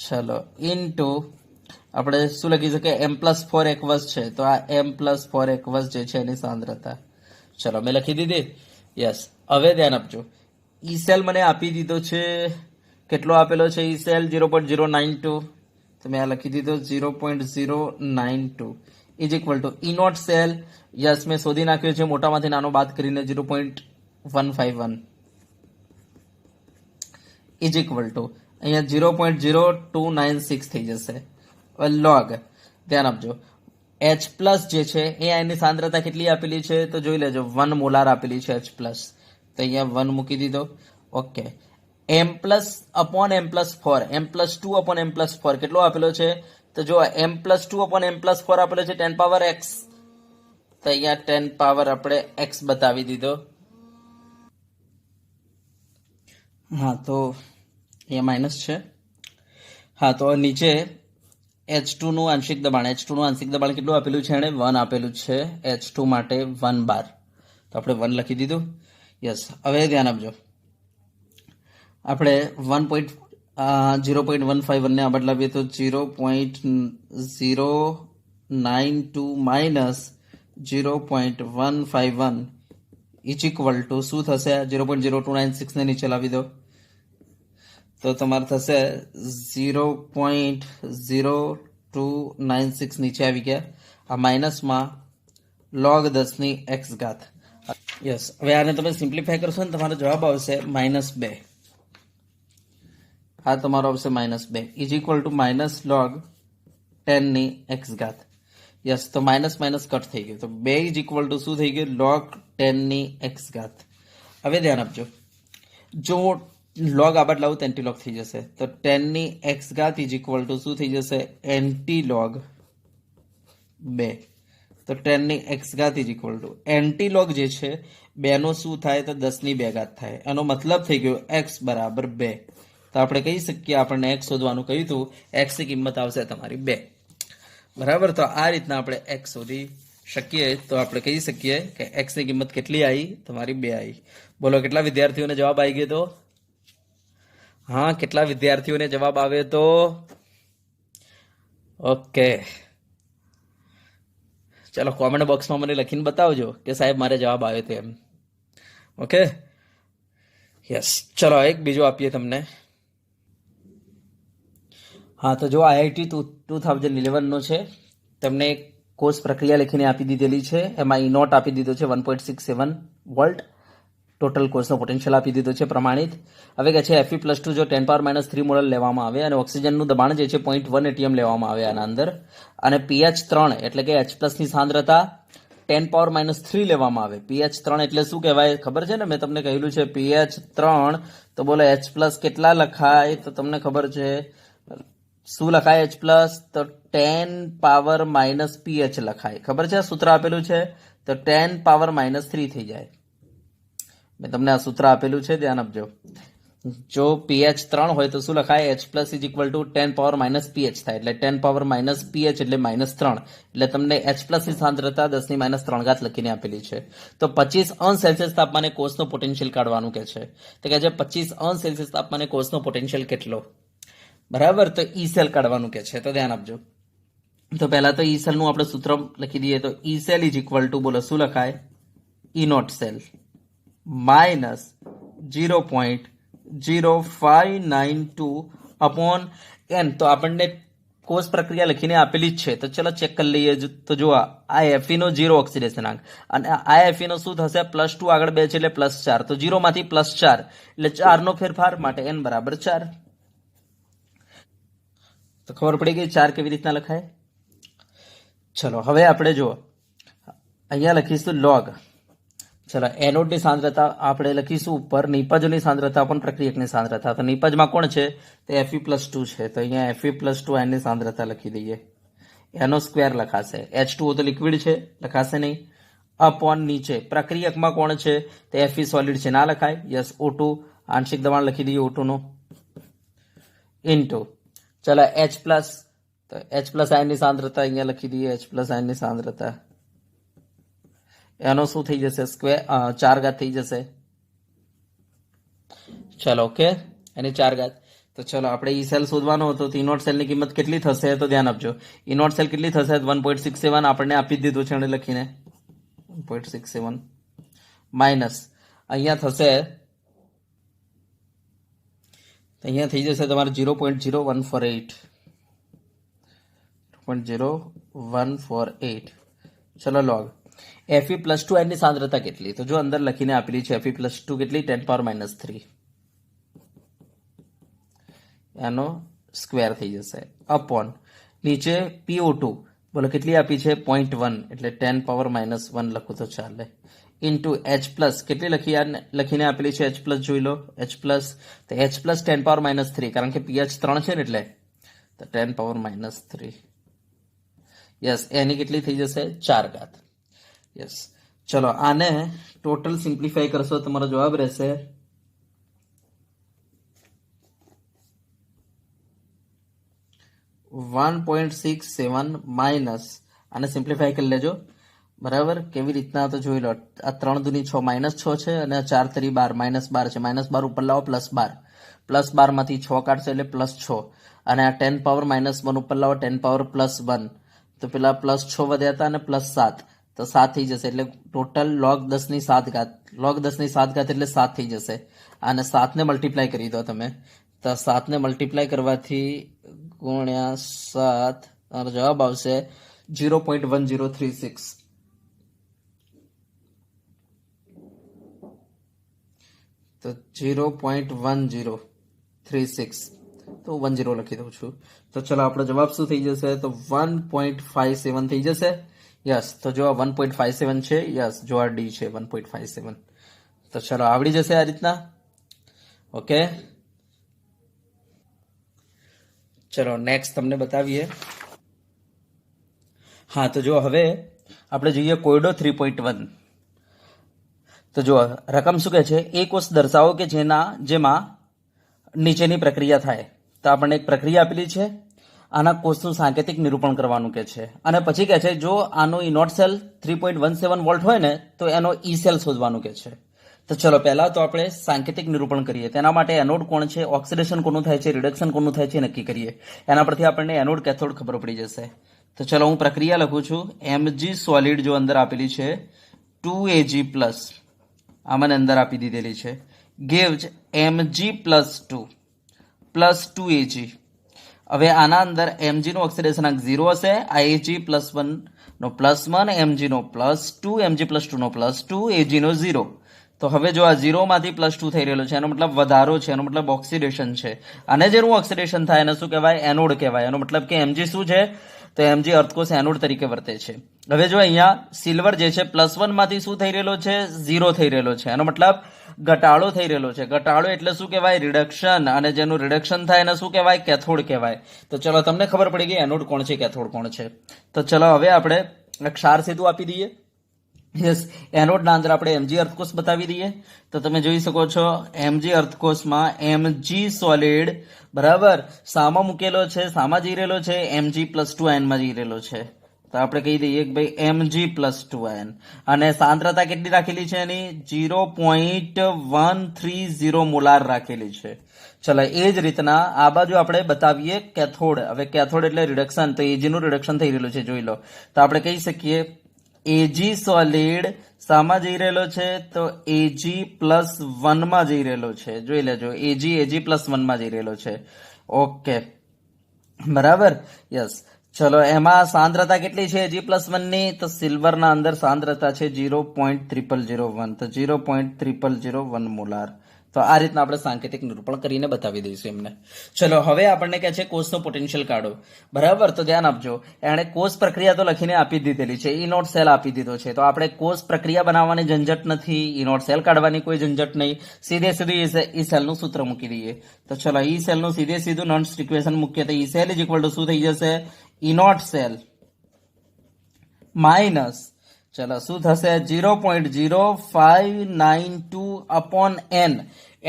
ચલો ઇન્ટુ આપણે શું લખી શકીએ, M+4 એકવસ છે તો આ M+4 એકવસ જે છે એની સાંદ્રતા. ચલો મેં લખી દીધી. યસ. હવે ધ્યાન આપજો, ઈ સેલ મને આપી દીધો છે, કેટલો આપેલો છે ઈ સેલ, 0.092. તો મેં આ લખી દીધો 0.092 is equal to E not cell. Yes, મેં શોધી નાખ્યો છે મોટામાંથી નાનો બાદ કરીને 0.151 ઇઝ ઇક્વલ ટુ અહીંયા 0.0296 થઈ જશે. લોગ ધ્યાન આપજો, H+ જે છે એ એની સાંદ્રતા કેટલી આપેલી છે તો જોઈ લેજો 1 મોલાર આપેલી છે H+. તો અહીંયા 1 મૂકી દીધો ઓકે. M+4 M+2/M+4 કેટલો આપેલો છે તો જો M+2/M+4 આપેલો છે 10 પાવર x. તો અહીંયા 10 પાવર આપણે x બતાવી દીધો. હા તો અહીંયા માઇનસ છે. હા તો નીચે H2 નું આંશિક દબાણ, H2 નું આંશિક દબાણ કેટલું આપેલું છે, એને 1 આપેલું છે. H2 માટે 1 બાર, તો આપણે 1 લખી દીધું. યસ. હવે ધ્યાન આપજો, આપણે 0.151 ને આ બદલાવીએ તો 0.092 માઇનસ 0.151 ઇઝ ઇક્વલ ટુ શું થશે, 0.0296 ને નીચે લાવી દો તો તમારે થશે 0.0296 નીચે આવી ગયા. આ માઇનસમાં log 10⁻⁴. યસ. હવે આને તમે સિમ્પ્લિફાય કરશો ને તમારો જવાબ આવશે -2. આ તમારો આવશે -2 is equal two -log 10⁻⁴. Yes. તો માઇનસ માઇનસ કટ થઈ ગયું, તો 2 ઇઝ ઇક્વલ ટુ શું થઈ ગયું, log 10⁻⁴. હવે ધ્યાન આપજો, જો log આ બાદ લાવું તો એન્ટી log થઈ જશે, તો 10 ની x ઘાત ઇઝ ઇક્વલ ટુ શું થઈ જશે, એન્ટી log 2. તો 10 ની x ઘાત is equal two anti log જે છે 2 નો શું થાય તો 10 ની 2 ઘાત થાય. એનો મતલબ થઈ ગયો x બરાબર 2. તો આપણે કહી શકીએ, આપણને x શોધવાનું કહ્યું હતું, x ની કિંમત આવશે તમારી 2. બરાબર. તો આ રીતના આપણે x શોધી શકીએ. તો આપણે કહી શકીએ કે x ની કિંમત કેટલી આવી, તમારી 2 આવી. બોલો કેટલા વિદ્યાર્થીઓને જવાબ આવી ગયો? તો હા, કેટલા વિદ્યાર્થીઓને જવાબ આવે? તો ઓકે, ચલો કોમેન્ટ બોક્સમાં મને લખીને બતાવજો કે સાહેબ મારે જવાબ આવ્યો તો એમ. Okay, yes. ચલો એક બીજો આપીએ તમને. હા, તો જો આઈઆઈટી 2011 નો છે, તમને એક કોર્સ પ્રક્રિયા લખીને આપી દીધેલી છે. એમાં ઈ નોટ આપી દીધો છે 1.67 વોલ્ટ. ટોટલ કોર્સનો પોટેન્શિયલ આપી દીધો છે પ્રમાણિત. હવે કે છે Fe+2 જો 10⁻³ મોડલ લેવામાં આવે અને ઓક્સિજનનું દબાણ જે છે 0.1 atm લેવામાં આવે આના અંદર, અને pH3 એટલે કે H+ ની સાંદ્રતા 10⁻³ લેવામાં આવે. pH3 એટલે શું કહેવાય ખબર છે ને? મેં તમને કહેલું છે pH3. તો બોલો H+ કેટલા લખાય? તો તમને ખબર છે શું લખાય? H+, તો 10⁻- pH લખાય. ખબર છે? સૂત્ર આપેલું છે તો 10⁻³ થઈ જાય. મેં તમને આ સૂત્ર આપેલું છે, ધ્યાન આપજો. જો pH3 હોય તો શું લખાય? H+ is equal two 10⁻- pH થાય. એટલે 10⁻- એટલે -3. એટલે તમને H+ ની સાંદ્રતા 10⁻³ ઘાત લખીને આપેલી છે. તો 25°C તાપમાને કોષનો પોટેન્શિયલ કાઢવાનું કે છે. તો કે છે 25°C તાપમાને કોષનો પોટેન્શિયલ કેટલો? બરાબર. તો ઈ સેલ કાઢવાનું કે છે. તો ધ્યાન આપજો. તો પહેલા તો ઈ સેલ નું આપણે સૂત્ર લખી દઈએ. તો E cell is equal to બોલો શું લખાય? E not cell minus 0.0592 upon n. તો આપણને કોષ પ્રક્રિયા લખીને આપેલી જ છે. તો ચલો ચેક કરી લઈએ. તો જો આ Fe નો 0 ઓક્સિડેશનાંક, અને આ Fe નો શું થશે? +2 આગળ 2 છે એટલે +4. તો 0 માંથી +4 એટલે 4 નો ફેરફાર, માટે n બરાબર 4. તો ખબર પડી ગઈ 4 કેવી રીતના લખાય. ચલો હવે આપણે જો અહીંયા લખીશું log. ચલો એનોડની સાંદ્રતા આપણે લખીશું ઉપર, નિપજની સાંદ્રતા પણ પ્રક્રિયકની સાંદ્રતા. તો નિપજમાં કોણ છે? તો Fe+2 છે. તો અહીંયા Fe+2 એની સાંદ્રતા લખી દઈએ. એનો સ્ક્વેર લખાશે. H2O તો લિક્વિડ છે, લખાશે નહીં. અપોન નીચે પ્રક્રિયકમાં કોણ છે? તો Fe સોલિડ છે, ના લખાય. યસ, O2 આંશિક દબાણ લખી દઈએ O2 નો, ઇન્ટુ ચલો H+. તો H+ આયનની સાંદ્રતા અહીંયા લખી દઈએ. H+ આયનની સાંદ્રતા એનો શું થઈ જશે? સ્ક્વેર 4 ઘાત થઈ જશે. ચલો ઓકે, એની 4 ઘાત. તો ચલો આપણે ઈ સેલ શોધવાનો હતો. તો ઈ નોટ સેલની કિંમત કેટલી થશે? તો ધ્યાન આપજો. ઈ નોટ સેલ કેટલી થશે? 1.67 આપણને આપી દીધું છે એને લખીને 1.67 માઇનસ અહીંયા થશે, અહીંયા થઈ જશે તમારે 0.0148. 0.0148. ચલો log Fe+2 એની સાંદ્રતા કેટલી? તો જો અંદર લખીને આપેલી છે Fe+2 કેટલી? 10⁻³ એનો સ્ક્વેર થઈ જશે. અપોન નીચે PO2 બોલો કેટલી આપી છે? 0.1 એટલે 10⁻⁻1 લખું તો ચાલે. ઇન્ટુ H+ કેટલી લખીને આપેલી છે? H+ જોઈ લો. H+, તો H+ 10⁻³ કારણ કે pH 3 છે ને એટલે તો 10⁻³ યસ. એની કેટલી થઈ જશે? 4 ઘાત. યસ. ચલો આને ટોટલ સિમ્પ્લિફાઈ કરશો તમારો જવાબ રહેશે 1.67 માઇનસ, આને સિમ્પ્લિફાઈ કરી લેજો. બરાબર. કેવી રીતના? તો જોઈ લો. આ 3 દુની 6 -6 છે, અને 4 તરી 12 -12 છે. -12 ઉપર લાવો +12. +12 માંથી 6 કાઢશે એટલે +6, અને આ 10⁻−1 ઉપર લાવો 10⁻+1. તો પેલા +6 વધ્યા હતા અને +7, તો 7 થઈ જશે. એટલે ટોટલ log 10⁷. log 10⁷ એટલે 7 થઈ જશે. અને 7 ને મલ્ટીપ્લાય કરી દો તમે. તો 7 ને મલ્ટીપ્લાય કરવાથી ગુણ્યા 7 જવાબ આવશે 0.1036. તો 0.1036. તો 10 લખી દઉં છું. તો ચલો આપણો જવાબ શું થઈ જશે? તો 1.57 થઈ જશે. યસ. તો જો આ 1.57 છે. યસ, જો આ ડી છે 1.57. તો ચલો આવડી જશે આ રીતના. ઓકે, ચલો નેક્સ્ટ તમને બતાવીએ. હા, તો જો હવે આપણે જોઈએ કોયડો 3.1. તો જો રકમ શું કહે છે, એ કોષ દર્શાવો કે જેમાં નીચેની પ્રક્રિયા થાય. તો આપણને એક પ્રક્રિયા આપેલી છે, આના કોષનું સાંકેતિક નિરૂપણ કરવાનું કે છે, અને પછી કહે છે જો આનો ઇનોટ સેલ 3.17 વોલ્ટ હોય ને તો એનો ઈ સેલ શોધવાનું કે છે. તો ચલો પહેલા તો આપણે સાંકેતિક નિરૂપણ કરીએ. તેના માટે એનોડ કોણ છે, ઓક્સિડેશન કોનું થાય છે, રિડક્શન કોનું થાય છે નક્કી કરીએ. એના પરથી આપણને એનોડ કેથોડ ખબર પડી જશે. તો ચલો હું પ્રક્રિયા લખું છું. Mg સોલિડ જો અંદર આપેલી છે 2Ag પ્લસ, આમાં અંદર આપી દીધેલી છે, gives Mg+2 પ્લસ 2Ag. હવે આના અંદર Mg નો ઓક્સિડેશન અંક 0 હશે, Ag+1 નો +1, Mg નો +2, Mg+2 નો +2, Ag નો 0. તો હવે જો આ 0 માંથી +2 થઈ રહેલો છે, એનો મતલબ વધારો છે, એનો મતલબ ઓક્સિડેશન છે. અને જેનું ઓક્સિડેશન થાય એને શું કહેવાય, એનોડ કહેવાય. એનો મતલબ કે Mg શું છે, તો Mg અર્ધકોષ એનોડ તરીકે વર્તે છે. હવે જો અહીંયા સિલ્વર જે છે +1 માંથી શું થઈ રહેલો છે, 0 થઈ રહેલો છે. એનો મતલબ ઘટાડો થઈ રહેલો છે. ઘટાડો એટલે શું કહેવાય, રિડક્શન. અને જેનું રિડક્શન થાય એને શું કહેવાય, કેથોડ કહેવાય. તો ચલો તમને ખબર પડી ગઈ એનોડ કોણ છે, કેથોડ કોણ છે. તો ચલો હવે આપણે ક્ષાર સેતુ આપી દઈએ. યસ, એનોડના અંદર આપણે Mg અર્ધકોષ બતાવી દઈએ. તો તમે જોઈ શકો છો Mg અર્ધકોષમાં Mg સોલિડ બરાબર સામા મૂકેલો છે, સામા જઈ રહેલો છે, Mg+2 આયનમાં જઈ રહેલો છે. તો આપણે કહી દઈએ કે ભાઈ Mg+2 આયન. અને સાંદ્રતા કેટલી રાખેલી છે એની, 0.130 મોલાર રાખેલી છે. ચલો એ જ રીતના આ બાજુ આપણે બતાવીએ કેથોડ. હવે કેથોડ એટલે રિડક્શન, તો Ag નું રિડક્શન થઈ રહેલું છે, જોઈ લો. તો આપણે કહી શકીએ Ag સોલિડ શામાં જઈ રહેલો છે, તો Ag+1 માં જઈ રહેલો છે. જોઈ લેજો, Ag+1 માં જઈ રહેલો છે. ઓકે, બરાબર, યસ. ચલો એમાં સાંદ્રતા કેટલી છે Ag+1 ની, તો સિલ્વરના અંદર સાંદ્રતા છે 0.0001, તો 0.0001 મોલાર. તો આ રીતના આપણે સાંકેતિક નિરૂપણ કરીને બતાવી દઈશું એમને. ચલો હવે આપણને કહે છે કોષનો પોટેન્શિયલ કાઢો. બરાબર, તો ધ્યાન આપજો, એણે કોષ પ્રક્રિયા તો લખીને આપી દીધેલી છે, ઇનોટ સેલ આપી દીધો છે. તો આપણે કોષ પ્રક્રિયા બનાવવાની ઝંઝટ નથી, ઇનોટ સેલ કાઢવાની કોઈ ઝંઝટ નહીં. સીધે સીધું ઈ સેલનું સૂત્ર મૂકી દઈએ. તો ચલો ઈ સેલનું સીધે સીધું નોન્સ ઇક્વેશન મૂકીએ તો E cell is equal to શું થઈ જશે, ઇનોટ સેલ માઇનસ, ચલો શું થશે, 0.0592/n.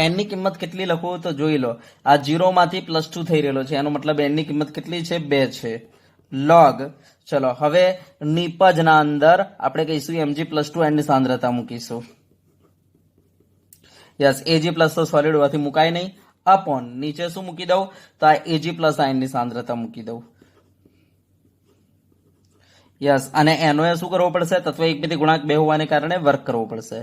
n ની કિંમત કેટલી લખું તો જોઈ લો, આ 0 માંથી +2 થઈ રહેલો છે, એનો મતલબ n ની કિંમત કેટલી છે, 2 છે. લોગ, ચલો હવે નિપજના અંદર આપણે કહીશું Mg+2 ની સાંદ્રતા મૂકીશું. યસ, Ag+ તો સોલિડ હોવાથી મુકાય નહીં, અપોન નીચે શું મૂકી દઉં, તો આ Ag+ ની સાંદ્રતા મૂકી દઉં. યસ, અને એનો શું કરવો પડશે, તત્વ એકબીજી ગુણાંક 2 હોવાને કારણે વર્ક કરવો પડશે.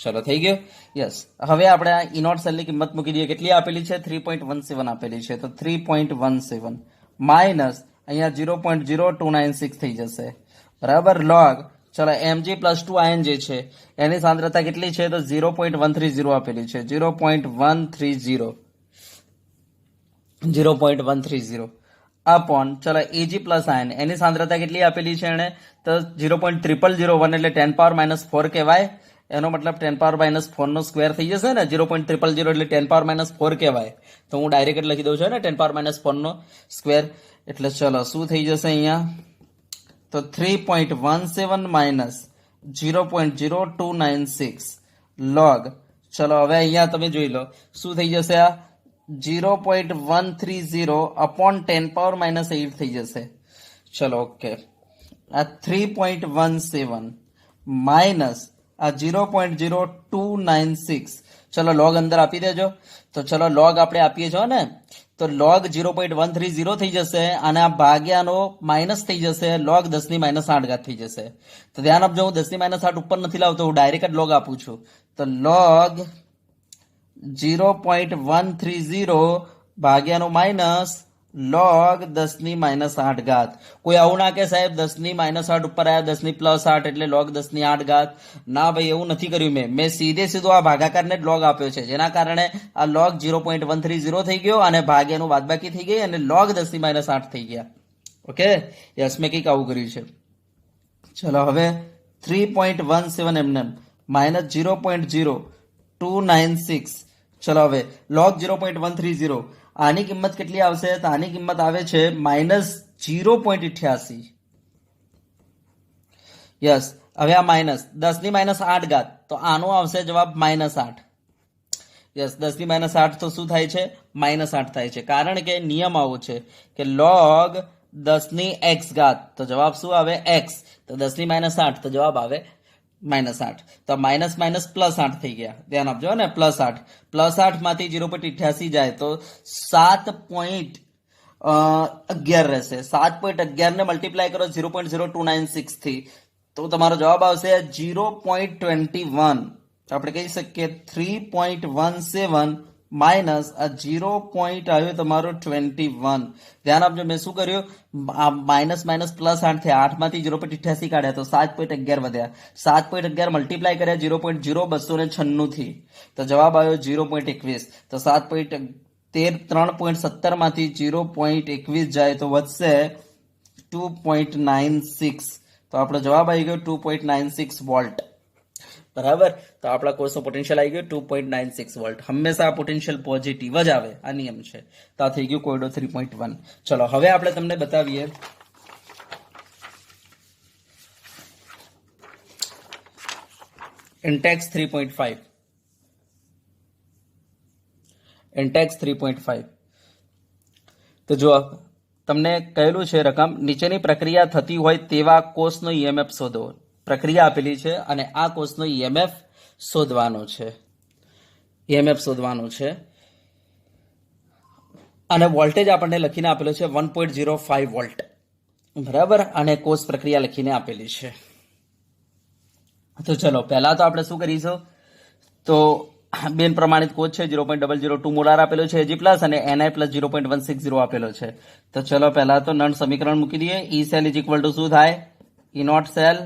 ચલો થઈ ગયો. યસ, હવે આપણે આ ઇનોટ સેલની કિંમત મૂકી દઈએ. કેટલી આપેલી છે, 3.17 આપેલી છે. તો 3.17 માઇનસ અહીંયા 0.0296 થઈ જશે. બરાબર, લોગ, ચલો Mg+2 આયન જે છે એની સાંદ્રતા કેટલી છે, તો 0.130 આપેલી છે, 0.130 અપોન, ચલો Ag+ આયન એની સાંદ્રતા કેટલી આપેલી છે એને, તો 0.0001 એટલે 10⁻⁴ કહેવાય. એનો મતલબ 10⁻⁴ નો સ્ક્વેર થઈ જશે ને, 0.000 એટલે 10⁻⁴ કહેવાય. તો હું ડાયરેક્ટ લખી દઉં છું ને 10⁻⁴ નો સ્ક્વેર. એટલે ચલો શું થઈ જશે અહીંયા, તો 3.17 માઇનસ 0.0296 લોગ. ચલો હવે અહીંયા તમે જોઈ લો શું થઈ જશે, આ 0.130/10⁻⁸ થઈ જશે. ચલો ઓકે, આ 3.17 માઇનસ આ 0.0296, ચલો લોગ અંદર આપી દેજો. તો ચલો લોગ આપણે આપીએ છો ને, તો લોગ 0.130 થઈ જશે, અને આ ભાગ્યાનો માઇનસ થઈ જશે, લોગ 10⁻8 થઈ જશે. તો ધ્યાન આપજો, હું 10⁻8 ઉપર નથી લાવતો, હું ડાયરેક્ટ લોગ આપું છું. તો લોગ 0.130 ભાગ્યાનો માઇનસ લોગ 10⁻8. કોઈ આવું ના કે સાહેબ 10⁻8 ઉપર આવ્યા 10+8 એટલે લોગ 10⁻8. ના ભાઈ, એવું નથી કર્યું મેં સીધે સીધો આ ભાગાકારને જ લોગ આપ્યો છે, જેના કારણે આ લોગ 0.130 થઈ ગયો અને ભાગ્યાનું બાદબાકી થઈ ગઈ અને લોગ 10⁻8 થઈ ગયા. ઓકે, યસ, મેં કંઈક આવું કર્યું છે. ચલો હવે 3.17 એમને માઇનસ 0.0296, ચલો હવે log 0.130 આની કિંમત કેટલી આવશે? તો આની કિંમત આવે છે -0.88. યસ, હવે આ માઇનસ 10 ની -8 ઘાત, તો આનો આવશે જવાબ -8. યસ, 10 ની -8 તો શું થાય છે? -8 થાય છે, કારણ કે નિયમ આવો છે કે log 10 ની x ઘાત, તો જવાબ શું આવે? x. તો 10 ની -8 તો જવાબ આવે -8. તો માઇનસ માઇનસ +8 થઈ ગયા. ધ્યાન આપજો ને, +8 +8 માંથી 0.88 જાય તો 7.11 રહેશે. 7.11 ને મલ્ટીપ્લાય કરો 0.0296 થી, તો તમારો જવાબ આવશે 0.21. તો આપણે કહી શકીએ 3.17 માઇનસ આ 0. આવ્યો તમારો 21. ધ્યાન આપજો, મેં શું કર્યું? માઇનસ માઇનસ +8 થયા, 8 માંથી 0.88 કાઢ્યા તો 7.11 વધ્યા. 7.11 મલ્ટીપ્લાય કર્યા 0.0296 થી, તો જવાબ આવ્યો 0.21. તો 3.17 માંથી 0.21 જાય તો વધશે 2.96. તો આપણો જવાબ આવી ગયો 2.96 વોલ્ટ. બરાબર. તો આપણા કોર્સનો પોટેન્શિયલ આવી ગયો 2.96 વોલ્ટ. હંમેશા આ પોટેન્શિયલ પોઝિટિવ જ આવે, આ નિયમ છે. તો આ થઈ ગયું કોયડો 3.1. ચલો હવે આપણે તમને બતાવીએ ઇન્ટેક્સ 3.5. ઇન્ટેક્સ 3.5 તો જો તમને કહેલું છે રકમ નીચેની પ્રક્રિયા થતી હોય તેવા કોષનો ઈએમએફ શોધો. પ્રક્રિયા આપેલી છે અને આ કોષનો ઈએમએફ શોધવાનો છે. અને વોલ્ટેજ આપણને લખીને આપેલો છે 1.05 વોલ્ટ. બરાબર. અને કોષ પ્રક્રિયા લખીને આપેલી છે. તો ચલો પહેલા તો આપણે શું કરીશું? તો બેન પ્રમાણિત કોષ છે, 0.002 મોલાર આપેલો છે Ag પ્લસ અને Ni પ્લસ 0.160 આપેલો છે. તો ચલો પહેલા તો નળ સમીકરણ મૂકી દઈએ. E cell is equal to શું થાય? E not cell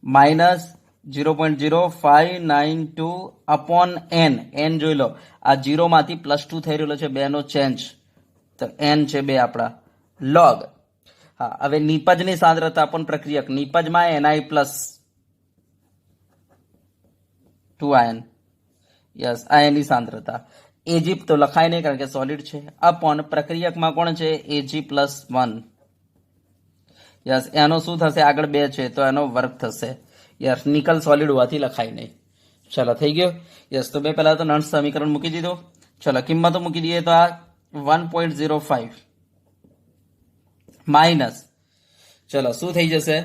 minus 0.0592 upon n. n જોઈ લો, આ 0 માંથી +2 થઈ રહેલો છે, 2 નો ચેન્જ, તો n છે 2 આપણા log. હા, હવે નિપજની સાંદ્રતા પણ પ્રક્રિયક, નિપજમાં Ni પ્લસ 2 આયન. યસ, આ એની સાંદ્રતા. Ag તો લખાય નહીં કારણ કે સોલિડ છે, અપોન પ્રક્રિયકમાં કોણ છે? Ag plus 1. યસ, એનો શું થશે? આગળ 2 છે તો એનો વર્ગ થશે. યસ, નિકલ સોલિડ હોવાથી લખાય નહીં. ચલો થઈ ગયો. યસ, તો બે પહેલા તો નળ સમીકરણ મૂકી દીધું. ચલો કિંમતો મૂકી દઈએ તો આ 1.05 માઇનસ, ચલો શું થઈ જશે?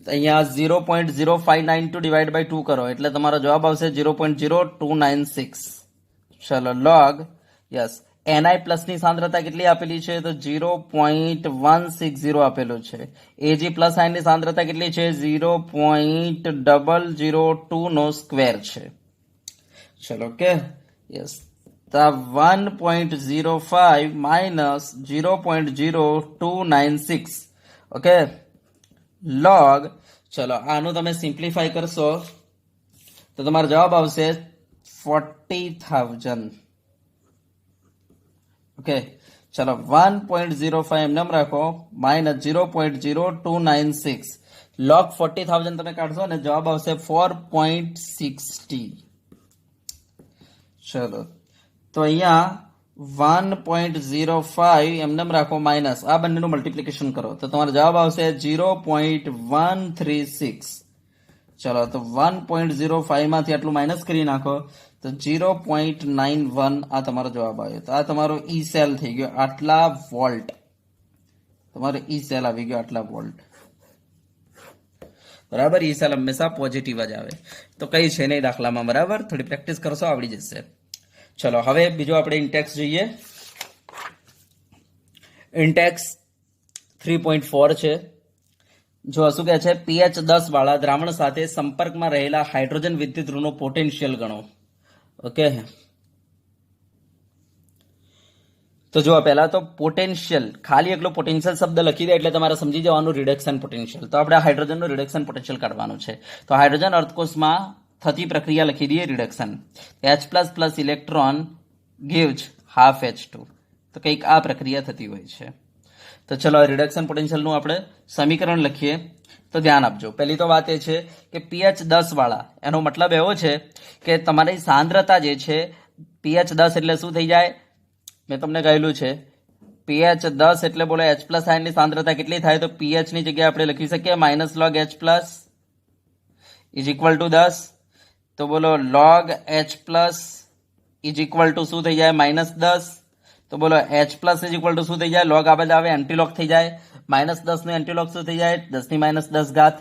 અહીંયા 0.0592 ડિવાઈડ બાય 2 કરો એટલે તમારો જવાબ આવશે 0.0296. ચલો log. યસ, Ni પ્લસ ની સાંદ્રતા કેટલી આપેલી છે? તો 0.160 આપેલું છે. Ag પ્લસ આયન ની સાંદ્રતા કેટલી છે? 0.002 નો સ્ક્વેર છે. ચલો કે યસ, તો 1.05 માઇનસ 0.0296. Okay, log. ચલો આનું તમે સિમ્પ્લિફાય કરશો તો તમારો જવાબ આવશે 40,000. ઓકે, ચલો 1.05 એમ રાખો માઇનસ 0.0296 log 40,000 તમે કાઢશો ને જવાબ આવશે 4.60. ચલો તો અહીંયા 1.05 એમ રાખો માઇનસ આ બંનેનું મલ્ટીપ્લિકેશન કરો તો તમારો જવાબ આવશે 0.136. ચલો તો 1.05 માંથી આટલું માઇનસ કરી નાખો તો 0.91 આ તમારો જવાબ આવ્યો. તો આ તમારો ઈ સેલ થઈ ગયો આટલા વોલ્ટ. તમારો ઈ સેલ આવી ગયો આટલા વોલ્ટ. બરાબર. ઈ સેલ હંમેશા પોઝિટિવ જ આવે, તો કઈ છે નહીં દાખલામાં. બરાબર, થોડી પ્રેક્ટિસ કરશો આવડી જશે. ચલો હવે બીજો આપણે ઇન્ટેક્સ જોઈએ. ઇન્ટેક્સ 3.4 છે. જો શું કહે છે? pH 10 વાળા દ્રાવણ સાથે સંપર્કમાં રહેલા હાઇડ્રોજન વિદ્યુત ઋણનો પોટેન્શિયલ ગણો. ઓકે, તો જો પહેલા તો પોટેન્શિયલ, ખાલી એકલો પોટેન્શિયલ શબ્દ લખી દે એટલે તમારે સમજી જવાનું રિડક્શન પોટેન્શિયલ. તો આપણે હાઇડ્રોજનનું રિડક્શન પોટેન્શિયલ કાઢવાનું છે. તો હાઇડ્રોજન અર્ધકોષમાં થતી પ્રક્રિયા લખી દઈએ reduction. H++ electron gives half H2. તો કંઈક આ પ્રક્રિયા થતી હોય છે. તો ચલો રિડક્શન પોટેન્શિયલનું આપણે સમીકરણ લખીએ. તો ધ્યાન આપજો. પહેલી તો વાત એ છે કે pH 10 વાળા, એનો મતલબ એવો છે કે તમારી સાંદ્રતા જે છે pH 10 એટલે શું થઈ જાય? મેં તમને કહેલું છે pH 10 એટલે બોલો H પ્લસ આયનની સાંદ્રતા કેટલી થાય? તો pH ની જગ્યાએ આપણે લખી શકીએ -log H plus is equal two 10. તો બોલો log H plus is equal to શું થઈ જાય? -10. તો બોલો H plus is equal to શું થઈ જાય? log આ બાજુ આવે એન્ટીલોગ થઈ જાય. -10 નું એન્ટીલોગ શું થઈ જાય? 10 ની -10 ઘાત.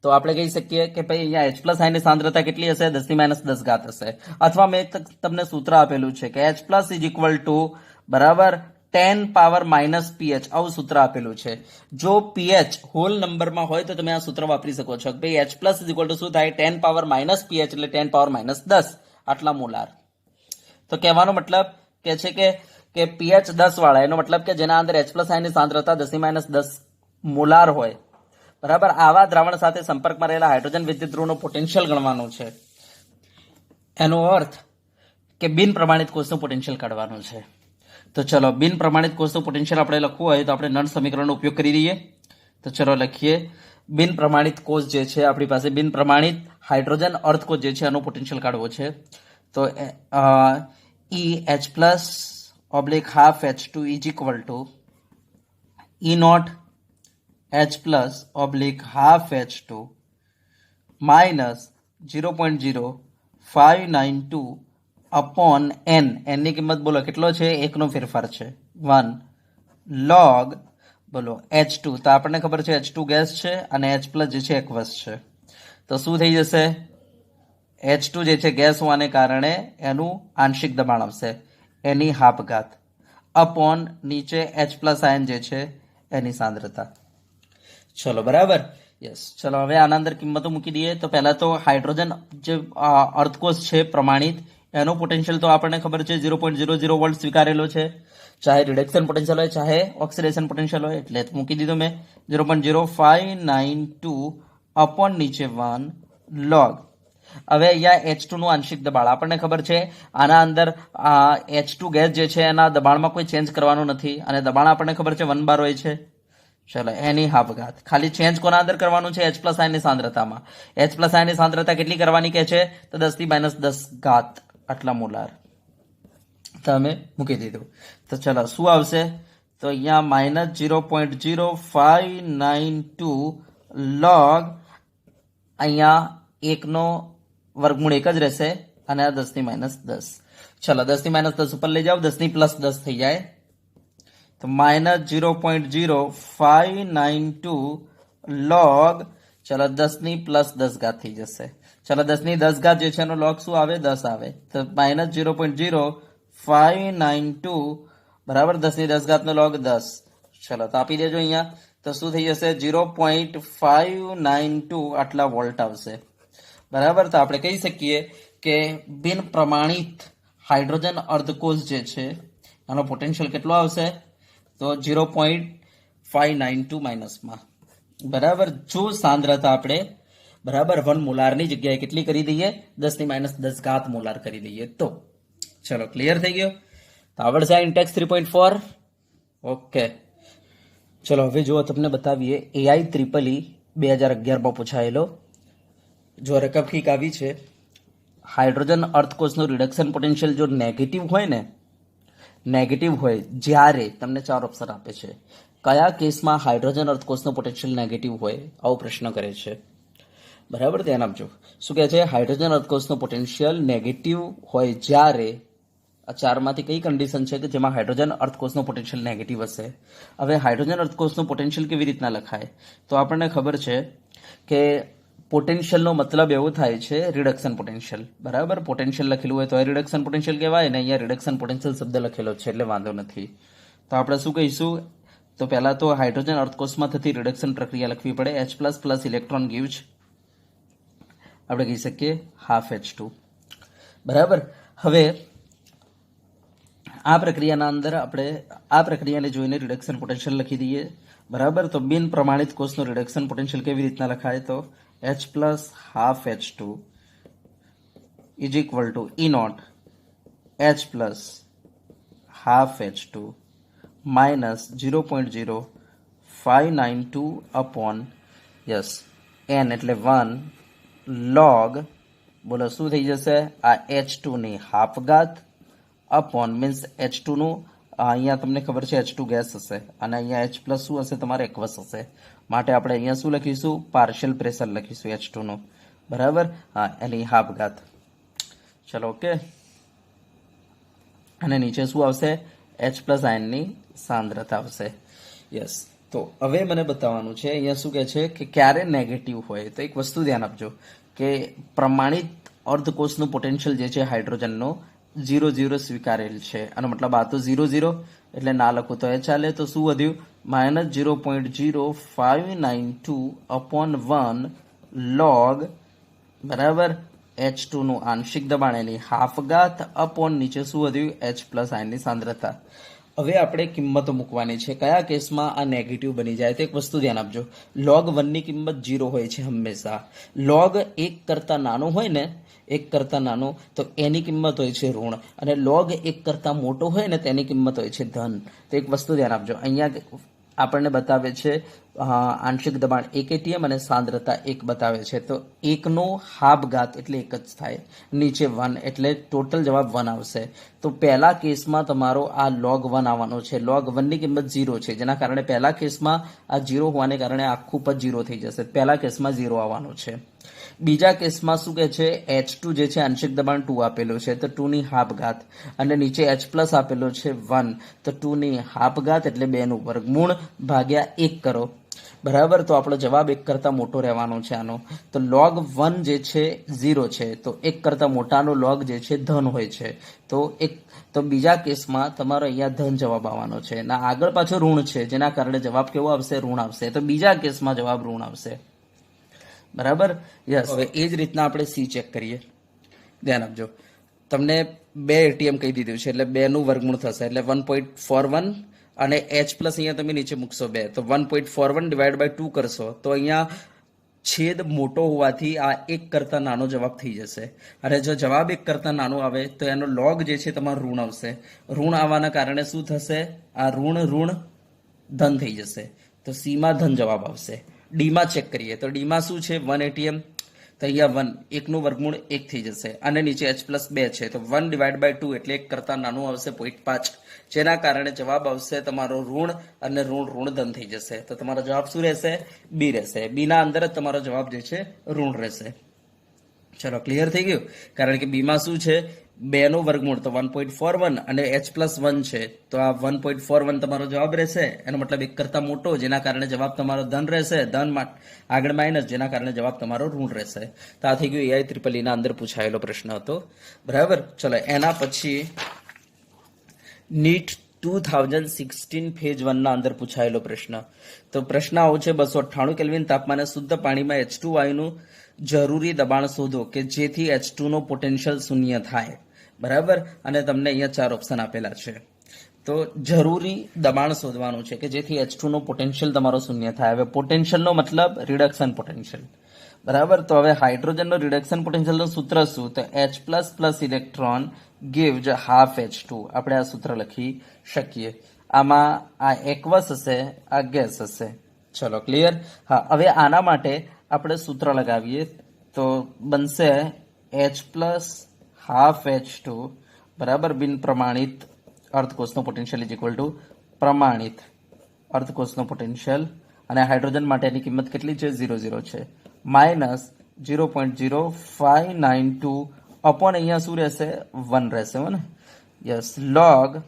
તો આપણે કહી શકીએ કે ભાઈ અહીંયા H પ્લસ આયનની સાંદ્રતા કેટલી હશે? 10 ની -10 ઘાત હશે. અથવા મેં તમને સૂત્ર આપેલું છે કે H plus is equal two બરાબર 10 પાવર માઇનસ pH, આવું સૂત્ર આપેલું છે. જો pH હોલ નંબરમાં હોય તો તમે આ સૂત્ર વાપરી શકો છો કે ભાઈ H plus is equal to શું થાય? 10 પાવર માઇનસ pH એટલે 10 પાવર -10 આટલા મોલાર. તો કહેવાનો મતલબ કે છે કે pH 10 વાળા, એનો મતલબ કે જેના અંદર H પ્લસ આયનની સાંદ્રતા 10 ની -10 મોલાર હોય, બરાબર, આવા દ્રાવણ સાથે સંપર્કમાં રહેલા હાઇડ્રોજન વિદ્યુત ધ્રુવનું પોટેન્શિયલ ગણવાનું છે. એનો અર્થ કે બિન પ્રમાણિત કોષનું પોટેન્શિયલ કાઢવાનું છે. તો ચલો, બિન પ્રમાણિત કોષનું પોટેન્શિયલ આપણે લખવું હોય તો આપણે નળ સમીકરણનો ઉપયોગ કરી દઈએ. તો ચલો લખીએ. બિન પ્રમાણિત કોષ જે છે આપણી પાસે, બિન પ્રમાણિત હાઇડ્રોજન અર્ધકોષ જે છે એનો પોટેન્શિયલ કાઢવો છે. તો EH plus oblique half H2 is equal to E0 H plus oblique half H2 minus 0.0592 upon n. n ની કિંમત બોલો કેટલો છે? 1 નો ફેરફાર છે, 1 log બોલો H2. તો આપણને ખબર છે H2 ગેસ છે અને H પ્લસ જે છે એક્વસ છે. તો શું થઈ જશે? H2 જે છે ગેસ હોવાને કારણે એનું આંશિક દબાણ આવશે, એની હાફ ઘાત, અપોન નીચે H પ્લસ આયન જે છે એની સાંદ્રતા. ચલો બરાબર, યસ. ચલો હવે આના અંદર કિંમતો મૂકી દઈએ. તો પહેલા તો હાઇડ્રોજન જે અર્ધકોષ છે પ્રમાણિત, એનો પોટેન્શિયલ તો આપણને ખબર છે 0.00 વોલ્ટ સ્વીકારેલો છે, ચાહે રિડક્શન પોટેન્શિયલ હોય ચાહે ઓક્સિડેશન પોટેન્શિયલ હોય, એટલે મૂકી દીધું મેં 0.0592 અપોન નીચે 1 log. હવે અહીંયા H2 નું આંશિક દબાણ આપણને ખબર છે, આના અંદર H2 ગેસ જે છે એના દબાણમાં કોઈ ચેન્જ કરવાનું નથી અને દબાણ આપણને ખબર છે 1 બાર હોય છે. ચલો, એની હાફ ઘાત. ખાલી ચેન્જ કોના અંદર કરવાનું છે? H પ્લસ આયનની સાંદ્રતામાં. H પ્લસ આયનની સાંદ્રતા કેટલી કરવાની કે છે? તો 10 ની -10 ઘાત આટલા મોલાર. તમે મૂકી દીધું. તો ચલો શું આવશે? તો અહીંયા -0.0592 log, અહીંયા 1 નો વર્ગમૂળ 1 જ રહેશે અને આ 10 ની -10. ચલો 10 ની -10 ઉપર લઈ જાઓ, 10 ની +10 થઈ જાય. તો -0.0592 log, ચલો 10 ની +10 ઘાત થઈ જશે. ચલો 10 ની 10 ઘાત જે છે એનો log શું આવે? 10 આવે. તો -0.0592 બરાબર 10 ની 10 ઘાત નો log 10. ચલો તો આપી દેજો અહીંયા. તો શું થઈ જશે? 0.592 આટલા વોલ્ટ આવશે, બરાબર. તો આપણે કહી શકીએ કે બિન પ્રમાણિત હાઇડ્રોજન અર્ધકોષ જે છે એનો પોટેન્શિયલ કેટલો આવશે? તો 0.592 માઇનસમાં, બરાબર. જો સાંદ્રતા આપણે બરાબર 1 મોલારની જગ્યાએ કેટલી કરી દઈએ? 10 ની -10 ઘાત મોલાર કરી દઈએ તો. ચલો ક્લિયર થઈ ગયો? તો આવડશે આ ઇન્ટેક્સ 3.4. ઓકે, ચલો હવે જો તમને બતાવીએ AI EEE 2011 પૂછાયેલો જો રકમ ઠીક આવી છે. હાઇડ્રોજન અર્ધકોષનું રિડક્શન પોટેન્શિયલ જો નેગેટિવ હોય જ્યારે તમને 4 ઓપ્શન આપે છે, કયા કેસમાં હાઇડ્રોજન અર્ધકોષનું પોટેન્શિયલ નેગેટિવ હોય, આવો પ્રશ્ન કરે છે, બરાબર. ધ્યાન આપજો. શું કહે છે? હાઇડ્રોજન અર્ધકોષનું પોટેન્શિયલ નેગેટિવ હોય જ્યારે આ 4 માંથી કઈ કન્ડિશન છે કે જેમાં હાઇડ્રોજન અર્ધકોષનું પોટેન્શિયલ નેગેટિવ હશે? હવે હાઇડ્રોજન અર્ધકોષનું પોટેન્શિયલ કેવી રીતના લખાય? તો આપણને ખબર છે કે પોટેન્શિયલનો મતલબ એવો થાય છે રિડક્શન પોટેન્શિયલ, બરાબર. પોટેન્શિયલ લખેલું હોય તો એ રિડક્શન પોટેન્શિયલ કહેવાય ને અહીંયા રિડક્શન પોટેન્શિયલ શબ્દ લખેલો છે એટલે વાંધો નથી. તો આપણે શું કહીશું? તો પહેલા તો હાઇડ્રોજન અર્ધકોષમાં થતી રિડક્શન પ્રક્રિયા લખવી પડે. H પ્લસ ઇલેક્ટ્રોન ગીવ્સ, આપણે કહી શકીએ હાફ H2, બરાબર. હવે આ પ્રક્રિયાના અંદર આપણે આ પ્રક્રિયાને જોઈને રિડક્શન પોટેન્શિયલ લખી દઈએ, બરાબર. તો બિન પ્રમાણિત કોષનું રિડક્શન પોટેન્શિયલ કેવી રીતના લખાય? તો H plus half H2 is equal to E0 H plus half H2 minus 0.0592 upon yes N એટલે 1 log બોલો શું થઈ જશે આ H2 ની હાફ ઘાત અપોન મીન્સ H2 નું અહીંયા તમને ખબર છે H2 ગેસ હશે અને અહીંયા H પ્લસ શું હશે તમારે એક્વસ હશે માટે આપણે અહીંયા શું લખીશું પાર્શિયલ પ્રેશર લખીશું H2 નું બરાબર હા એની હાફ ઘાત ચલો ઓકે અને નીચે શું આવશે H પ્લસ આયનની સાંદ્રતા આવશે યસ તો હવે મને બતાવવાનું છે અહીંયા શું કહે છે કે ક્યારે નેગેટિવ હોય તો એક વસ્તુ ધ્યાન આપજો કે પ્રમાણિત અર્ધકોષનું પોટેન્શિયલ જે છે હાઇડ્રોજનનો 0 સ્વીકારેલ છે અને મતલબ આ તો 0 એટલે ના લખું તો એ ચાલે તો શું વધ્યું -0.0592 અપોન 1 log બરાબર H2 નું આંશિક દબાણ એની હાફ ઘાત અપોન નીચે શું વધ્યું H પ્લસ આયનની સાંદ્રતા હવે આપણે કિંમતો મૂકવાની છે કયા કેસમાં આ નેગેટિવ બની જાય તો એક વસ્તુ ધ્યાન આપજો log 1 ની કિંમત 0 હોય છે હંમેશા log 1 કરતા નાનો હોય ને 1 કરતા નાનો તો એની કિંમત હોય છે ઋણ અને log 1 કરતા મોટો હોય ને તેની કિંમત હોય છે ધન તો એક વસ્તુ ધ્યાન આપજો અહીંયા આપણને બતાવે છે આંશિક દબાણ 1 atm અને સાંદ્રતા 1 બતાવે છે તો 1 નો હાફ ઘાત એટલે 1 જ થાય નીચે 1 એટલે ટોટલ જવાબ 1 આવશે તો પહેલા કેસમાં તમારો આ log 1 આવવાનો છે log 1 ની કિંમત 0 છે જેના કારણે પહેલા કેસમાં આ 0 હોવાને કારણે આખું પદ 0 થઈ જશે પહેલા કેસમાં 0 આવવાનો છે બીજા કેસમાં શું કહે છે H2 જે છે આંશિક દબાણ 2 આપેલું છે તો 2 ની હાફ ઘાત અને નીચે H પ્લસ આપેલો છે 1 તો 2 ની હાફ ઘાત એટલે 2 નું વર્ગમૂળ ભાગ્યા 1 કરો બરાબર તો આપણો જવાબ 1 કરતા મોટો રહેવાનો છે આનો તો log 1 જે છે 0 છે તો 1 કરતા મોટાનો log જે છે ધન હોય છે તો બીજા કેસમાં તમારો અહીંયા ધન જવાબ આવવાનો છે ના આગળ પાછો ઋણ છે જેના કારણે જવાબ કેવો આવશે ઋણ આવશે તો બીજા કેસમાં જવાબ ઋણ આવશે બરાબર યસ હવે એ જ રીતના આપણે સી ચેક કરીએ ધ્યાન આપજો તમને 2 atm કહી દીધું છે એટલે 2 નું વર્ગમૂળ થશે એટલે 1.41 અને H પ્લસ અહીંયા તમે નીચે મૂકશો 2 તો 1.41 ડિવાઈડ બાય 2 કરશો તો અહીંયા છેદ મોટો હોવાથી આ 1 કરતા નાનો જવાબ થઈ જશે અને જો જવાબ 1 કરતા નાનો આવે તો એનો log જે છે તમારું ઋણ આવશે ઋણ આવવાના કારણે શું થશે આ ઋણ ધન થઈ જશે તો સી માં ધન જવાબ આવશે ડી માં ચેક કરીએ તો ડી માં શું છે 1 atm તો અહીંયા 1 નું વર્ગમૂળ 1 થઈ જશે અને નીચે H પ્લસ 2 છે તો 1 ડિવાઈડ બાય 2 એટલે 1 કરતા નાનું આવશે 0.5 જેના કારણે જવાબ આવશે તમારો ઋણ અને ઋણ ધન થઈ જશે તો તમારો જવાબ શું રહેશે બી રહેશે બી ના અંદર જ તમારો જવાબ જે છે ઋણ રહેશે ચલો ક્લિયર થઈ ગયું કારણ કે બી માં શું છે 2 નું વર્ગમૂળ તો 1.41 અને H પ્લસ 1 છે તો આ 1.41 તમારો જવાબ રહેશે એનો મતલબ 1 કરતા મોટો જેના કારણે જવાબ તમારો ધન રહેશે ધન આગળ માઇનસ જેના કારણે જવાબ તમારો ઋણ રહેશે તો આ થઈ ગયું AI ના અંદર પૂછાયેલો પ્રશ્ન હતો બરાબર ચલો એના પછી નીટ 2016 ફેજ 1 ના અંદર પૂછાયેલો પ્રશ્ન તો પ્રશ્ન આવો છે 298 કેલ્વિન તાપમાને શુદ્ધ પાણીમાં H2 વાયુનું જરૂરી દબાણ શોધો કે જેથી H2 નો પોટેન્શિયલ શૂન્ય થાય બરાબર અને તમને અહીંયા 4 ઓપ્શન આપેલા છે તો જરૂરી દબાણ શોધવાનું છે કે જેથી H2 નો પોટેન્શિયલ તમારો શૂન્ય થાય હવે પોટેન્શિયલ નો મતલબ રિડક્શન પોટેન્શિયલ બરાબર તો હવે હાઇડ્રોજનનો રિડક્શન પોટેન્શિયલનું સૂત્ર શું તો H plus electron gives half H2 આપણે આ સૂત્ર લખી શકીએ આમાં આ એક્વસ હશે આ ગેસ હશે ચલો ક્લિયર હા હવે આના માટે આપણે સૂત્ર લગાવીએ તો બનશે H પ્લસ હાફ H2 બરાબર બિન પ્રમાણિત અર્ધકોષનો પોટેન્શિયલ ઇઝ ઇક્વલ ટુ પ્રમાણિત અર્ધકોષનો પોટેન્શિયલ અને હાઇડ્રોજન માટેની કિંમત કેટલી છે 0 છે માઇનસ 0.0592 અપોન અહીંયા શું રહેશે 1 રહેશે ને યસ log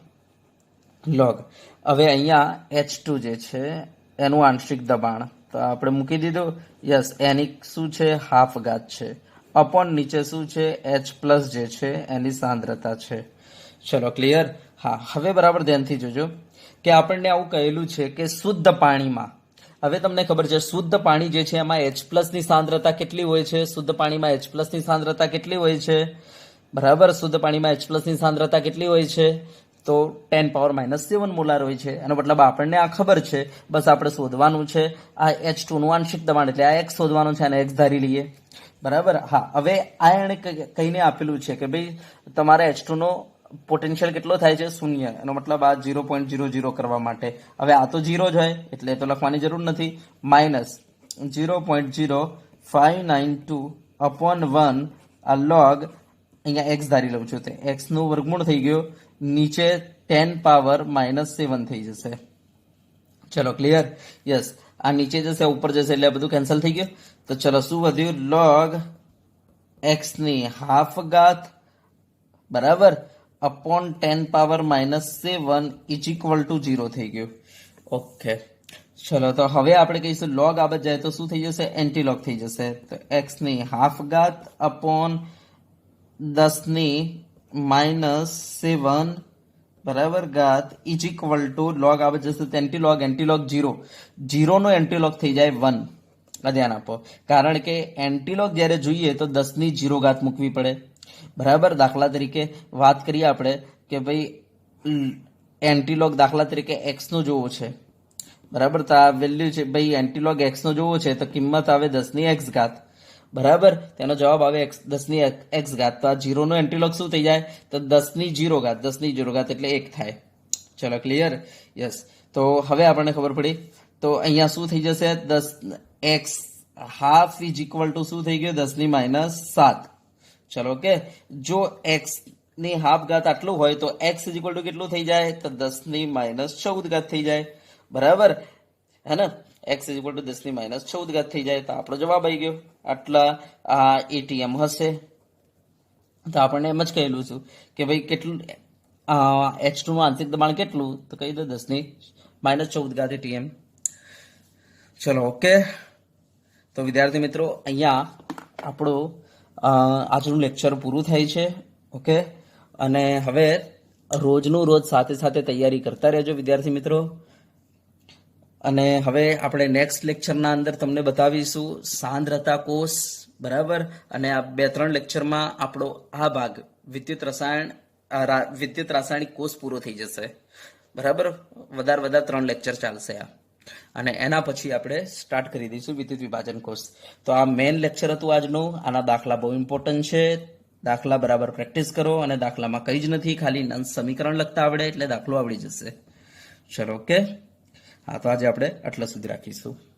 હવે અહીંયા H2 જે છે એનું આંશિક દબાણ તો આપણે મૂકી દીધું યસ એની શું છે હાફ ઘાત છે અપોન નીચે શું છે H પ્લસ જે છે એની સાંદ્રતા છે ચલો ક્લિયર હા હવે બરાબર ધ્યાનથી જોજો કે આપણને આવું કહેલું છે કે શુદ્ધ પાણીમાં હવે તમને ખબર છે શુદ્ધ પાણી જે છે એમાં H પ્લસ ની સાંદ્રતા કેટલી હોય છે શુદ્ધ પાણીમાં H પ્લસ ની સાંદ્રતા કેટલી હોય છે બરાબર શુદ્ધ પાણીમાં H પ્લસ ની સાંદ્રતા કેટલી હોય છે તો 10⁻⁻7 મોલાર હોય છે એનો મતલબ આપણને આ ખબર છે બસ આપણે શોધવાનું છે આ H2 નું આંશિક દબાણ એટલે આ x શોધવાનું છે અને x ધારી લઈએ બરાબર હા હવે આ એને કહીને આપેલું છે કે ભાઈ તમારે H2 નો પોટેન્શિયલ કેટલો થાય છે 0 એનો મતલબ આ 0.00 કરવા માટે હવે આ તો 0 જ હોય એટલે તો લખવાની જરૂર નથી માઇનસ 0.0592 અપોન 1 આ લોગ અહીંયા એક્સ ધારી લઉં છું તે એક્સ નું વર્ગમૂળ થઈ ગયું નીચે 10 પાવર -7 થઈ જશે ચલો ક્લિયર યસ આ નીચે જશે ઉપર જશે એટલે આ બધું કેન્સલ થઈ ગયું તો ચલો શું વધ્યું લોગ એક્સ ની હાફ ઘાત બરાબર upon 10 power -7 is equal two 0 થઈ ગયું ઓકે ચલો તો હવે આપણે કહીશું લોગ આ બાજુ જાય તો શું થઈ જશે એન્ટી લોગ થઈ જશે તો એક્સ ની હાફ ઘાત અપોન 10 ની -7 બરાબર ઘાત ઇઝ ઇક્વલ ટુ લોગ આ બાજુ જશે એન્ટી લોગ 0 નો એન્ટી લોગ થઈ જાય 1 આ ધ્યાન આપો કારણ કે એન્ટી લોગ જ્યારે જોઈએ તો 10 ની 0 ઘાત મૂકવી પડે બરાબર દાખલા તરીકે વાત કરીએ આપણે કે ભાઈ એન્ટીલોગ દાખલા તરીકે એક્સ નો જોવો છે બરાબર તો આ વેલ્યુ છે ભાઈ એન્ટીલોગ એક્સ નો જોવો છે તો કિંમત આવે 10 ની એક્સ ઘાત બરાબર તેનો જવાબ આવે 10 ની એક્સ ઘાત તો આ 0 નો એન્ટીલોગ શું થઈ જાય તો 10 ની 0 ઘાત 10 ની 0 ઘાત એટલે 1 થાય ચલો ક્લિયર યસ તો હવે આપણને ખબર પડી તો અહીંયા શું થઈ જશે 10 x half is equal to શું થઈ ગયું 10 ની -7 ચલો કે જો એક્સ ની હાફ ઘાત આટલું હોય તો એક્સ ઇઝ ઇક્વલ ટુ કેટલું થઈ જાય તો 10 ની -14 ઘાત થઈ જાય બરાબર હે ને એક્સ ઇઝ ઇક્વલ ટુ 10 ની -14 ઘાત થઈ જાય તો આપણો જવાબ આવી ગયો આટલા આ એટીએમ હશે તો આપણને એમ જ કહેલું છું કે ભાઈ કેટલું H2 નું આંતરિક દબાણ કેટલું તો કહી દો 10 ની -14 ઘાત એટીએમ ચલો ઓકે તો વિદ્યાર્થી મિત્રો અહીંયા આપણું આજનું લેક્ચર પૂરું થાય છે ઓકે અને હવે રોજનું રોજ સાથે સાથે તૈયારી કરતા રહેજો વિદ્યાર્થી મિત્રો અને હવે આપણે નેક્સ્ટ લેક્ચરના અંદર તમને બતાવીશું સાંદ્રતા કોષ બરાબર અને આ 2-3 લેક્ચરમાં આપણો આ ભાગ વિદ્યુત રાસાયણિક કોષ પૂરો થઈ જશે બરાબર વધારે 3 લેક્ચર ચાલશે આ અને એના પછી આપણે સ્ટાર્ટ કરી દઈશું વિદ્યુત વિભાજન કોષ તો આ મેઇન લેક્ચર હતું આજનું આના દાખલા બહુ ઇમ્પોર્ટન્ટ છે દાખલા બરાબર પ્રેક્ટિસ કરો અને દાખલામાં કંઈ જ નથી ખાલી સમીકરણ લખતા આવડે એટલે દાખલો આવડી જશે ચલો ઓકે હા તો આજે આપણે આટલા સુધી રાખીશું